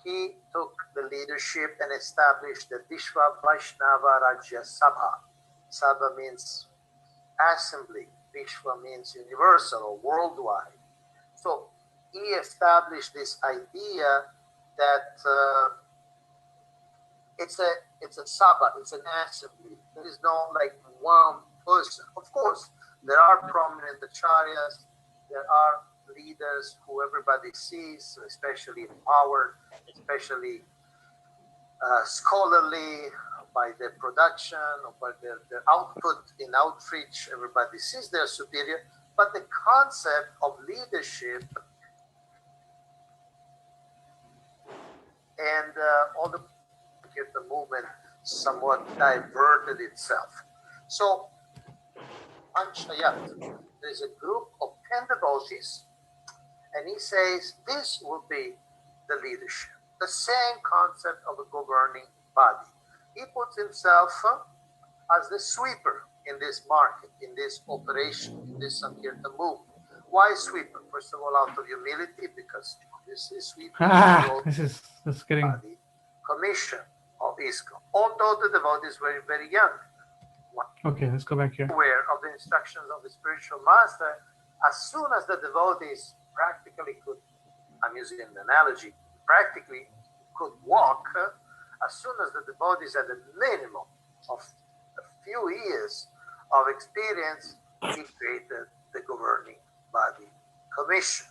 he took the leadership and established the Vishwa Vaishnava Rajya Sabha. Sabha means assembly. Vishwa means universal or worldwide. So he established this idea that it's a sabha, it's an assembly. There is no like one person. Of course, there are prominent acharyas, there are leaders who everybody sees, especially in power, especially scholarly, by their production or by their output in outreach. Everybody sees they're superior, but the concept of leadership and all the movement somewhat diverted itself. So Panchayat. There is a group of 10 devotees, and he says this will be the leadership. The same concept of a governing body. He puts himself as the sweeper in this market, in this operation, in this Sankirtan movement. Why sweeper? First of all, out of humility, because this is sweeper. This is getting body commission of ISKCON. Although the devotees were very young. Okay, let's go back here. Aware of the instructions of the spiritual master, as soon as the devotees practically could, I'm using an analogy, practically could walk, as soon as the devotees had a minimum of a few years of experience, he created the governing body commission.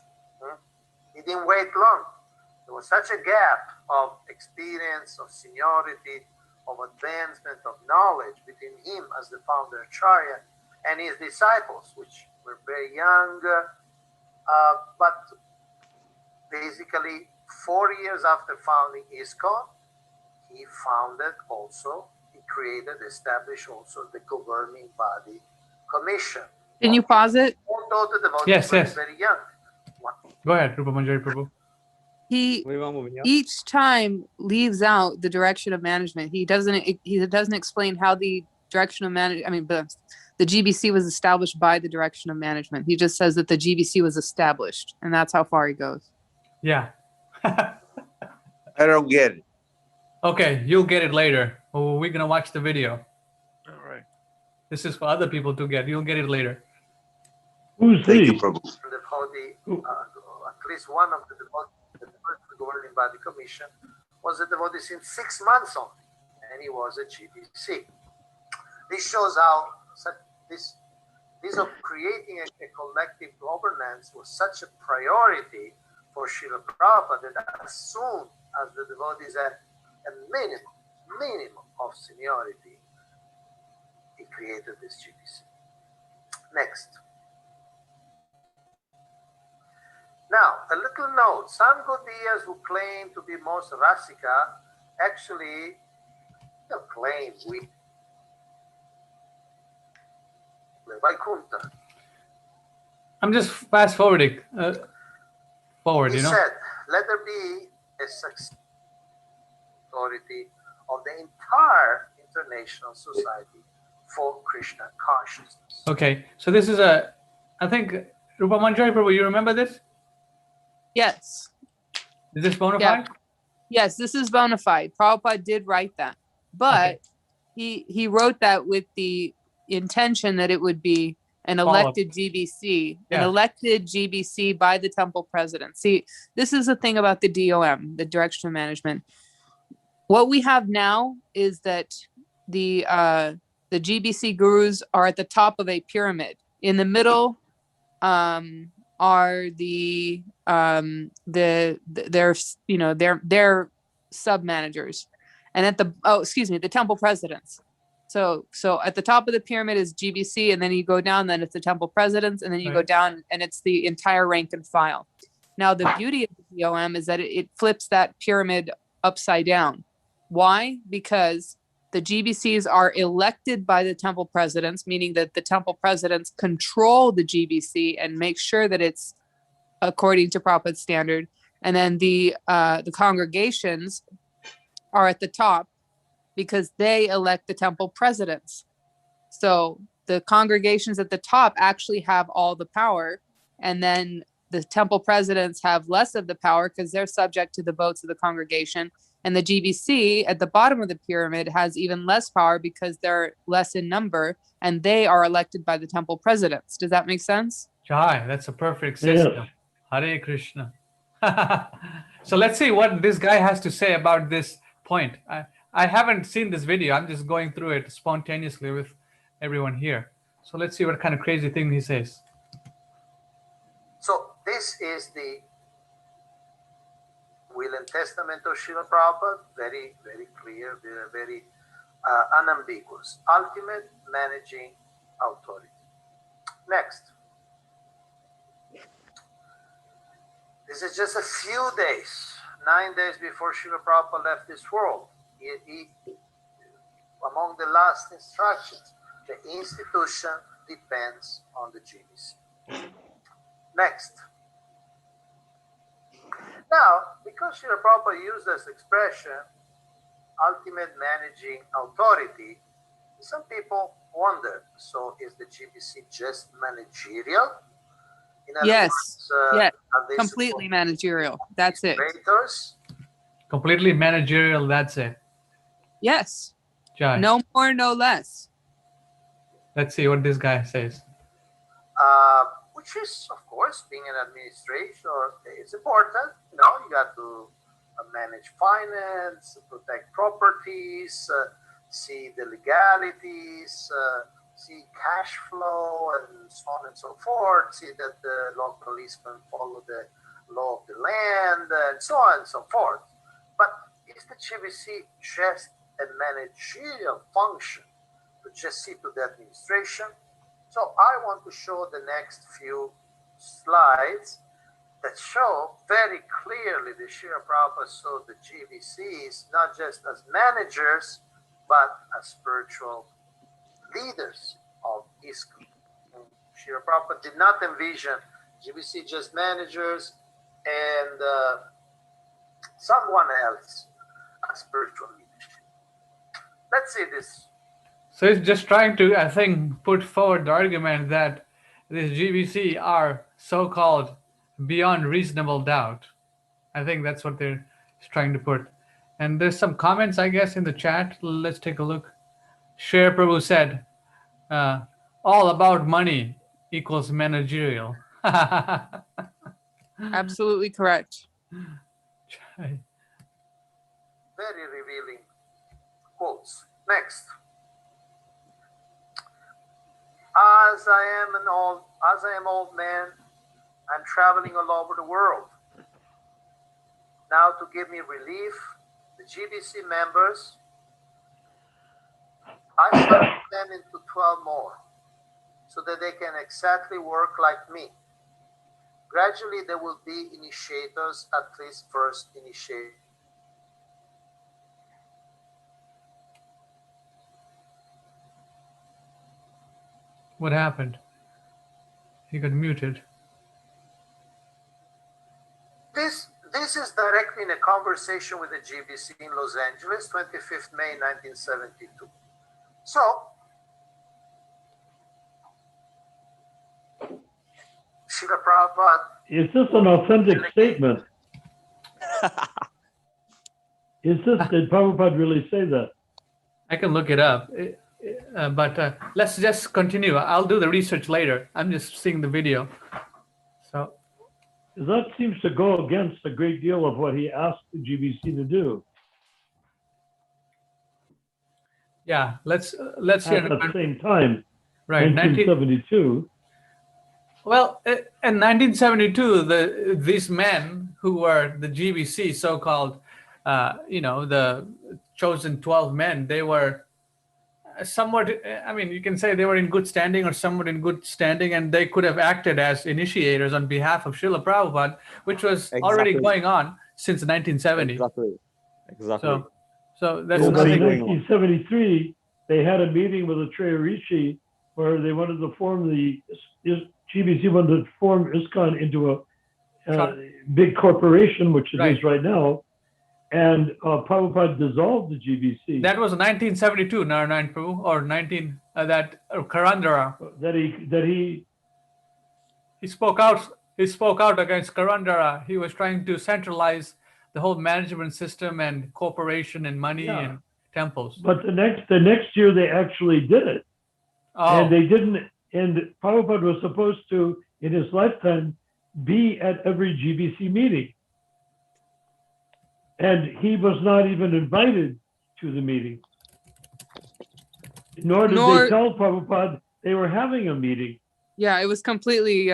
He didn't wait long. There was such a gap of experience, of seniority, of advancement, of knowledge between him as the founder Acharya and his disciples, which were very young, but basically 4 years after founding ISKCON, he created, established also the governing body commission. Can you pause it? Although the devotees were very young. Go ahead, Rupa Manjari Prabhu. He each time leaves out the direction of management. He doesn't explain how the direction of management. I mean, the GBC was established by the direction of management. He just says that the GBC was established, and that's how far he goes. Yeah. I don't get it. Okay, you'll get it later. Oh, we're gonna watch the video. All right. This is for other people to get. You'll get it later. Who's Thank he? you, Prabhu. The devotee, at least one of the devotees, the first governing body commission, was a devotee since 6 months only, and he was a GBC. This shows how this of creating a collective governance was such a priority for Srila Prabhupada that as soon as the devotees had a minimum of seniority, he created this GBC. Next. Now, a little note. Some Gaudiyas who claim to be most Rasika actually don't claim we Vaikuntha. I'm just fast forwarding. He said, let there be a success authority of the entire international society for Krishna consciousness. Okay, so this is I think, Rupa Manjari Prabhu, you remember this? Yes. Is this bona fide? Yes, this is bona fide. Prabhupada did write that. But he wrote that with the intention that it would be an elected GBC, an elected GBC by the temple president. See, this is the thing about the DOM, the direction of management. What we have now is that the GBC gurus are at the top of a pyramid. In the middle are their sub managers, and at the temple presidents. So at the top of the pyramid is GBC, and then you go down, then it's the temple presidents, and then you go down, and it's the entire rank and file. Now, the beauty of the DOM is that it flips that pyramid upside down. Why? Because the GBCs are elected by the temple presidents, meaning that the temple presidents control the GBC and make sure that it's according to Prabhupada's standard. And then the congregations are at the top because they elect the temple presidents. So the congregations at the top actually have all the power, and then the temple presidents have less of the power because they're subject to the votes of the congregation. And the GBC at the bottom of the pyramid has even less power because they're less in number, and they are elected by the temple presidents. Does that make sense? Jai, that's a perfect system. Hare Krishna. So let's see what this guy has to say about this point. I haven't seen this video. I'm just going through it spontaneously with everyone here. So let's see what kind of crazy thing he says. So this is the will and testament of Srila Prabhupada, very, very clear, very unambiguous. Ultimate managing authority. Next. This is just a few days, 9 days before Srila Prabhupada left this world. He, among the last instructions, the institution depends on the GBC. Next. Now, because Srila Prabhupada used this expression, ultimate managing authority, some people wonder, so is the GBC just managerial? In other Yes, words, yes, are they completely supposed managerial. That's it. administrators? Completely managerial, that's it. Yes, Jai. no more, no less. Let's see what this guy says. Which is, of course, being an administrator is important. You know, you got to manage finance, protect properties, see the legalities, see cash flow, and so on and so forth. See that the law policemen follow the law of the land, and so on and so forth. But is the GBC just a managerial function to just see to the administration? So I want to show the next few slides that show very clearly the Srila Prabhupada saw the GBCs not just as managers, but as spiritual leaders of ISKCON. Srila Prabhupada did not envision GBC just managers and someone else as spiritual leadership. Let's see this. So he's just trying to, I think, put forward the argument that these GBC are so-called beyond reasonable doubt. I think that's what they're trying to put. And there's some comments, I guess, in the chat. Let's take a look. Shri Prabhu said, all about money equals managerial. Absolutely correct. Very revealing quotes. Next. As I am old man, I'm traveling all over the world. Now to give me relief, the GBC members, I separate them into 12 more so that they can exactly work like me. Gradually, there will be initiators, at least first initiate. What happened? He got muted. This is directly in a conversation with the GBC in Los Angeles, 25th May 1972. So, Srila Prabhupada. Is this an authentic statement? Did Prabhupada really say that? I can look it up. But let's just continue. I'll do the research later. I'm just seeing the video. So that seems to go against a great deal of what he asked the GBC to do. yeah, let's hear. At the same time, right, 1972. Well, in 1972, these men who were the GBC, so-called, the chosen 12 men, they were somewhat, I mean, you can say they were in good standing or somewhat in good standing, and they could have acted as initiators on behalf of Srila Prabhupada, which was already going on since 1970. Exactly. So there's In nothing. 1973, they had a meeting with the Trey Rishi where they wanted to form GBC wanted to form ISKCON into a big corporation, which it is right now. And Prabhupada dissolved the GBC. That was 1972, Narayan Prabhu, or Karandara. He spoke out. He spoke out against Karandara. He was trying to centralize the whole management system and corporation and money and temples. But the next year they actually did it, and they didn't. And Prabhupada was supposed to, in his lifetime, be at every GBC meeting. And he was not even invited to the meeting. Nor did they tell Prabhupada they were having a meeting. Yeah, it was completely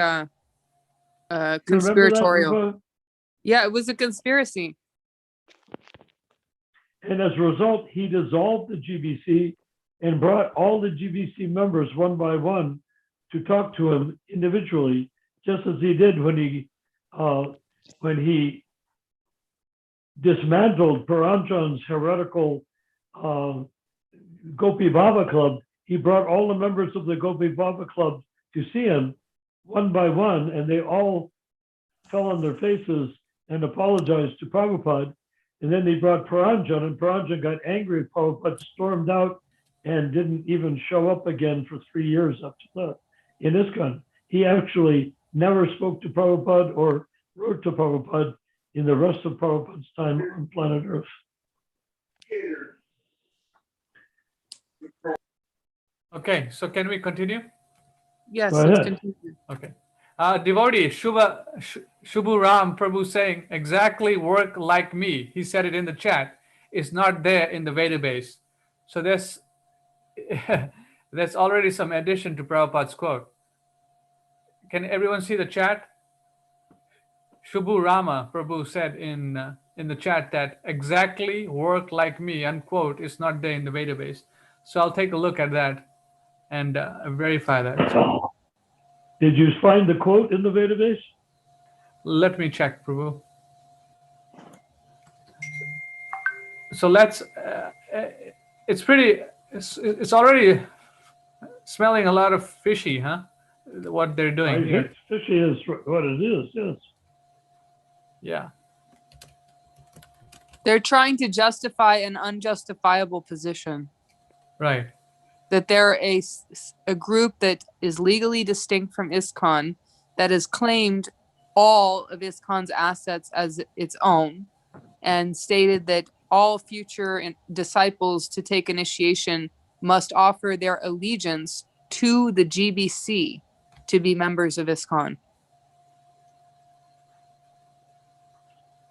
conspiratorial. Yeah, it was a conspiracy. And as a result, he dissolved the GBC and brought all the GBC members one by one to talk to him individually, just as he did when he dismantled Paranjan's heretical Gopi Baba Club he brought all the members of the Gopi Baba Club to see him one by one, and they all fell on their faces and apologized to Prabhupada. And then they brought Paranjan, and Paranjan got angry. Prabhupada stormed out and didn't even show up again for 3 years after that in ISKCON. He actually never spoke to Prabhupada or wrote to Prabhupada in the rest of Prabhupada's time on planet Earth. Okay, so can we continue? Yes, Go let's ahead. continue. Okay. Devotee Shubhu Ram Prabhu saying, exactly work like me. He said it in the chat. It's not there in the database. So there's already some addition to Prabhupada's quote. Can everyone see the chat? Shubhu Rama Prabhu said in the chat that exactly work like me, unquote, is not there in the database. So I'll take a look at that and verify that. So Did you find the quote in the database? let me check, Prabhu. So let's. It's pretty. It's already smelling a lot of fishy, huh? What they're doing here. Fishy is what it is, yes. Yeah. They're trying to justify an unjustifiable position. Right. That they're a group that is legally distinct from ISKCON, that has claimed all of ISKCON's assets as its own, and stated that all future disciples to take initiation must offer their allegiance to the GBC to be members of ISKCON.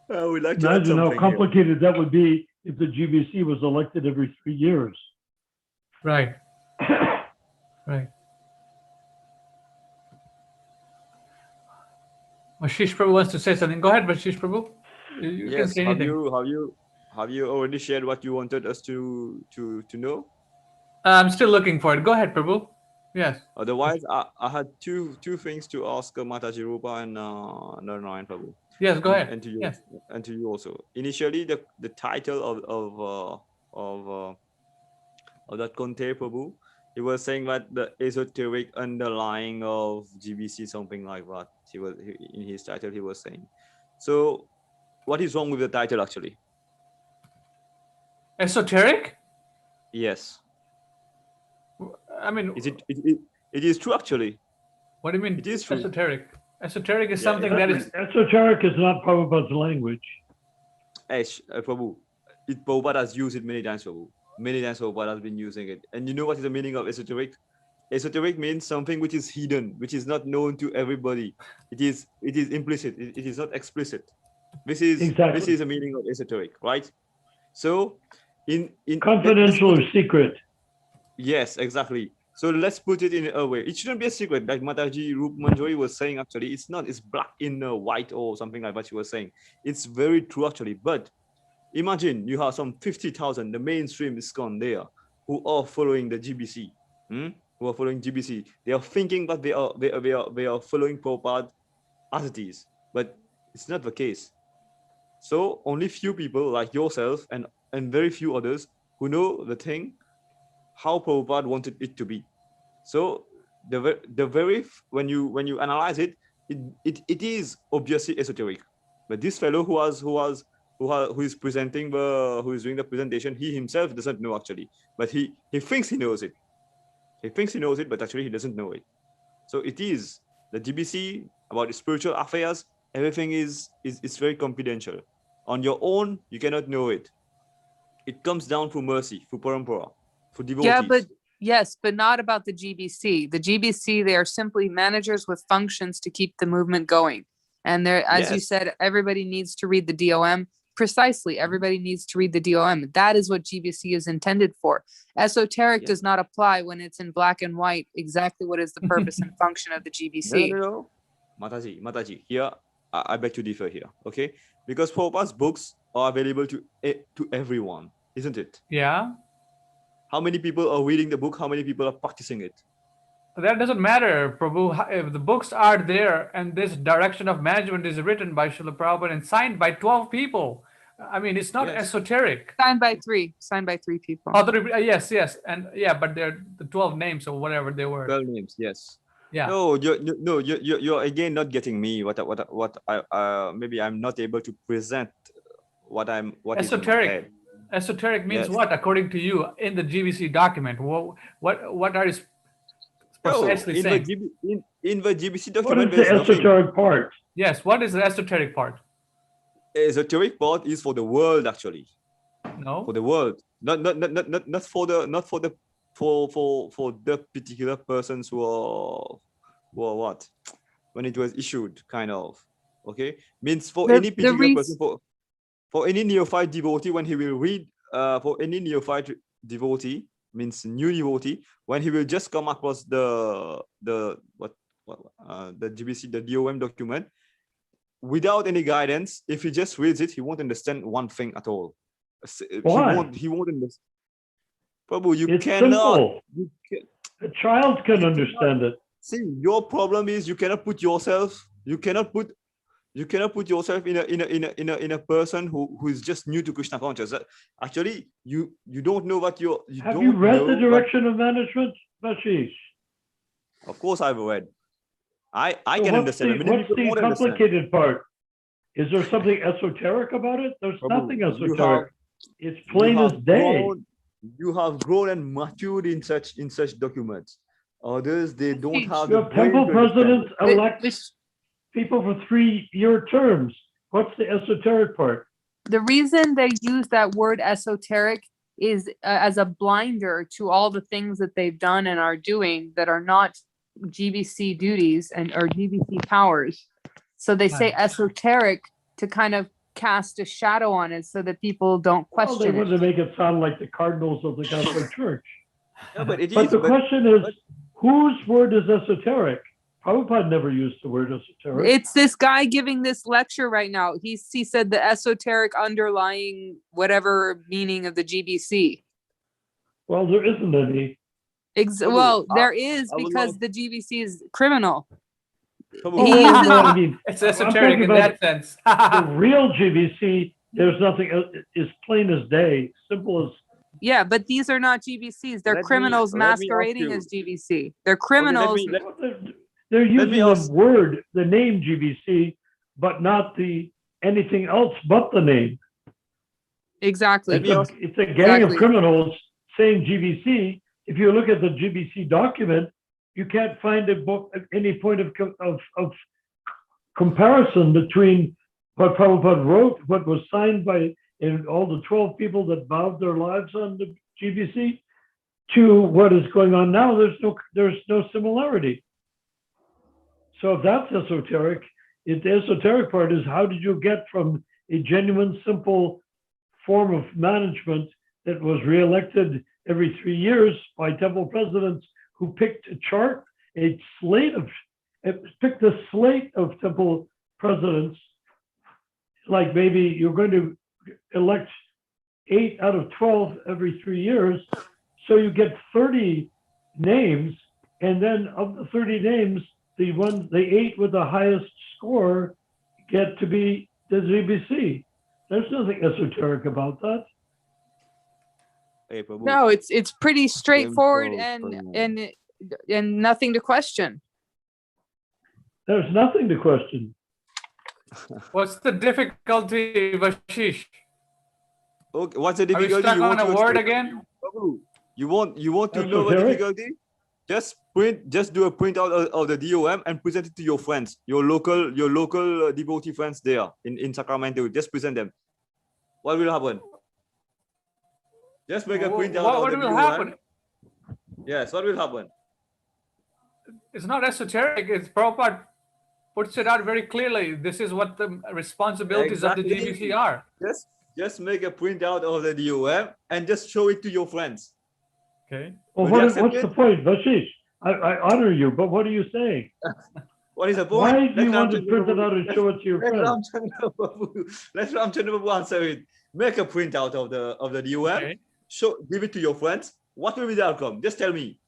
We'd like to add Imagine how something here. complicated that would be if the GBC was elected every 3 years. Right. Right. Ashish Prabhu wants to say something. Go ahead, Ashish Prabhu. You can Yes, say anything. have you already shared what you wanted us to know? I'm still looking for it. Go ahead, Prabhu. Yes. Otherwise, I had two things to ask Mataji Rupa and Naranayan Prabhu. Yes, go ahead. And to you, Yes. and to you also. Initially, the title of that Conte Prabhu, he was saying that the esoteric underlying of GBC, something like that. In his title he was saying. So, what is wrong with the title actually? Esoteric? Yes. I mean, it is true actually. What do you mean? It is true. Esoteric. Esoteric is Yeah, something that is. Esoteric is not Prabhupada's language. Prabhu, Prabhupada has used it many times, Prabhu. Many times Prabhupada has been using it. And you know what is the meaning of esoteric? Esoteric means something which is hidden, which is not known to everybody. It is implicit. It is not explicit. This is the meaning of esoteric, right? So, in confidential or secret. Yes, exactly. So let's put it in a way. It shouldn't be a secret, like Mataji Rup Manjori was saying. Actually, it's not. It's black in white or something like what she was saying. It's very true actually. But imagine you have some 50,000, the mainstream ISKCON there, who are following the GBC. Who are following GBC. They are thinking that they are following Prabhupada as it is, but it's not the case. So only few people like yourself and very few others who know the thing how Prabhupada wanted it to be. So when you analyze it, it is obviously esoteric. But this fellow who is presenting who is doing the presentation, he himself doesn't know actually, but he thinks he knows it. He thinks he knows it, but actually he doesn't know it. So it is the GBC about the spiritual affairs. Everything is very confidential. On your own, you cannot know it. It comes down through mercy, through parampara, for devotees. Yeah, but not about the GBC. The GBC, they are simply managers with functions to keep the movement going. And there, as you said, everybody needs to read the DOM. Precisely, everybody needs to read the DOM. That is what GBC is intended for. Esoteric does not apply when it's in black and white. Exactly what is the purpose and function of the GBC? No. Mataji, here I beg to differ here, okay? Because Prabhupada's books are available to everyone, isn't it? Yeah. How many people are reading the book? How many people are practicing it? That doesn't matter, Prabhu. If the books are there and this direction of management is written by Srila Prabhupada and signed by 12 people, I mean, it's not Yes. esoteric. Signed by three people. Oh, yes, and yeah, but they're the 12 names or whatever they were. 12 names, yes. Yeah. No, you're again not getting me. What I maybe I'm not able to present what is in my Esoteric. head. Esoteric means Yes. what, according to you, in the GBC document? What are you No, precisely saying? in the GBC What document, is the there's nothing. esoteric part? Yes, what is the esoteric part? Esoteric part is for the world, actually. No. For the world, not for the particular persons who are what when it was issued, kind of. Okay, means for any particular person, for any neophyte devotee, when he will read for any neophyte devotee, means new devotee, when he will just come across the GBC, the DOM document, without any guidance, if he just reads it, he won't understand one thing at all. Why? He won't understand. Prabhu, you It's cannot. simple. A child can understand it. See, your problem is you cannot put yourself. You cannot put yourself in a person who is just new to Krishna consciousness. Actually, you don't know what you Have you read the direction of management, Vashish? Of course, I've read. I So can understand. what's the complicated part? Is there something esoteric about it? There's Prabhu, nothing esoteric. It's plain as day. You have grown and matured in such documents. Others, they don't have. You have temple presidents elect people for 3-year terms. What's the esoteric part? The reason they use that word esoteric is as a blinder to all the things that they've done and are doing that are not GBC duties or GBC powers. So they say esoteric to kind of cast a shadow on it so that people don't question they want it. to make it sound like the cardinals of the Catholic Church. Yeah, but the question is, whose word is esoteric? Prabhupada never used the word esoteric. It's this guy giving this lecture right now. He said the esoteric underlying whatever meaning of the GBC. Well, there isn't any. There is, because the GBC is criminal. It's esoteric in that sense. The real GBC, there's nothing, is plain as day, simple as. Yeah, but these are not GBCs. They're criminals masquerading as GBC. They're criminals. They're using the word, the name GBC, but not anything else but the name. Exactly. It's a gang of criminals saying GBC. If you look at the GBC document, you can't find any point of comparison between what Prabhupada wrote, what was signed by all the 12 people that vowed their lives on the GBC, to what is going on now. There's no similarity. So if that's esoteric, the esoteric part is, how did you get from a genuine, simple form of management that was reelected every 3 years by temple presidents who picked a slate of temple presidents, like maybe you're going to elect 8 out of 12 every 3 years, so you get 30 names, and then of the 30 names, the 8 with the highest score get to be the GBC. There's nothing esoteric about that. No, it's pretty straightforward and nothing to question. There's nothing to question. What's the difficulty, Vashish? Okay, what's the difficulty? Are we stuck on a word again? You want to know what the difficulty? Just do a printout of the DOM and present it to your friends, your local devotee friends there in Sacramento. Just present them. What will happen? Just make a printout of the DOM. What will happen? Yes, what will happen? It's not esoteric. It's Prabhupada puts it out very clearly. This is what the responsibilities of the GBC are. Just make a printout of the DOM and just show it to your friends. Okay. Well, what's the point, Vashish? I honor you, but what are you saying? What is the point? Why do you want to print it out and show it to your friends? Let Ramchandra Babu answer it. Make a printout of the DOM. Give it to your friends. What will be the outcome? Just tell me.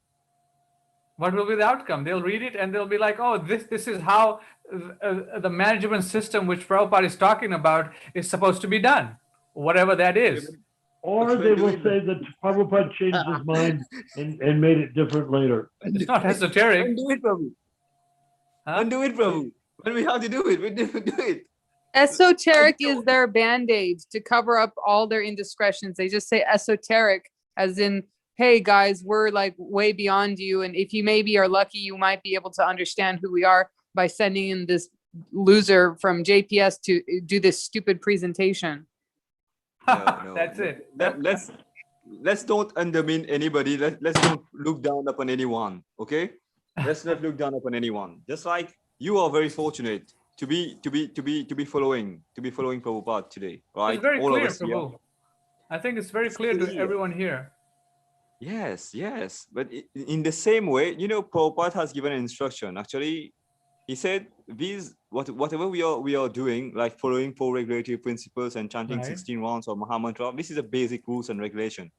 What will be the outcome? They'll read it and they'll be like, oh, this is how the management system which Prabhupada is talking about is supposed to be done. whatever that is. Or they will say that Prabhupada changed his mind and made it different later. It's not esoteric. When do it, Prabhu. Huh? When do it, Prabhu. When we have to do it, we do it. Esoteric is their band-aid to cover up all their indiscretions. They just say esoteric as in, hey guys, we're like way beyond you. And if you maybe are lucky, you might be able to understand who we are by sending in this loser from JPS to do this stupid presentation. No, That's it. Let's don't undermine anybody. Let's don't look down upon anyone. Okay? Let's not look down upon anyone. Just like you are very fortunate to be following Prabhupada today, right? It's very All clear, of us here. Prabhu. I think it's very clear to everyone here. Yes. But in the same way, Prabhupada has given an instruction. Actually, he said whatever we are doing, like following 4 regulatory principles and chanting Right. 16 rounds of Mahamantra, this is a basic rules and regulation.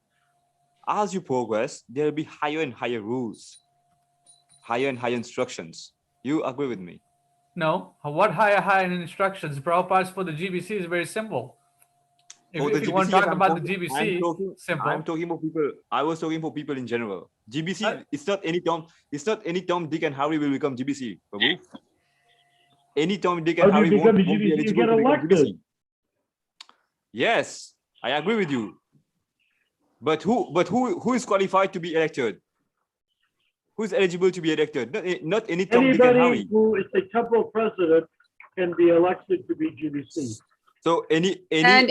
As you progress, there will be higher and higher rules, higher and higher instructions. You agree with me? No, what higher instructions? Prabhupada's for the GBC is very simple. If you want to talk about the GBC, simple. I'm talking about people. I was talking for people in general. GBC, it's not any Tom, Dick, and Harry will become GBC. Prabhu. Any Tom, Dick, and How do Harry you won't become be GBC? You eligible get to become elected. GBC. Yes, I agree with you. But who is qualified to be elected? Who is eligible to be elected? Not any Tom, Dick, and Anybody Harry. who is a temple president can be elected to be GBC. So And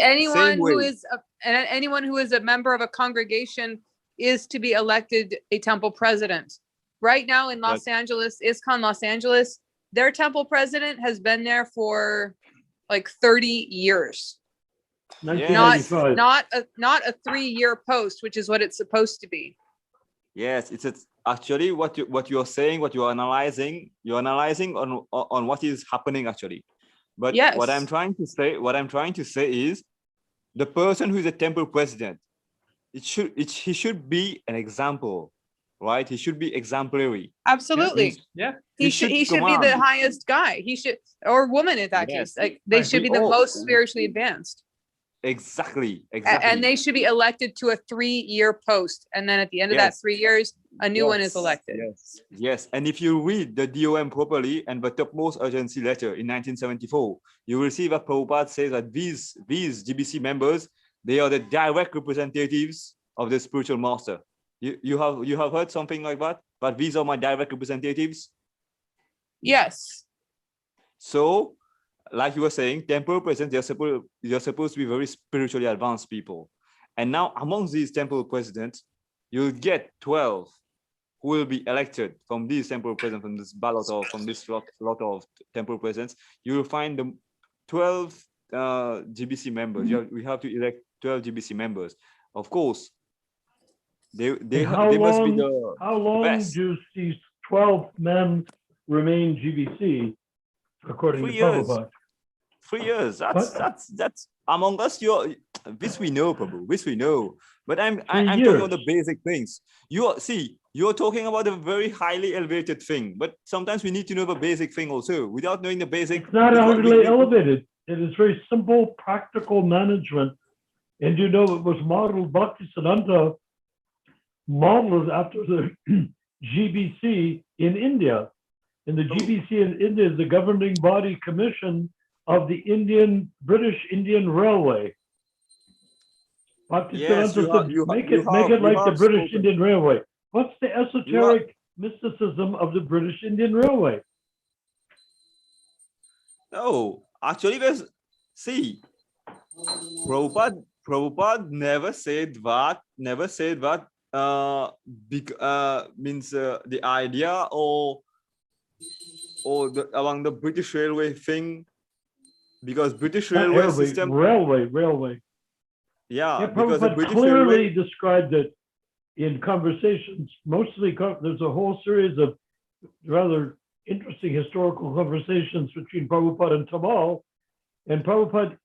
anyone who is a member of a congregation is to be elected a temple president. Right now in Los Angeles, ISKCON Los Angeles, their temple president has been there for like 30 years. 1995. Not a 3-year post, which is what it's supposed to be. Yes, it's actually what you're saying, what you're analyzing on what is happening actually. But yes. what I'm trying to say is the person who is a temple president, he should be an example, right? He should be exemplary. Absolutely. Yeah. He should be the highest guy. He should, or woman in that case. Like they should be the most spiritually advanced. Exactly. And they should be elected to a 3-year post. And then at the end of that 3 years, a new one is elected. Yes. And if you read the DOM properly and the topmost urgency letter in 1974, you will see that Prabhupada says that these GBC members, they are the direct representatives of the spiritual master. You have heard something like that? But these are my direct representatives? Yes. So, like you were saying, temple presidents, they're supposed to be very spiritually advanced people. And now amongst these temple presidents, you'll get 12 who will be elected from these temple presidents, from this ballot or from this lot of temple presidents. You will find the 12 GBC members. We have to elect 12 GBC members. Of course, they must be the how long best. do these 12 men remain GBC according to Prabhupada? 3 years. That's among us. This we know, Prabhu. This we know. But I'm talking about the basic things. You're talking about a very highly elevated thing. But sometimes we need to know the basic thing also. Without knowing the basic, it's not highly elevated. It is very simple, practical management. And it was modeled. Bhaktisiddhanta modeled after the GBC in India. And the GBC in India is the governing body commission of the British Indian Railway. Yes, make it like the British Indian Railway. What's the esoteric mysticism of the British Indian Railway? No, actually, Prabhupada never said that. Means the idea or among the British Railway thing, because British Railway system. Railway. Yeah, because the British clearly described it in conversations. Mostly, there's a whole series of rather interesting historical conversations between Prabhupada and Tamal, and Prabhupada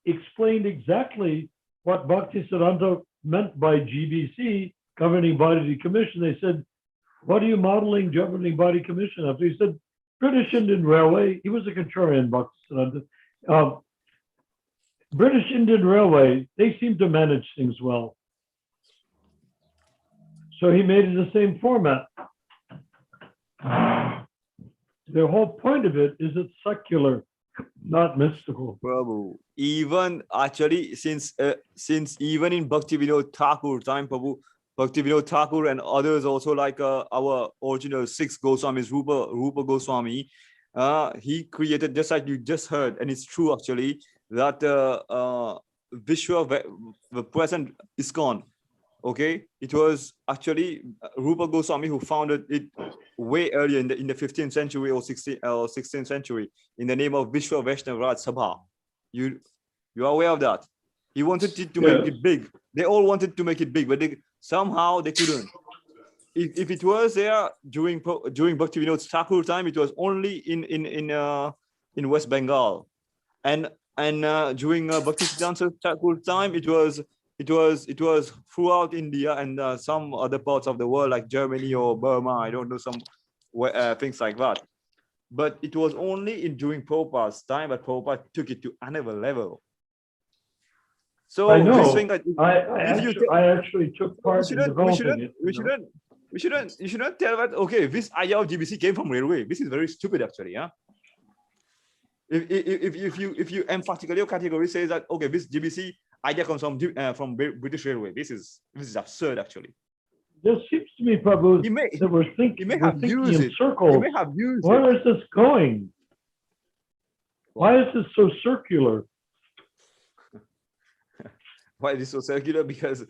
explained exactly what Bhaktisiddhanta meant by GBC, Governing Body Commission. They said, what are you modeling Governing Body Commission after? He said, British Indian Railway. He was a contrarian, Bhaktisiddhanta. British Indian Railway, they seem to manage things well. So he made it the same format. The whole point of it is it's secular, not mystical. Prabhu, even actually, since even in Bhaktivinoda Thakur time, Prabhu, Bhaktivinoda Thakur and others also like our original six Goswamis, Rupa Goswami, he created, just like you just heard, and it's true actually, that Vishwa, the present ISKCON, okay, it was actually Rupa Goswami who founded it way earlier in the 15th century or 16th century in the name of Vishwa Vaishnava Raj Sabha. You are aware of that? He wanted it to make it big. They all wanted to make it big, but somehow they couldn't. If it was there during Bhaktivinoda Thakur time, it was only in West Bengal, and during Bhaktisiddhanta Thakur time, it was throughout India and some other parts of the world like Germany or Burma. I don't know, some things like that. But it was only during Prabhupada's time that Prabhupada took it to another level. So I know. this thing that I actually took part in developing it. You shouldn't tell that, okay, this idea of GBC came from railway. This is very stupid actually, yeah. If you emphatically your category says that, okay, this GBC idea comes from British Railway, this is absurd actually. There seems to me, Prabhu, that we're thinking in circles. Where is this going? Why is this so circular? Why is this so circular? Because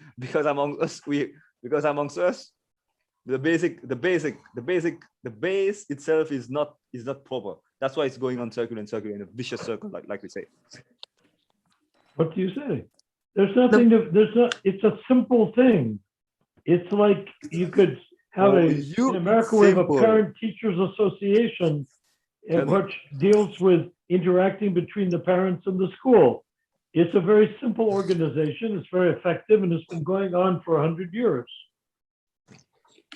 amongst us, the base itself is not proper. That's why it's going on circular and circular in a vicious circle, like we say. What do you say? There's nothing. It's a simple thing. It's like you could have in America we have a parent teachers association, which deals with interacting between the parents and the school. It's a very simple organization. It's very effective, and it's been going on for 100 years.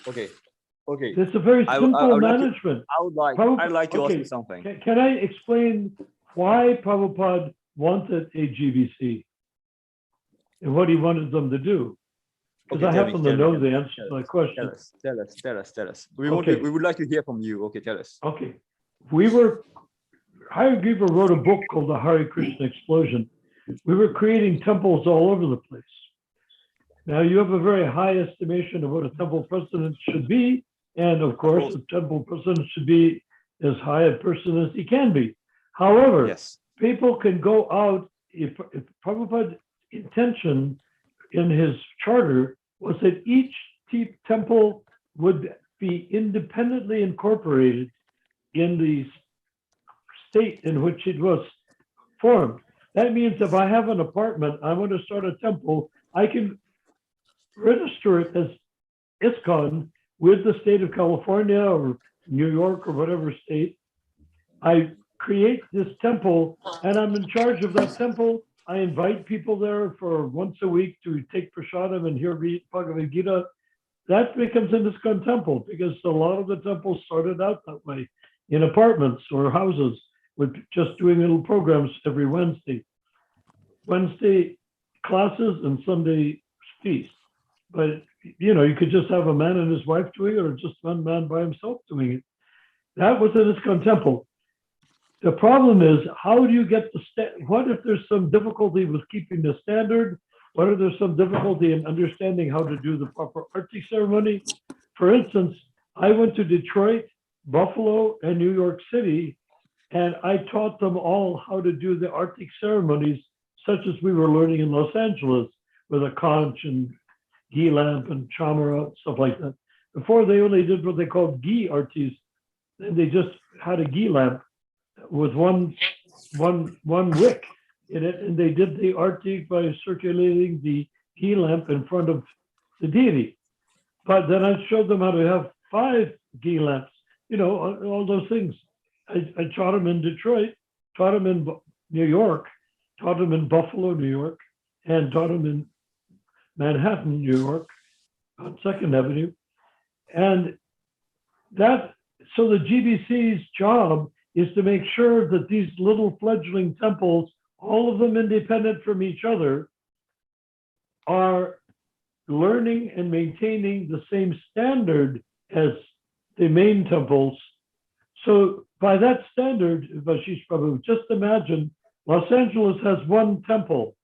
Okay. It's a very simple management. I'd like to ask you something. Can I explain why Prabhupada wanted a GBC and what he wanted them to do? Because I happen to know the answer to my question. Tell us. We would like to hear from you. Okay, tell us. Okay. Hare wrote a book called The Hare Krishna Explosion. We were creating temples all over the place. Now you have a very high estimation of what a temple president should be. And of course, the temple president should be as high a person as he can be. However, people can go out, if Prabhupada's intention in his charter was that each temple would be independently incorporated in the state in which it was formed. That means if I have an apartment, I want to start a temple, I can register it as ISKCON with the state of California or New York or whatever state. I create this temple and I'm in charge of that temple. I invite people there for once a week to take prasadam and hear Bhagavad Gita. That becomes an ISKCON temple because a lot of the temples started out that way in apartments or houses with just doing little programs every Wednesday classes and Sunday feast. But you could just have a man and his wife doing it, or just one man by himself doing it. That was an ISKCON temple. The problem is, how do you get what if there's some difficulty with keeping the standard? What if there's some difficulty in understanding how to do the proper arti ceremony? For instance, I went to Detroit, Buffalo, and New York City, and I taught them all how to do the arti ceremonies, such as we were learning in Los Angeles with a conch and ghee lamp and chamara, stuff like that. Before, they only did what they called ghee artis, and they just had a ghee lamp with one wick in it, and they did the arti by circulating the ghee lamp in front of the deity. But then I showed them how to have 5 ghee lamps, all those things. I taught them in Detroit, taught them in New York, taught them in Buffalo, New York, and taught them in Manhattan, New York, on 2nd Avenue. And so the GBC's job is to make sure that these little fledgling temples all of them independent from each other, are learning and maintaining the same standard as the main temples. So by that standard, Vashish Prabhu, just imagine Los Angeles has one temple.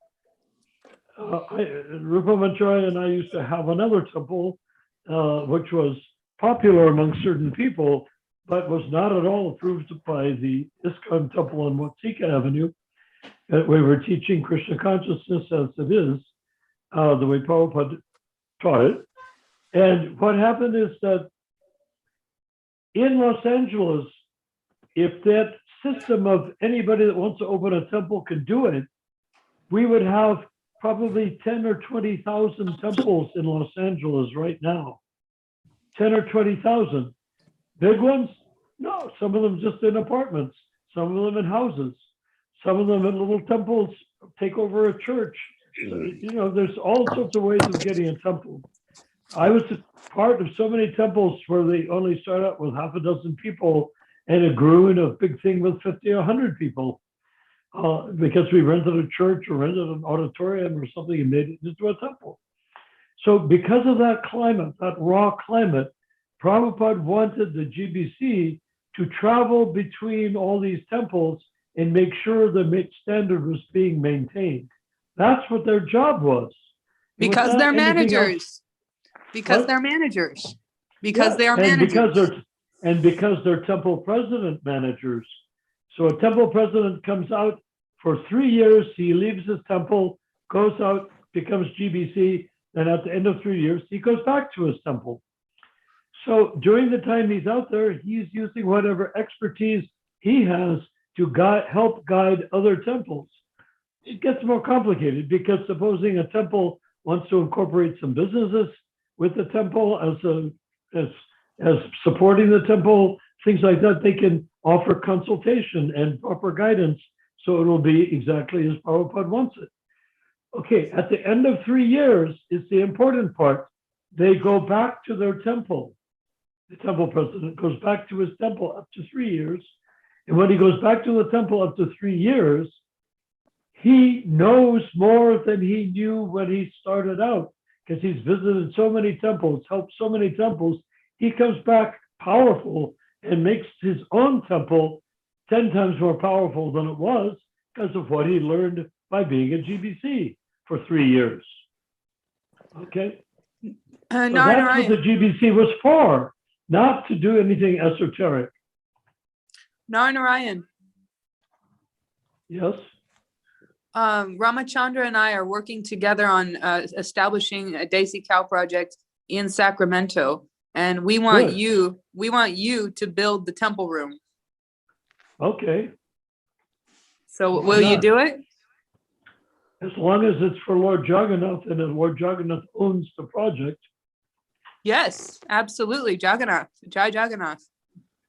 Rupa Manchaya and I used to have another temple, which was popular among certain people, but was not at all approved by the ISKCON temple on Watsika Avenue. We were teaching Krishna consciousness as it is, the way Prabhupada taught it. And what happened is that in Los Angeles, if that system of anybody that wants to open a temple can do it, we would have probably 10 or 20,000 temples in Los Angeles right now. 10 or 20,000. Big ones? No, some of them just in apartments, some of them in houses, some of them in little temples, take over a church. You know, there's all sorts of ways of getting a temple. I was part of so many temples where they only start out with half a dozen people and it grew into a big thing with 50 or 100 people because we rented a church or rented an auditorium or something and made it into a temple. So because of that climate, that raw climate, Prabhupada wanted the GBC to travel between all these temples and make sure the standard was being maintained. That's what their job was. Because they're managers. Else. Because What? they're managers. Because they are and managers. Because they're temple president managers. So a temple president comes out for 3 years, he leaves his temple, goes out, becomes GBC, and at the end of 3 years, he goes back to his temple. So during the time he's out there, he's using whatever expertise he has to help guide other temples. It gets more complicated because supposing a temple wants to incorporate some businesses with the temple as supporting the temple, things like that, they can offer consultation and proper guidance so it will be exactly as Prabhupada wants it. Okay, at the end of 3 years is the important part. They go back to their temple. The temple president goes back to his temple up to 3 years. And when he goes back to the temple up to 3 years, he knows more than he knew when he started out because he's visited so many temples, helped so many temples. He comes back powerful and makes his own temple 10 times more powerful than it was because of what he learned by being a GBC for 3 years. Okay? So that's what the GBC was for, not to do anything esoteric. Narayana. Yes? Ramachandra and I are working together on establishing a Daisy Cow project in Sacramento. And we want you to build the temple room. Okay. So will you do it? As long as it's for Lord Jagannath and Lord Jagannath owns the project. Yes, absolutely. Jagannath, Jai Jagannath.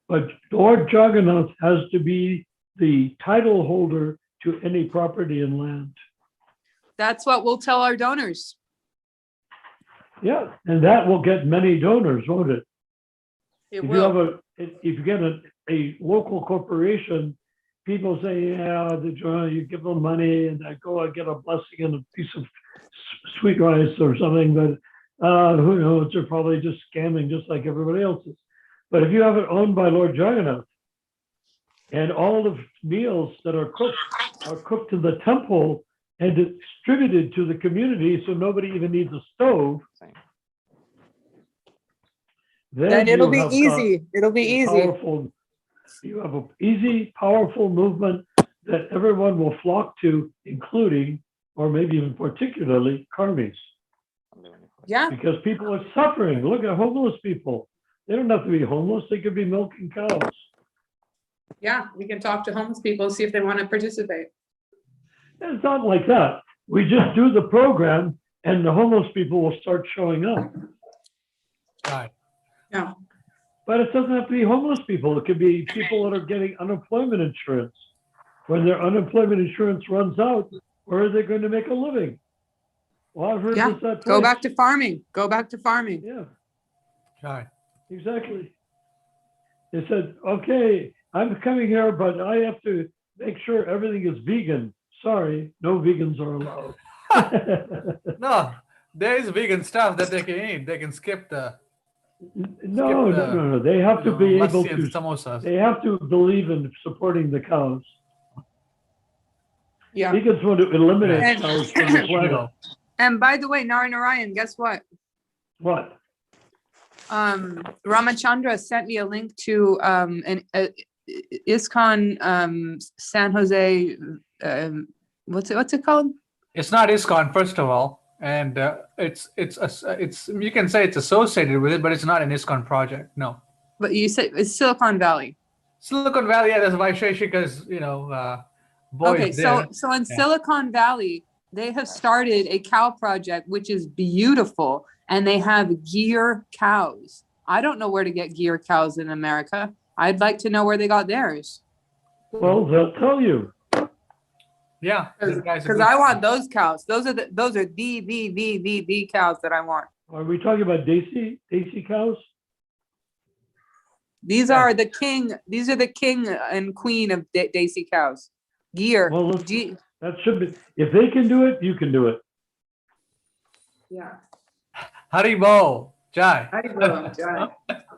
But Lord Jagannath has to be the title holder to any property and land. That's what we'll tell our donors. Yeah, and that will get many donors, won't it? It if will. If you get a local corporation, people say, yeah, you give them money and I get a blessing and a piece of sweet rice or something, but who knows, they're probably just scamming just like everybody else is. But if you have it owned by Lord Jagannath and all the meals that are cooked in the temple and distributed to the community so nobody even needs a stove, then it'll be easy. It'll be easy. You have an easy, powerful movement that everyone will flock to, including, or maybe even particularly, karmis. Yeah. Because people are suffering. Look at homeless people. They don't have to be homeless. They could be milking cows. Yeah, we can talk to homeless people, see if they want to participate. It's not like that. We just do the program and the homeless people will start showing up. Right. Yeah. But it doesn't have to be homeless people. It could be people that are getting unemployment insurance. When their unemployment insurance runs out, where are they going to make a living? Well, I've heard this that Go back to farming. Go back to farming. Yeah. Right. Exactly. They said, okay, I'm coming here, but I have to make sure everything is vegan. sorry, no vegans are allowed. No, there is vegan stuff that they can eat. They can skip the No. They have to be able lassi and to. samosas. They have to believe in supporting the cows. Yeah. Vegans want to eliminate And- cows from the planet. And by the way, Narayan, guess what? What? Ramachandra sent me a link to an ISKCON San Jose. What's it called? It's not ISKCON, first of all, and it's you can say it's associated with it, but it's not an ISKCON project. No. But you said it's Silicon Valley. Silicon Valley, yeah, that's Vaisheshika's, boys Okay, there. so in Yeah. Silicon Valley, they have started a cow project, which is beautiful, and they have gear cows. I don't know where to get gear cows in America. I'd like to know where they got theirs. Well, they'll tell you. Yeah, these guys are Because good. I want those cows. Those are the cows that I want. Are we talking about Desi cows? These Yeah. are the king. These are the king and queen of Desi cows. Gear. Well, G- that should be. If they can do it, you can do it. yeah. Haribo, Jai.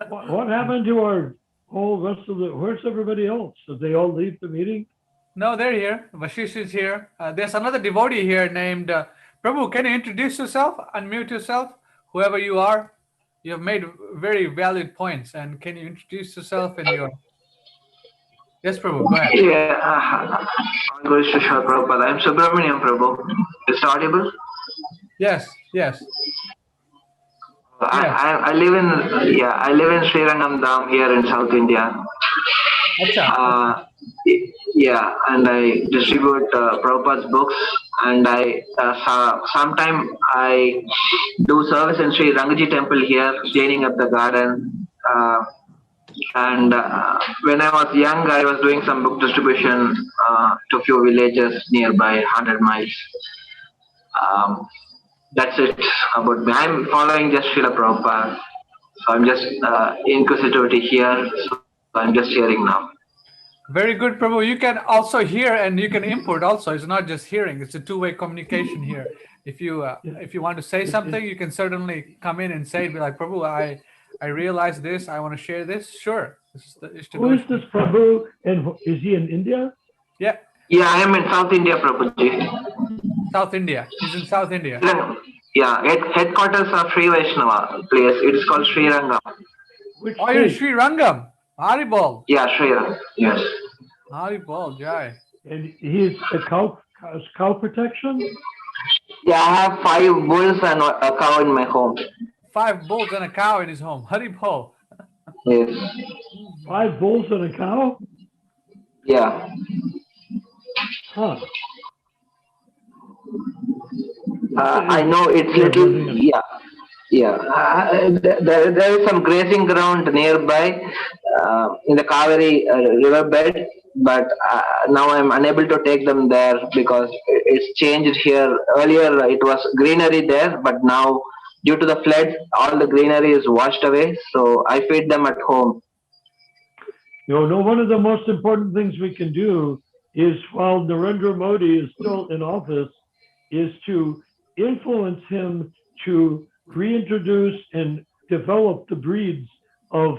What happened to our whole rest of the? Where's everybody else? Did they all leave the meeting? No, they're here. Vashish is here. There's another devotee here named Prabhu. Can you introduce yourself? Unmute yourself, whoever you are. You have made very valid points, and can you introduce yourself and your? Yes, Prabhu. Go ahead. Yeah, I'm going to show Prabhupada. I'm Subramaniam Prabhu. Is it audible? Yes, yes. I live in Sri Rangam Dham here in South India. Acha. Yeah, and I distribute Prabhupada's books, and sometime I do service in Sri Rangaji Temple here, cleaning up the garden. And when I was young, I was doing some book distribution to a few villages nearby, 100 miles. That's it about me. I'm following just Srila Prabhupada. So I'm just inquisitivity here. So I'm just hearing now. Very good, Prabhu. You can also hear and you can input also. It's not just hearing. It's a two-way communication here. If you want to say something, you can certainly come in and say, be like, Prabhu, I realize this. I want to share this. Sure. Who is this Prabhu? And is he in India? Yeah. Yeah, I am in South India, Prabhuji. South India. He's in South India. Yeah, headquarters of Sri Vaishnava place. It's called Sri Rangam. Oh, you're in Sri Rangam. Haribol. Yeah, Sri Rangam. Yes. Haribol, Jai. And he's a cow protection? Yeah, I have 5 bulls and a cow in my home. 5 bulls and a cow in his home. Haribol. Yes. 5 bulls and a cow? Yeah. Huh. I know it's little, yeah. There is some grazing ground nearby in the Kaveri riverbed, but now I'm unable to take them there because it's changed here. Earlier it was greenery there, but now due to the floods, all the greenery is washed away. So I feed them at home. One of the most important things we can do is, while Narendra Modi is still in office, is to influence him to reintroduce and develop the breeds of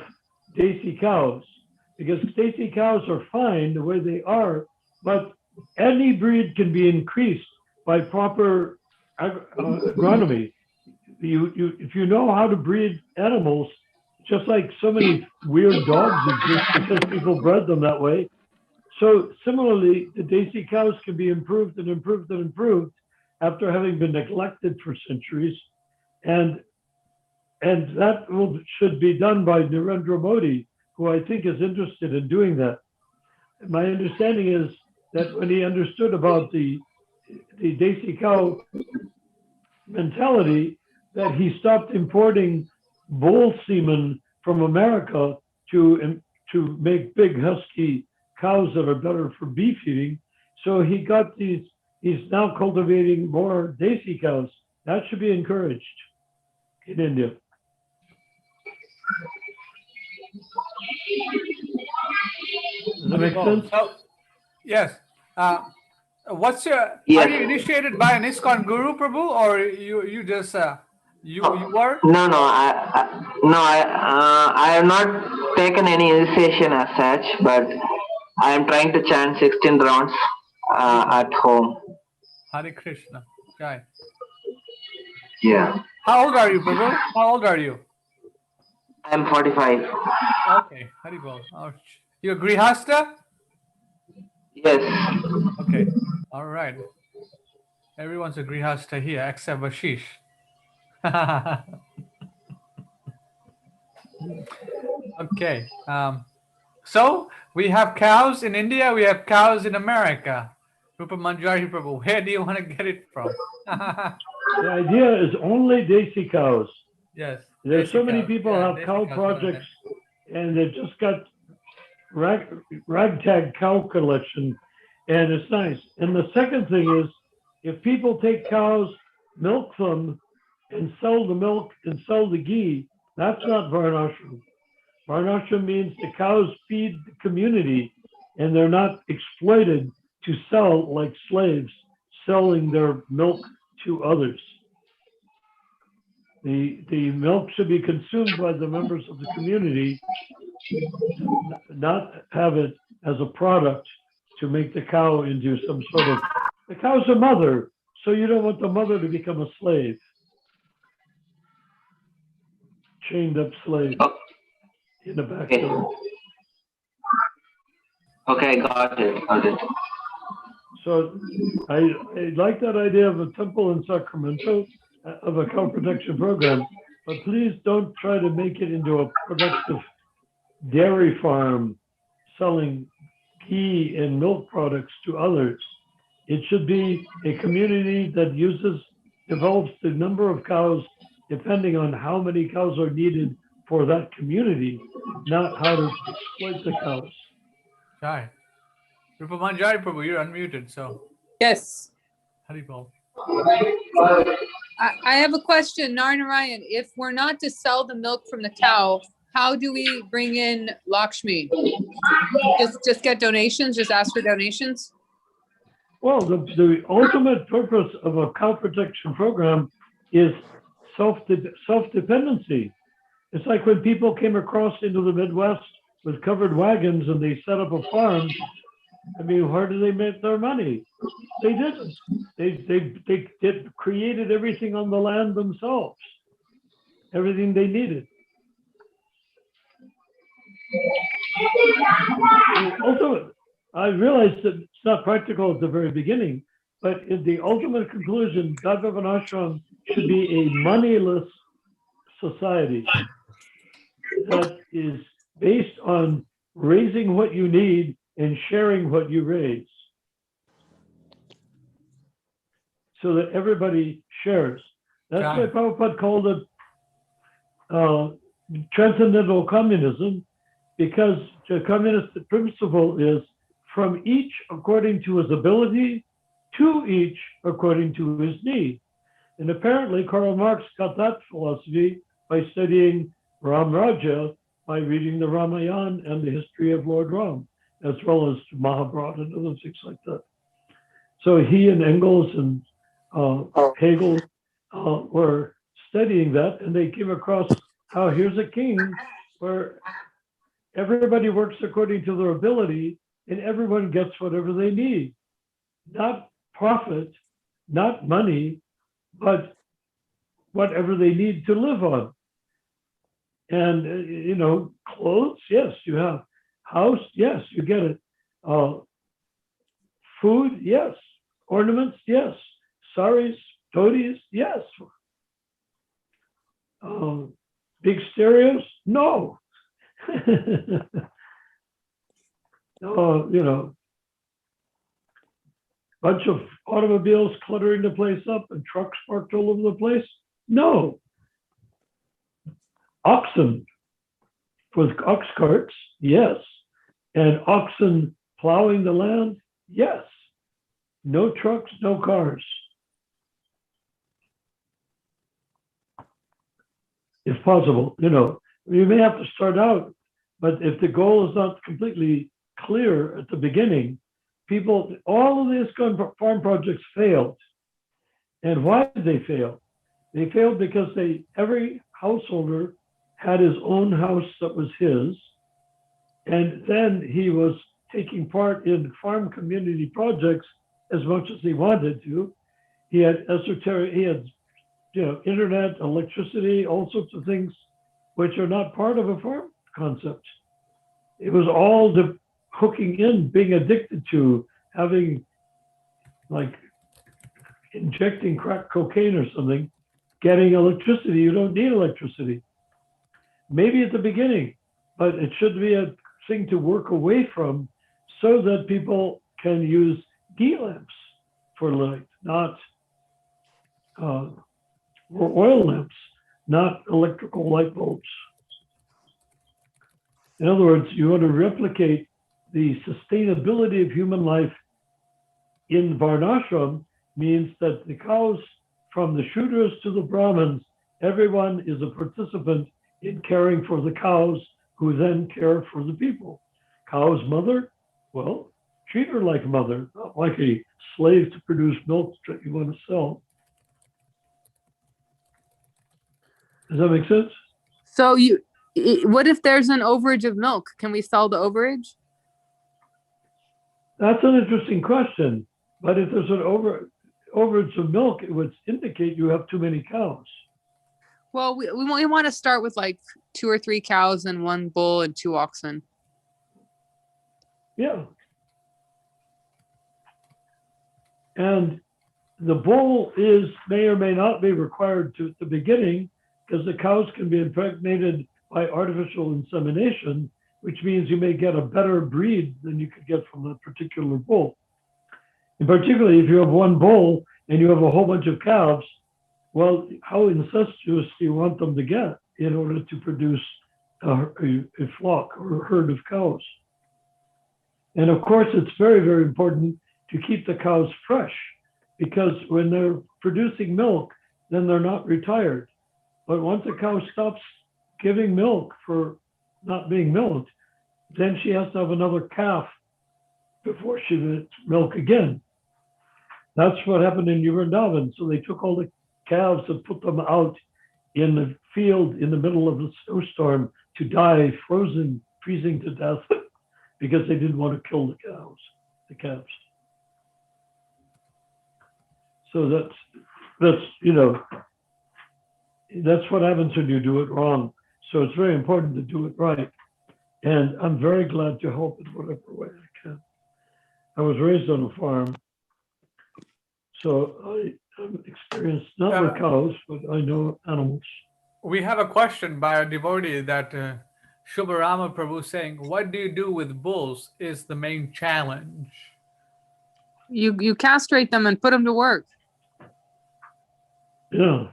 Desi cows. Because Desi cows are fine the way they are, but any breed can be increased by proper agronomy. If you know how to breed animals, just like so many weird dogs exist because people bred them that way. So similarly, the Desi cows can be improved and improved and improved after having been neglected for centuries. And that should be done by Narendra Modi, who I think is interested in doing that. My understanding is that when he understood about the Desi cow mentality, that he stopped importing bull semen from America to make big husky cows that are better for beef eating. So he's now cultivating more Desi cows. That should be encouraged in India. Does that make sense? So, yes. What's your? Are Yes. you initiated by an ISKCON guru, Prabhu, or you just you were? No, no, I have not taken any initiation as such, but I am trying to chant 16 rounds at home. Hare Krishna. Jai. Yeah, How old are you, Prabhu? How old are you? I am 45. Okay, Hari Bol. Oh, you're Grihasta? Yes. Okay, all right. Everyone's a Grihasta here except Vashish. Okay. So we have cows in India. We have cows in America. Rupa Manjari Prabhu. Where do you want to get it from? The idea is only Desi cows. Yes. There's so Desi many cows. people Yeah, have Desi cow cows, projects, and they've just got ragtag cow collection, and it's nice. And the second thing is, if people take cows, milk them, and sell the milk and sell the ghee, that's not varnashram. Varnashram means the cows feed the community, and they're not exploited to sell like slaves, selling their milk to others. The milk should be consumed by the members of the community, not have it as a product to make the cow into some sort of, the cow's a mother, so you don't want the mother to become a slave, chained up slave in the backyard. Okay, got it. So I like that idea of a temple in Sacramento, of a cow protection program, but please don't try to make it into a productive dairy farm selling ghee and milk products to others. It should be a community that develops the number of cows depending on how many cows are needed for that community, not how to exploit the cows. Jai. Rupa Manjari Prabhu, you're unmuted, so Yes. Hari Bol. I have a question, Narnarayan. If we're not to sell the milk from the cow, how do we bring in Lakshmi? Just get donations? Just ask for donations? Well, the ultimate purpose of a cow protection program is self-dependency. It's like when people came across into the Midwest with covered wagons and they set up a farm. I mean, where do they make their money? They didn't. They created everything on the land themselves, everything they needed. Also, I realized that it's not practical at the very beginning, but in the ultimate conclusion, Dharma Ashram should be a moneyless society that is based on raising what you need and sharing what you raise, so that everybody shares. That's why Prabhupada called it transcendental communism, because the communist principle is from each according to his ability, to each according to his need. And apparently Karl Marx got that philosophy by studying Ram Raja, by reading the Ramayana and the history of Lord Ram, as well as Mahabharata and other things like that. So he and Engels and Hegel were studying that, and they came across how here's a king where everybody works according to their ability and everyone gets whatever they need. Not profit, not money, but whatever they need to live on. And, clothes, yes, you have. House, yes, you get it. Food, yes. Ornaments, yes. Saris, dhotis, yes. Big stereos, no. Bunch of automobiles cluttering the place up and trucks parked all over the place, no. Oxen with ox carts, yes. And oxen plowing the land, yes. No trucks, no cars. If possible, you may have to start out, but if the goal is not completely clear at the beginning, people, all of these farm projects failed. And why did they fail? They failed because every householder had his own house that was his, and then he was taking part in farm community projects as much as he wanted to. He had internet, electricity, all sorts of things which are not part of a farm concept. It was all the hooking in, being addicted to, having, like, injecting crack cocaine or something, getting electricity. You don't need electricity. Maybe at the beginning, but it should be a thing to work away from so that people can use ghee lamps for light, not oil lamps, not electrical light bulbs. In other words, you want to replicate the sustainability of human life in Varnashram means that the cows, from the Shudras to the Brahmins, everyone is a participant in caring for the cows, who then care for the people. Cow's mother, well, treat her like a mother, not like a slave to produce milk that you want to sell. Does that make sense? So what if there's an overage of milk? Can we sell the overage? That's an interesting question. But if there's an overage of milk, it would indicate you have too many cows. Well, we want to start with like 2 or 3 cows and 1 bull and 2 oxen. Yeah. And the bull may or may not be required at the beginning, because the cows can be impregnated by artificial insemination, which means you may get a better breed than you could get from that particular bull. And particularly if you have 1 bull and you have a whole bunch of calves, well, how incestuous do you want them to get in order to produce a flock or a herd of cows? And of course, it's very, very important to keep the cows fresh, because when they're producing milk, then they're not retired. But once a cow stops giving milk for not being milked, then she has to have another calf before she gets milk again. That's what happened in Vrindavan. So they took all the calves and put them out in the field in the middle of a snowstorm to die freezing to death because they didn't want to kill the calves. So that's what happens when you do it wrong. So it's very important to do it right. And I'm very glad to help in whatever way I can. I was raised on a farm, so I'm experienced not with cows, but I know animals. We have a question by a devotee that Shubharama Prabhu saying, what do you do with bulls is the main challenge. You castrate them and put them to work. Yeah.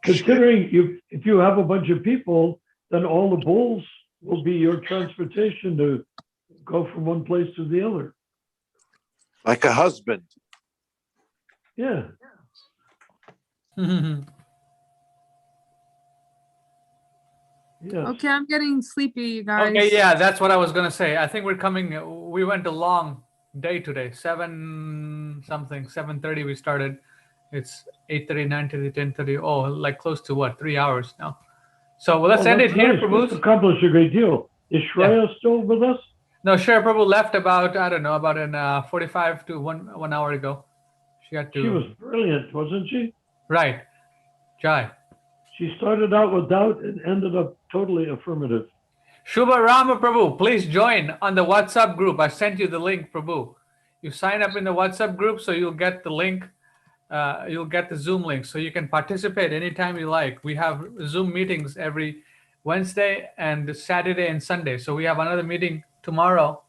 Considering if you have a bunch of people, then all the bulls will be your transportation to go from one place to the other. Like a husband. Yeah. Yes. Okay, I'm getting sleepy, you guys. Okay, yeah, that's what I was going to say. I think we went a long day today, 7:30 we started. It's 8:30, 9:30, 10:30. Oh, like close to what, 3 hours now. So let's end it here, nice. Prabhu. We've accomplished a great deal. Is Shreya still with us? No, Shri Prabhu left about an 45 to 1 hour ago. She was brilliant, wasn't she? Right. Jai. She started out with doubt and ended up totally affirmative. Shubharama Prabhu, please join on the WhatsApp group. I sent you the link, Prabhu. You sign up in the WhatsApp group, so you'll get the link. You'll get the Zoom link, so you can participate anytime you like. We have Zoom meetings every Wednesday and Saturday and Sunday. So we have another meeting tomorrow.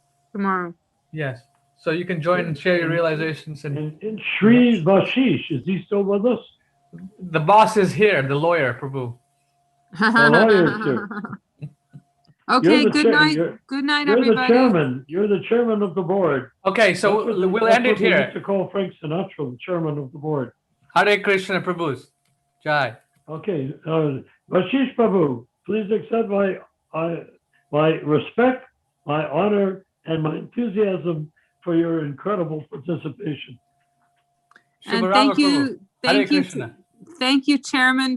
Yes. So you can join and share your realizations. And Shri Vashish, is he still with us? The boss is here, the lawyer, Prabhu. The lawyer's here. Okay, good night. Good night, everybody. You're the chairman of the board. Okay, so we'll end it here. We used to call Frank Sinatra the chairman of the board. Hare Krishna, Prabhu. Jai. Okay, Vashish Prabhu, please accept my respect, my honor, and my enthusiasm for your incredible participation. And Shubharama Prabhu. Hare thank Krishna. you, Chairman